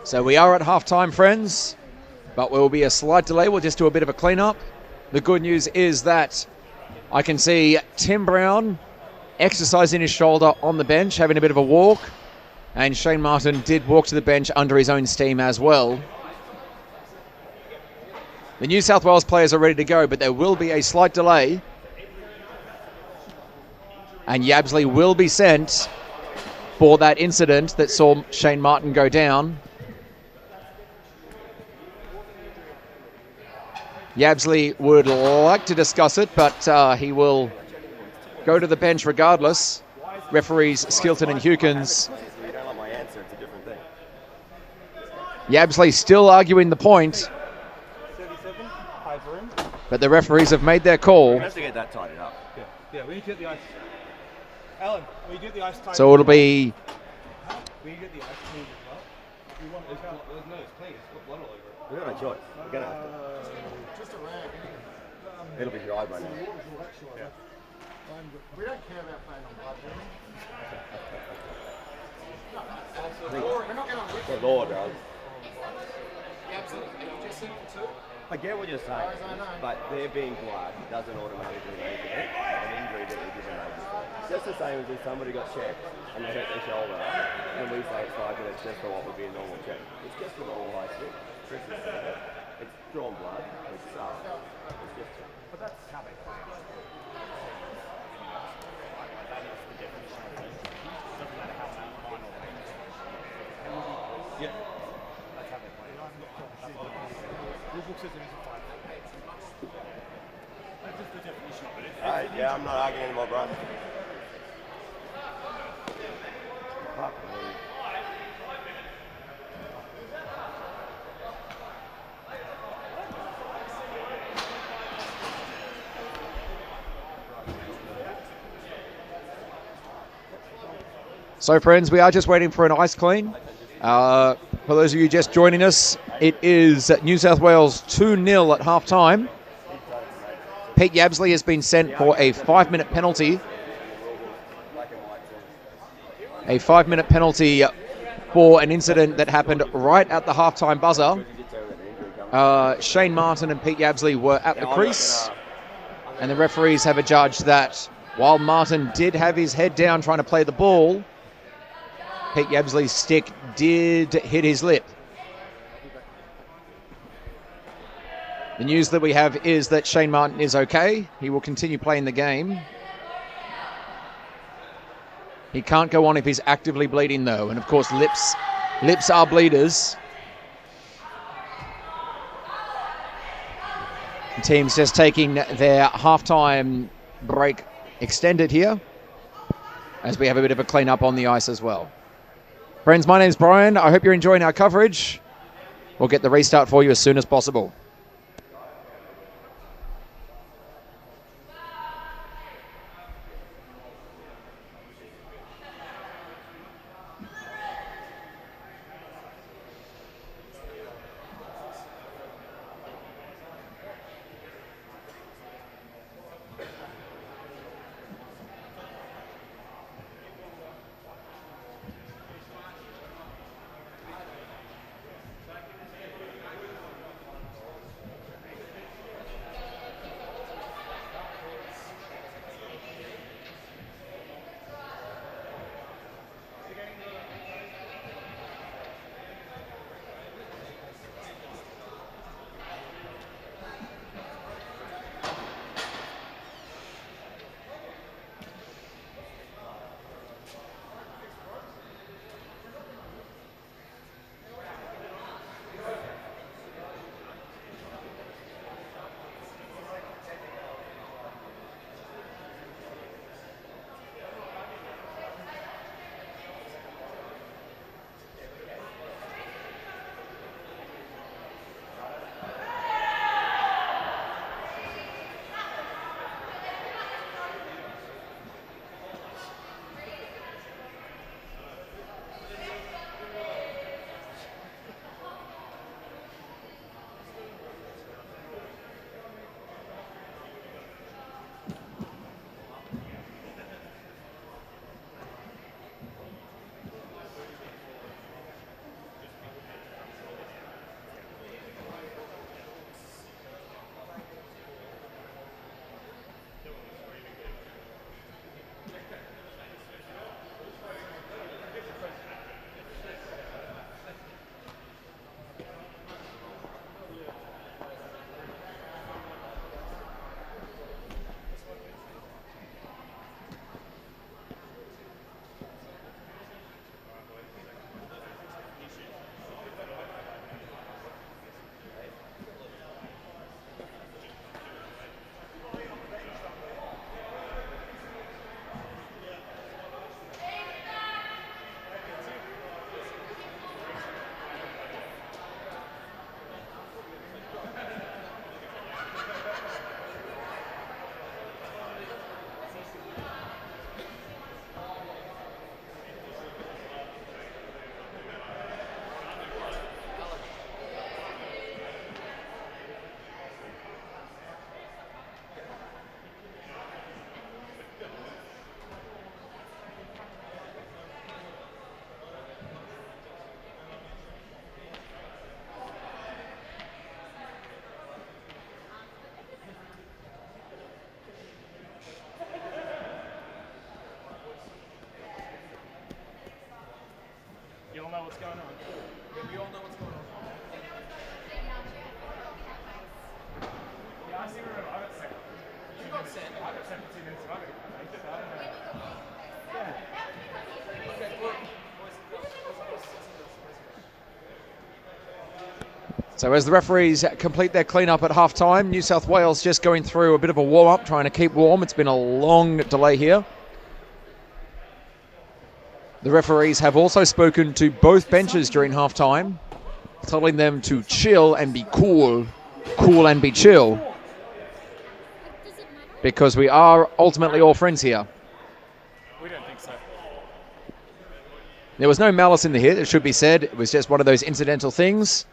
So we are at half-time, friends, but there will be a slight delay. We'll just do a bit of a clean-up. The good news is that I can see Tim Brown exercising his shoulder on the bench, having a bit of a walk, and Shane Martin did walk to the bench under his own steam as well. The New South Wales players are ready to go, but there will be a slight delay. And Yabsley will be sent for that incident that saw Shane Martin go down. Yabsley would like to discuss it, but he will go to the bench regardless. Referees Skilton and Hewkins. Yabsley still arguing the point, but the referees have made their call. We have to get that tightened up. Yeah, we need to get the ice. Alan, we get the ice tightened. So it'll be. We get the ice clean as well. We want it. No, it's clean. It's got blood all over it. We don't have a choice. We're gonna have to. Just a rag. It'll be dry by now. Yeah. We don't care about playing on blood, do we? We're not going to win. The law does. Absolutely. Just simple too. I get what you're saying, but there being blood doesn't automatically make it an injury that we didn't know before. It's just the same as if somebody got checked and they hurt their shoulder, and we say it's 5 minutes just for what would be a normal check. It's just a normal high stick. It's drawn blood. It's just. But that's how they play. Yeah. That's how they play. Rule book says it is a 5. That's just the definition of it. Yeah, I'm not arguing anymore, bro. Fuck me. So, friends, we are just waiting for an ice clean. For those of you just joining us, it is New South Wales 2-0 at half-time. Pete Yabsley has been sent for a 5-minute penalty. A 5-minute penalty for an incident that happened right at the half-time buzzer. Shane Martin and Pete Yabsley were at the crease, and the referees have adjudged that while Martin did have his head down trying to play the ball, Pete Yabsley's stick did hit his lip. The news that we have is that Shane Martin is okay. He will continue playing the game. He can't go on if he's actively bleeding, though. And, of course, lips are bleeders. The team's just taking their halftime break extended here, as we have a bit of a clean-up on the ice as well. Friends, my name's Brian. I hope you're enjoying our coverage. We'll get the restart for you as soon as possible. You all know what's going on. We all know what's going on. Yeah, I see where I got sent. You got sent. I got sent for 2 minutes ago. I don't know. Okay, good. Boys and girls. So as the referees complete their clean-up at half-time, New South Wales just going through a bit of a warm-up, trying to keep warm. It's been a long delay here. The referees have also spoken to both benches during half-time, telling them to chill and be cool. Cool and be chill. Because we are ultimately all friends here. We don't think so. There was no malice in the hit, it should be said. It was just one of those incidental things.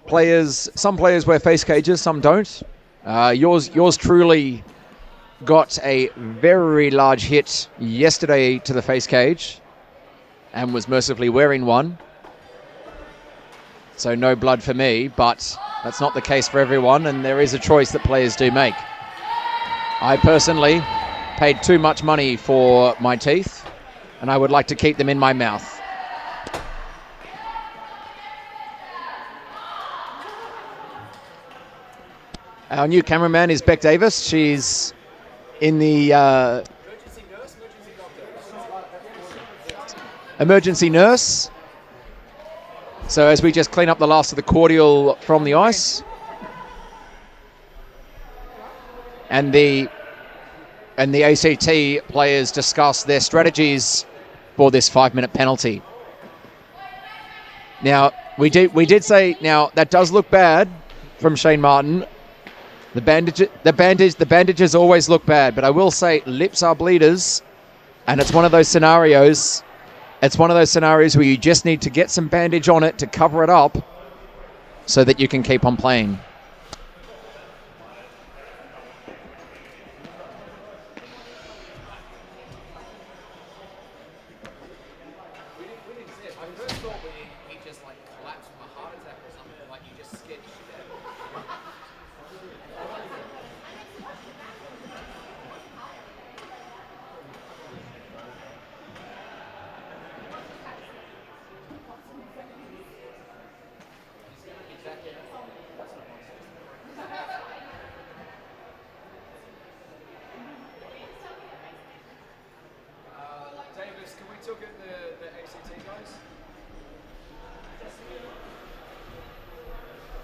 Some players wear face cages, some don't. Yours truly got a very large hit yesterday to the face cage and was mercifully wearing one. So no blood for me, but that's not the case for everyone, and there is a choice that players do make. I personally paid too much money for my teeth, and I would like to keep them in my mouth. Our new cameraman is Beck Davis. She's in the emergency nurse. So as we just clean up the last of the cordial from the ice. And the ACT players discuss their strategies for this 5-minute penalty. Now, we did say, now that does look bad from Shane Martin. The bandages always look bad, but I will say lips are bleeders, and it's one of those scenarios. It's one of those scenarios where you just need to get some bandage on it to cover it up so that you can keep on playing.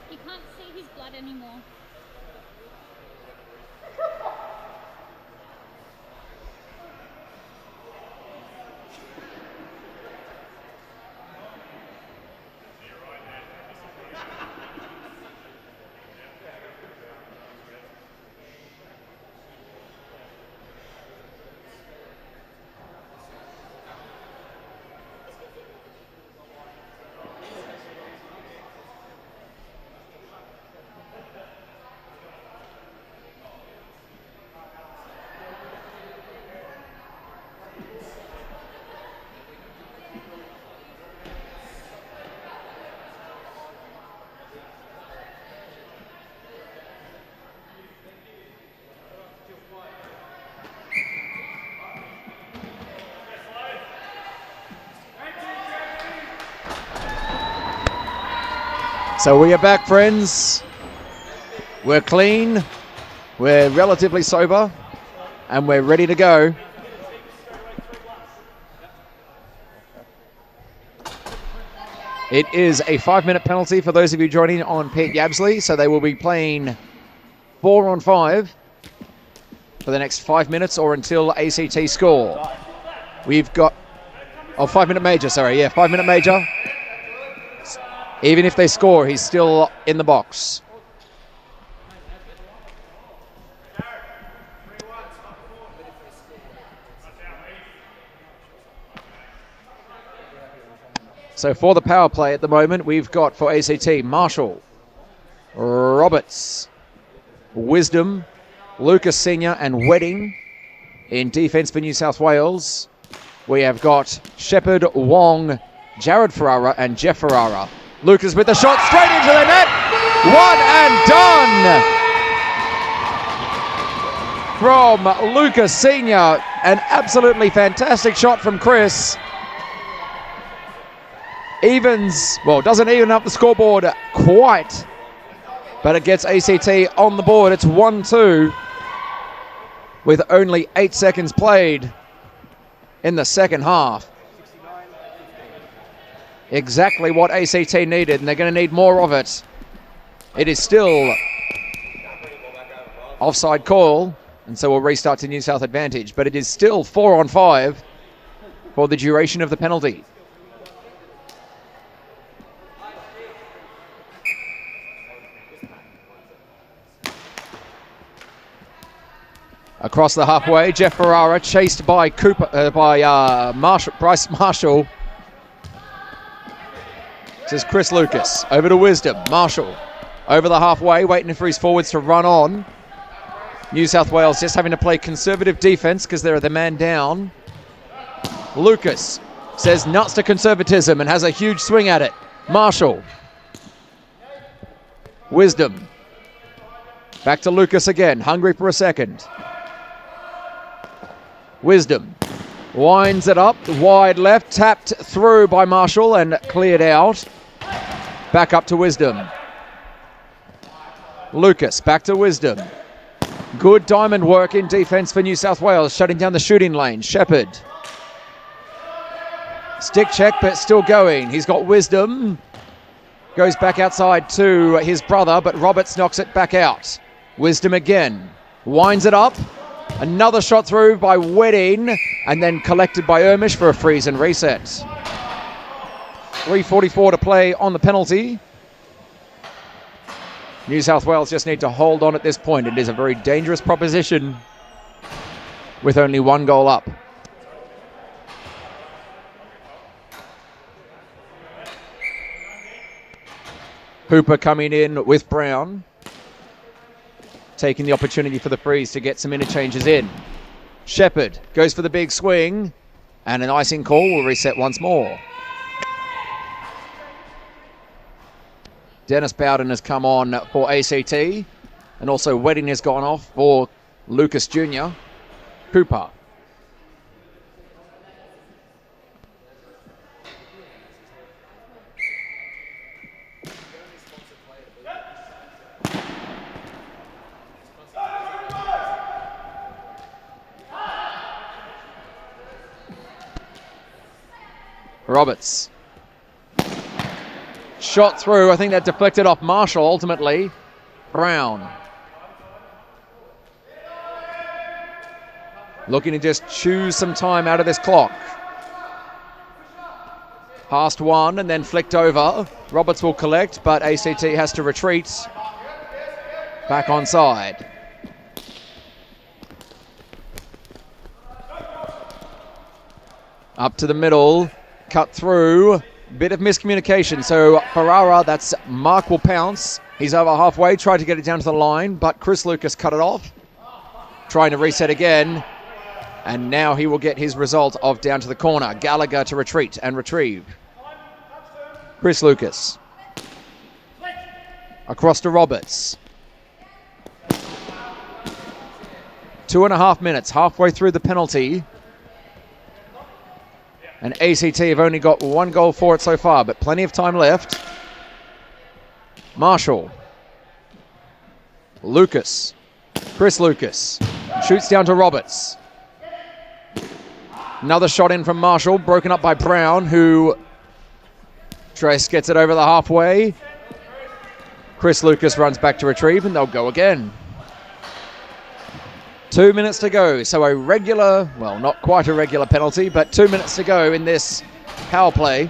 He can't see his blood anymore. So we are back, friends. We're clean, we're relatively sober, and we're ready to go. It is a 5-minute penalty for those of you joining on Pete Yabsley, so they will be playing 4-on-5 for the next 5 minutes or until ACT score. We've got, 5-minute major, 5-minute major. Even if they score, he's still in the box. So for the power play at the moment, we've got for ACT, Marshall, Roberts, Wisdom, Lucas Senior and Wedding. In defence for New South Wales, we have got Shepherd, Wong, Jared Ferrara and Jeff Ferrara. Lucas with the shot straight into the net. One and done from Lucas Senior. An absolutely fantastic shot from Chris. Doesn't even up the scoreboard quite, but it gets ACT on the board. It's 1-2 with only 8 seconds played in the second half. Exactly what ACT needed, and they're going to need more of it. It is still offside call, and so we'll restart to New South advantage, but it is still 4-on-5 for the duration of the penalty. Across the halfway, Jeff Ferrara chased by Bryce Marshall. This is Chris Lucas. Over to Wisdom. Marshall over the halfway, waiting for his forwards to run on. New South Wales just having to play conservative defense because they're the man down. Lucas says nuts to conservatism and has a huge swing at it. Marshall. Wisdom. Back to Lucas again, hungry for a second. Wisdom winds it up, wide left, tapped through by Marshall and cleared out. Back up to Wisdom. Lucas, back to Wisdom. Good diamond work in defense for New South Wales, shutting down the shooting lane. Shepherd. Stick check, but still going. He's got Wisdom. Goes back outside to his brother, but Roberts knocks it back out. Wisdom again. Winds it up. Another shot through by Wedding, and then collected by Ermish for a freeze and reset. 3:44 to play on the penalty. New South Wales just need to hold on at this point. It is a very dangerous proposition with only one goal up. Hooper coming in with Brown. Taking the opportunity for the freeze to get some interchanges in. Shepherd goes for the big swing, and an icing call will reset once more. Dennis Bowden has come on for ACT, and also Wedding has gone off for Lucas Jr. Cooper. Roberts. Shot through. I think that deflected off Marshall ultimately. Brown. Looking to just choose some time out of this clock. Past one and then flicked over. Roberts will collect, but ACT has to retreat. Back onside. Up to the middle. Cut through. Bit of miscommunication. So Ferrara, that's Mark will pounce. He's over halfway. Tried to get it down to the line, but Chris Lucas cut it off. Trying to reset again. And now he will get his result of down to the corner. Gallagher to retreat and retrieve. Chris Lucas. Across to Roberts. 2.5 minutes, halfway through the penalty. And ACT have only got one goal for it so far, but plenty of time left. Marshall. Lucas. Chris Lucas. Shoots down to Roberts. Another shot in from Marshall, broken up by Brown, who Trace gets it over the halfway. Chris Lucas runs back to retrieve, and they'll go again. 2 minutes to go, so a regular, well, not quite a regular penalty, but 2 minutes to go in this power play.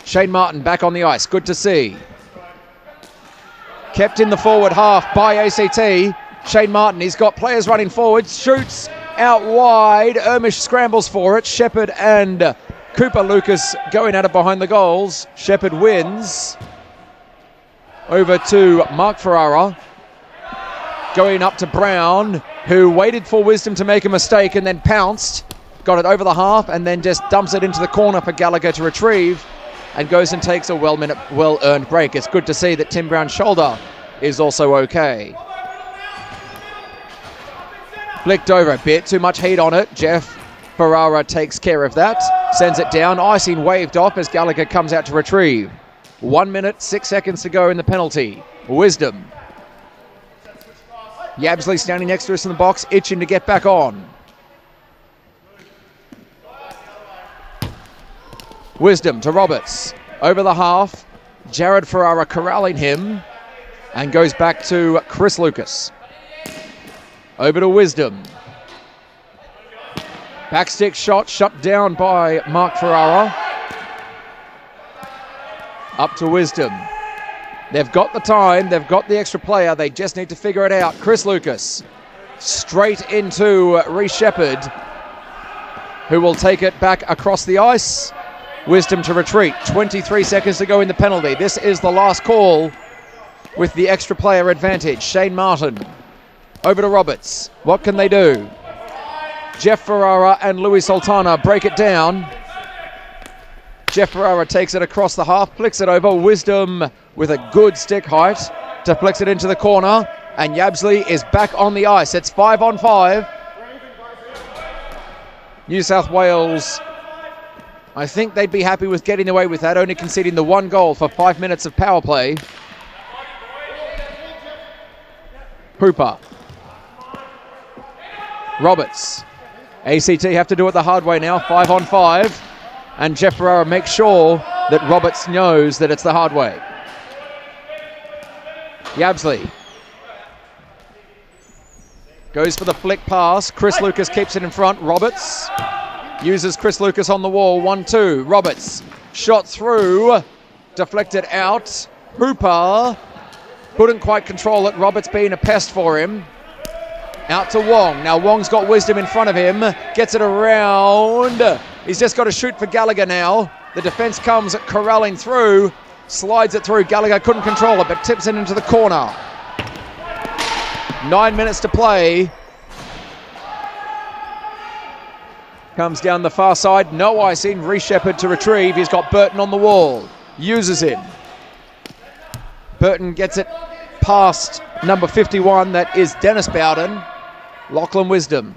Shane Martin back on the ice, good to see. Kept in the forward half by ACT. Shane Martin, he's got players running forward, shoots out wide. Ermish scrambles for it. Shepherd and Cooper Lucas going at it behind the goals. Shepherd wins. Over to Mark Ferrara. Going up to Brown, who waited for Wisdom to make a mistake and then pounced. Got it over the half and then just dumps it into the corner for Gallagher to retrieve and goes and takes a well-earned break. It's good to see that Tim Brown's shoulder is also okay. Flicked over a bit, too much heat on it. Jeff Ferrara takes care of that, sends it down. Icing waved off as Gallagher comes out to retrieve. 1 minute, 6 seconds to go in the penalty. Wisdom. Yabsley standing next to us in the box, itching to get back on. Wisdom to Roberts. Over the half. Jared Ferrara corralling him and goes back to Chris Lucas. Over to Wisdom. Backstick shot shut down by Mark Ferrara. Up to Wisdom. They've got the time, they've got the extra player, they just need to figure it out. Chris Lucas straight into Reece Shepherd, who will take it back across the ice. Wisdom to retreat. 23 seconds to go in the penalty. This is the last call with the extra player advantage. Shane Martin over to Roberts. What can they do? Jeff Ferrara and Louis Sultana break it down. Jeff Ferrara takes it across the half, flicks it over. Wisdom with a good stick height to flex it into the corner. And Yabsley is back on the ice. It's 5-on-5. New South Wales, I think they'd be happy with getting away with that, only conceding the 1 goal for 5 minutes of power play. Hooper. Roberts. ACT have to do it the hard way now, 5-on-5. And Jeff Ferrara makes sure that Roberts knows that it's the hard way. Yabsley goes for the flick pass. Chris Lucas keeps it in front. Roberts uses Chris Lucas on the wall. 1-2. Roberts shot through. Deflected out. Hooper couldn't quite control it. Roberts being a pest for him. Out to Wong. Now Wong's got Wisdom in front of him. Gets it around. He's just got to shoot for Gallagher now. The defense comes corralling through. Slides it through. Gallagher couldn't control it, but tips it into the corner. 9 minutes to play. Comes down the far side. No icing. Reece Shepherd to retrieve. He's got Burton on the wall. Uses him. Burton gets it past number 51. That is Dennis Bowden. Lachlan Wisdom.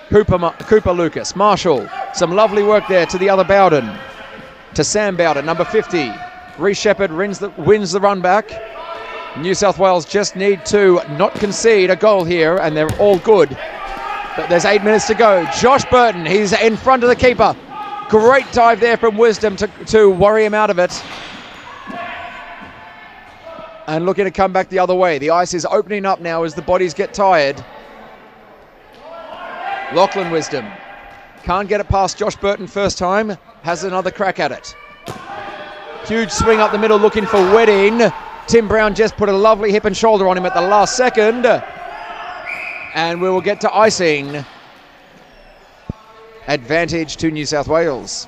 Cooper Lucas. Marshall. Some lovely work there to the other Bowden. To Sam Bowden, number 50. Reece Shepherd wins the run back. New South Wales just need to not concede a goal here, and they're all good. But there's 8 minutes to go. Josh Burton, he's in front of the keeper. Great dive there from Wisdom to worry him out of it. And looking to come back the other way. The ice is opening up now as the bodies get tired. Lachlan Wisdom can't get it past Josh Burton first time. Has another crack at it. Huge swing up the middle looking for Wedding. Tim Brown just put a lovely hip and shoulder on him at the last second. And we will get to icing. Advantage to New South Wales.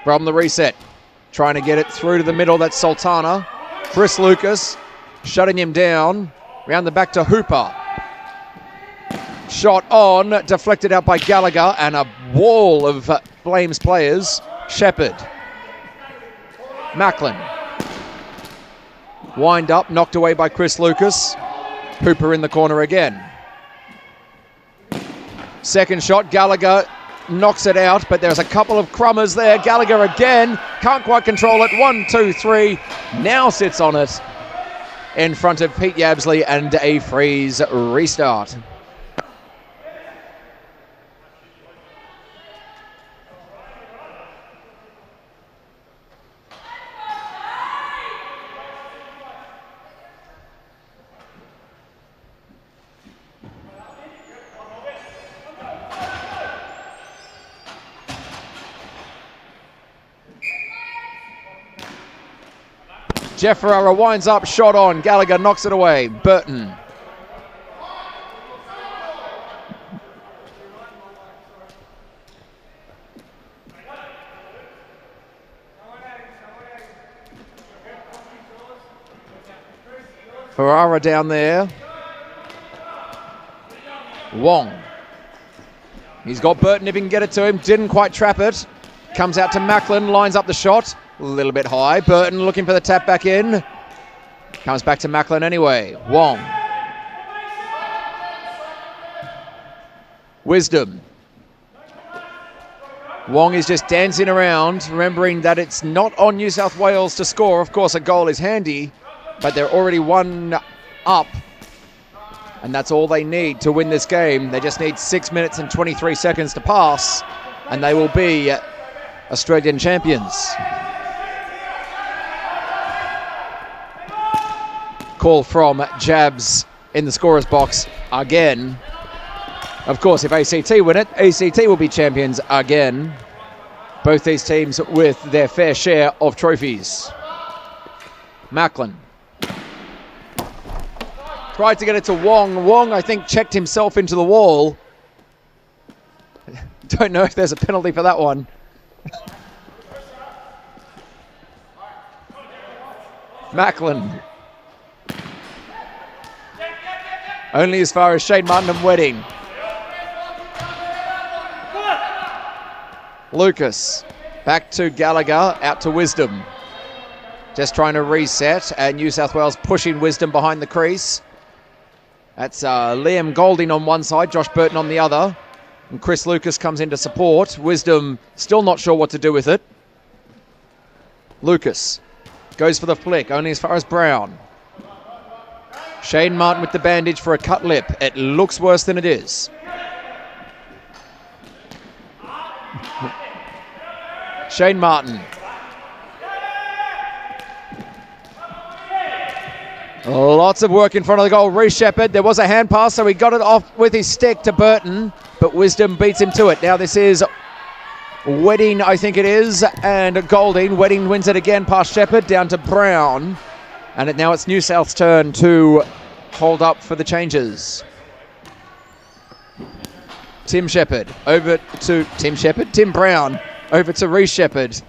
From the reset, trying to get it through to the middle. That's Sultana. Chris Lucas shutting him down. Round the back to Hooper. Shot on, deflected out by Gallagher, and a wall of Flames players. Shepherd. Macklin. Wind up, knocked away by Chris Lucas. Hooper in the corner again. Second shot, Gallagher knocks it out, but there's a couple of crummers there. Gallagher again, can't quite control it. 1, 2, 3, now sits on it in front of Pete Yabsley, and a freeze restart. Jeff Ferrara winds up, shot on. Gallagher knocks it away. Burton. Ferrara down there. Wong. He's got Burton if he can get it to him. Didn't quite trap it. Comes out to Macklin, lines up the shot. A little bit high. Burton looking for the tap back in. Comes back to Macklin anyway. Wong. Wisdom. Wong is just dancing around, remembering that it's not on New South Wales to score. Of course, a goal is handy, but they're already 1 up And that's all they need to win this game. They just need 6 minutes and 23 seconds to pass, and they will be Australian champions. Call from Jabs in the scorer's box again. Of course, if ACT win it, ACT will be champions again. Both these teams with their fair share of trophies. Macklin tried to get it to Wong. Wong, I think, checked himself into the wall. Don't know if there's a penalty for that one. Macklin. Only as far as Shane Martin and Wedding. Lucas. Back to Gallagher. Out to Wisdom. Just trying to reset. And New South Wales pushing Wisdom behind the crease. That's Liam Golding on one side. Josh Burton on the other. And Chris Lucas comes in to support. Wisdom still not sure what to do with it. Lucas goes for the flick. Only as far as Brown. Shane Martin with the bandage for a cut lip. It looks worse than it is. Shane Martin. Lots of work in front of the goal. Reece Shepherd. There was a hand pass, so he got it off with his stick to Burton, but Wisdom beats him to it. Now this is Wedding, I think it is, and Golding. Wedding wins it again past Shepherd, down to Brown. And now it's New South's turn to hold up for the changes. Tim Shepherd over to Tim Brown over to Reece Shepherd.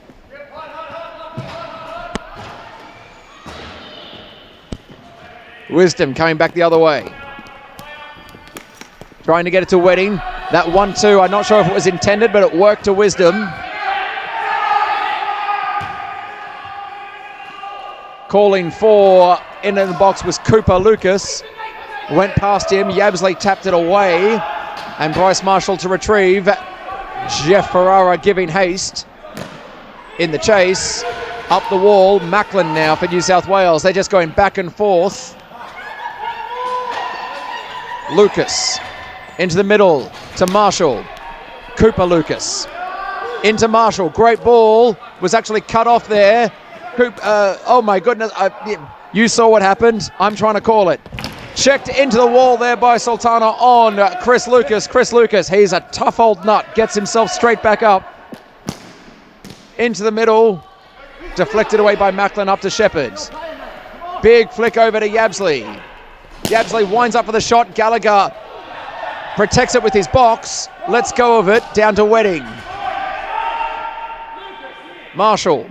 Wisdom coming back the other way. Trying to get it to Wedding. That 1-2, I'm not sure if it was intended, but it worked to Wisdom. Calling for in the box was Cooper Lucas. Went past him. Yabsley tapped it away. And Bryce Marshall to retrieve. Jeff Ferrara giving haste in the chase. Up the wall. Macklin now for New South Wales. They're just going back and forth. Lucas into the middle to Marshall. Cooper Lucas into Marshall. Great ball. Was actually cut off there. Oh my goodness. You saw what happened. I'm trying to call it. Checked into the wall there by Sultana on Chris Lucas. Chris Lucas, he's a tough old nut. Gets himself straight back up. Into the middle. Deflected away by Macklin up to Shepherd. Big flick over to Yabsley. Yabsley winds up for the shot. Gallagher protects it with his box. Lets go of it. Down to Wedding. Marshall.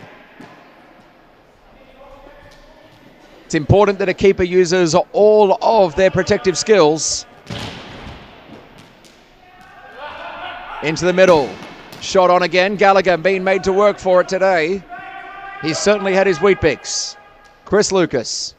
It's important that a keeper uses all of their protective skills. Into the middle. Shot on again. Gallagher being made to work for it today. He's certainly had his Weet-Bix. Chris Lucas.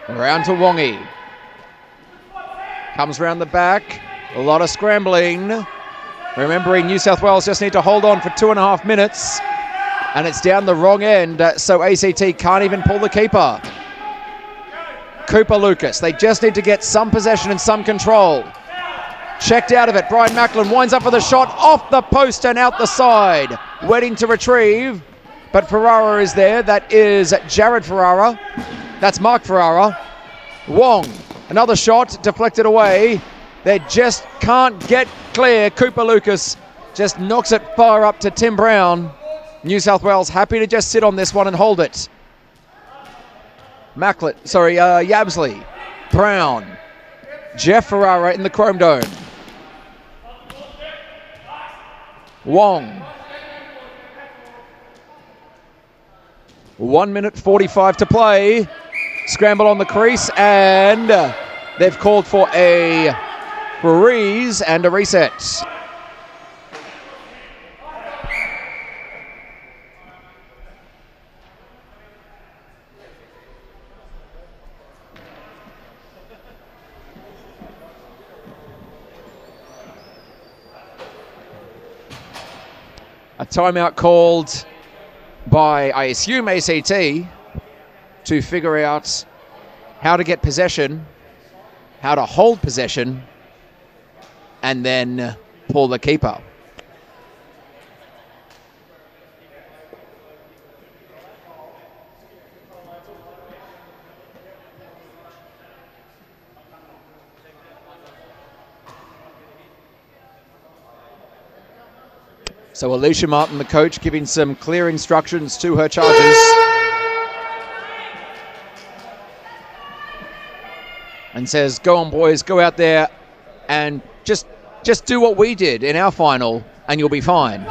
Around to Wongi. Comes round the back. A lot of scrambling. Remembering New South Wales just need to hold on for 2.5 minutes. And it's down the wrong end, so ACT can't even pull the keeper. Cooper Lucas. They just need to get some possession and some control. Checked out of it. Brian Macklin winds up for the shot off the post and out the side. Wedding to retrieve. But Ferrara is there. That is Jared Ferrara. That's Mark Ferrara. Wong, another shot, deflected away. They just can't get clear. Cooper Lucas just knocks it far up to Tim Brown. New South Wales happy to just sit on this one and hold it. Yabsley. Brown. Jeff Ferrara in the Chrome Dome. Wong. 1 minute 45 to play. Scramble on the crease, and they've called for a freeze and a reset. A timeout called by, I assume, ACT to figure out how to get possession, how to hold possession, and then pull the keeper. So Alicia Martin, the coach, giving some clear instructions to her charges. And says, go on boys, go out there and just do what we did in our final and you'll be fine.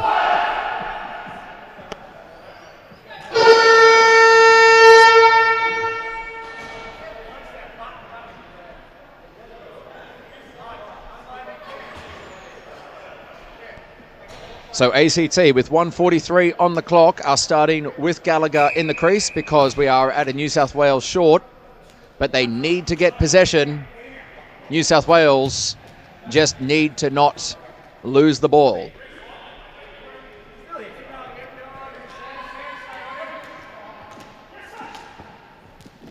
So ACT with 1:43 on the clock are starting with Gallagher in the crease because we are at a New South Wales short, but they need to get possession. New South Wales just need to not lose the ball.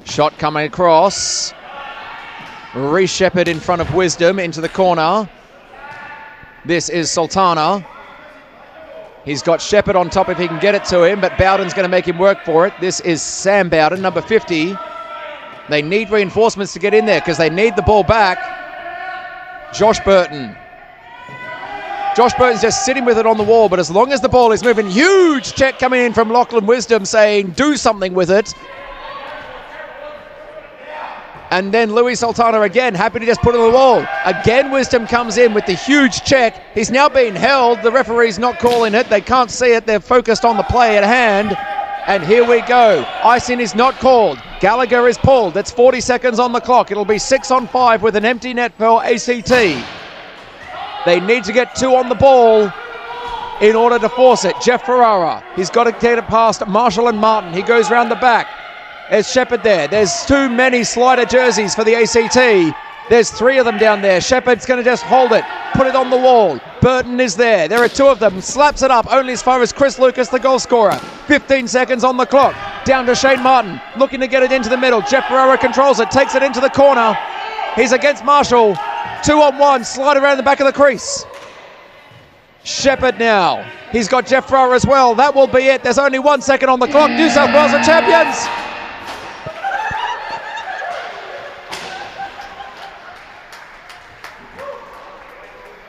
Shot coming across. Reece Shepherd in front of Wisdom into the corner. This is Sultana. He's got Shepherd on top if he can get it to him, but Bowden's going to make him work for it. This is Sam Bowden, number 50. They need reinforcements to get in there because they need the ball back. Josh Burton. Josh Burton's just sitting with it on the wall, but as long as the ball is moving, huge check coming in from Lachlan Wisdom saying, do something with it. And then Louis Sultana again, happy to just put it on the wall. Again, Wisdom comes in with the huge check. He's now being held. The referee's not calling it. They can't see it. They're focused on the play at hand. And here we go. Icing is not called. Gallagher is pulled. It's 40 seconds on the clock. It'll be 6-on-5 with an empty net for ACT. They need to get 2 on the ball in order to force it. Jeff Ferrara, he's got to get it past Marshall and Martin. He goes round the back. There's Shepherd there. There's too many slider jerseys for the ACT. There's 3 of them down there. Shepherd's going to just hold it, put it on the wall. Burton is there. There are 2 of them. Slaps it up only as far as Chris Lucas, the goal scorer. 15 seconds on the clock. Down to Shane Martin, looking to get it into the middle. Jeff Ferrara controls it, takes it into the corner. He's against Marshall. 2-on-1, slide around the back of the crease. Shepherd now. He's got Jeff Ferrara as well. That will be it. There's only 1 second on the clock. New South Wales are champions.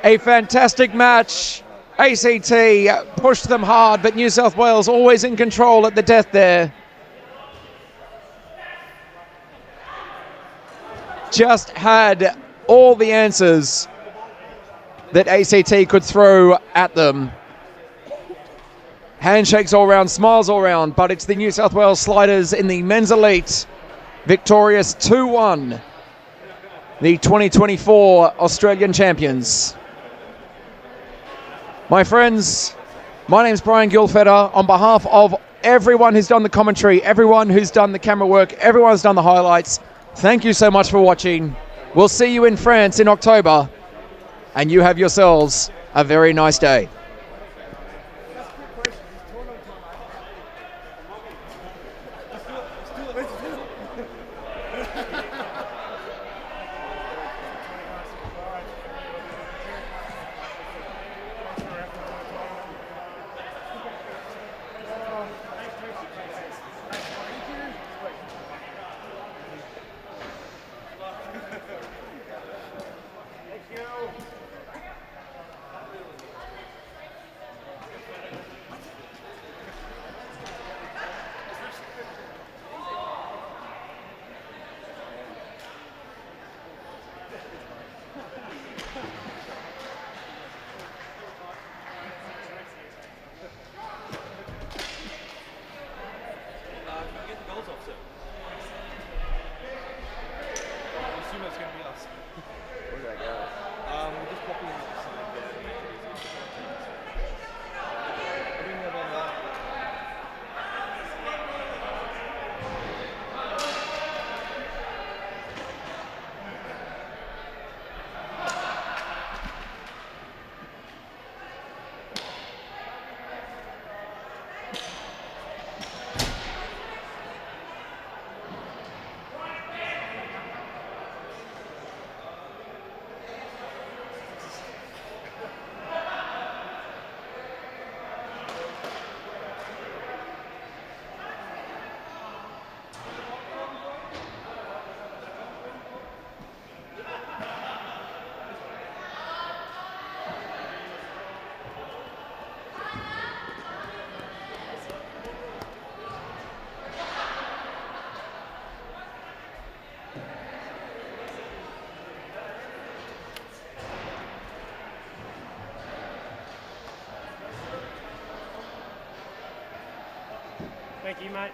A fantastic match. ACT pushed them hard, but New South Wales always in control at the death there. Just had all the answers that ACT could throw at them. Handshakes all round, smiles all round, but it's the New South Wales Sliders in the men's elite, victorious 2-1, the 2024 Australian champions. My friends, my name's Brian Gilfetter. On behalf of everyone who's done the commentary, everyone who's done the camera work, everyone who's done the highlights, thank you so much for watching. We'll see you in France in October, and you have yourselves a very nice day. Thank you, mate.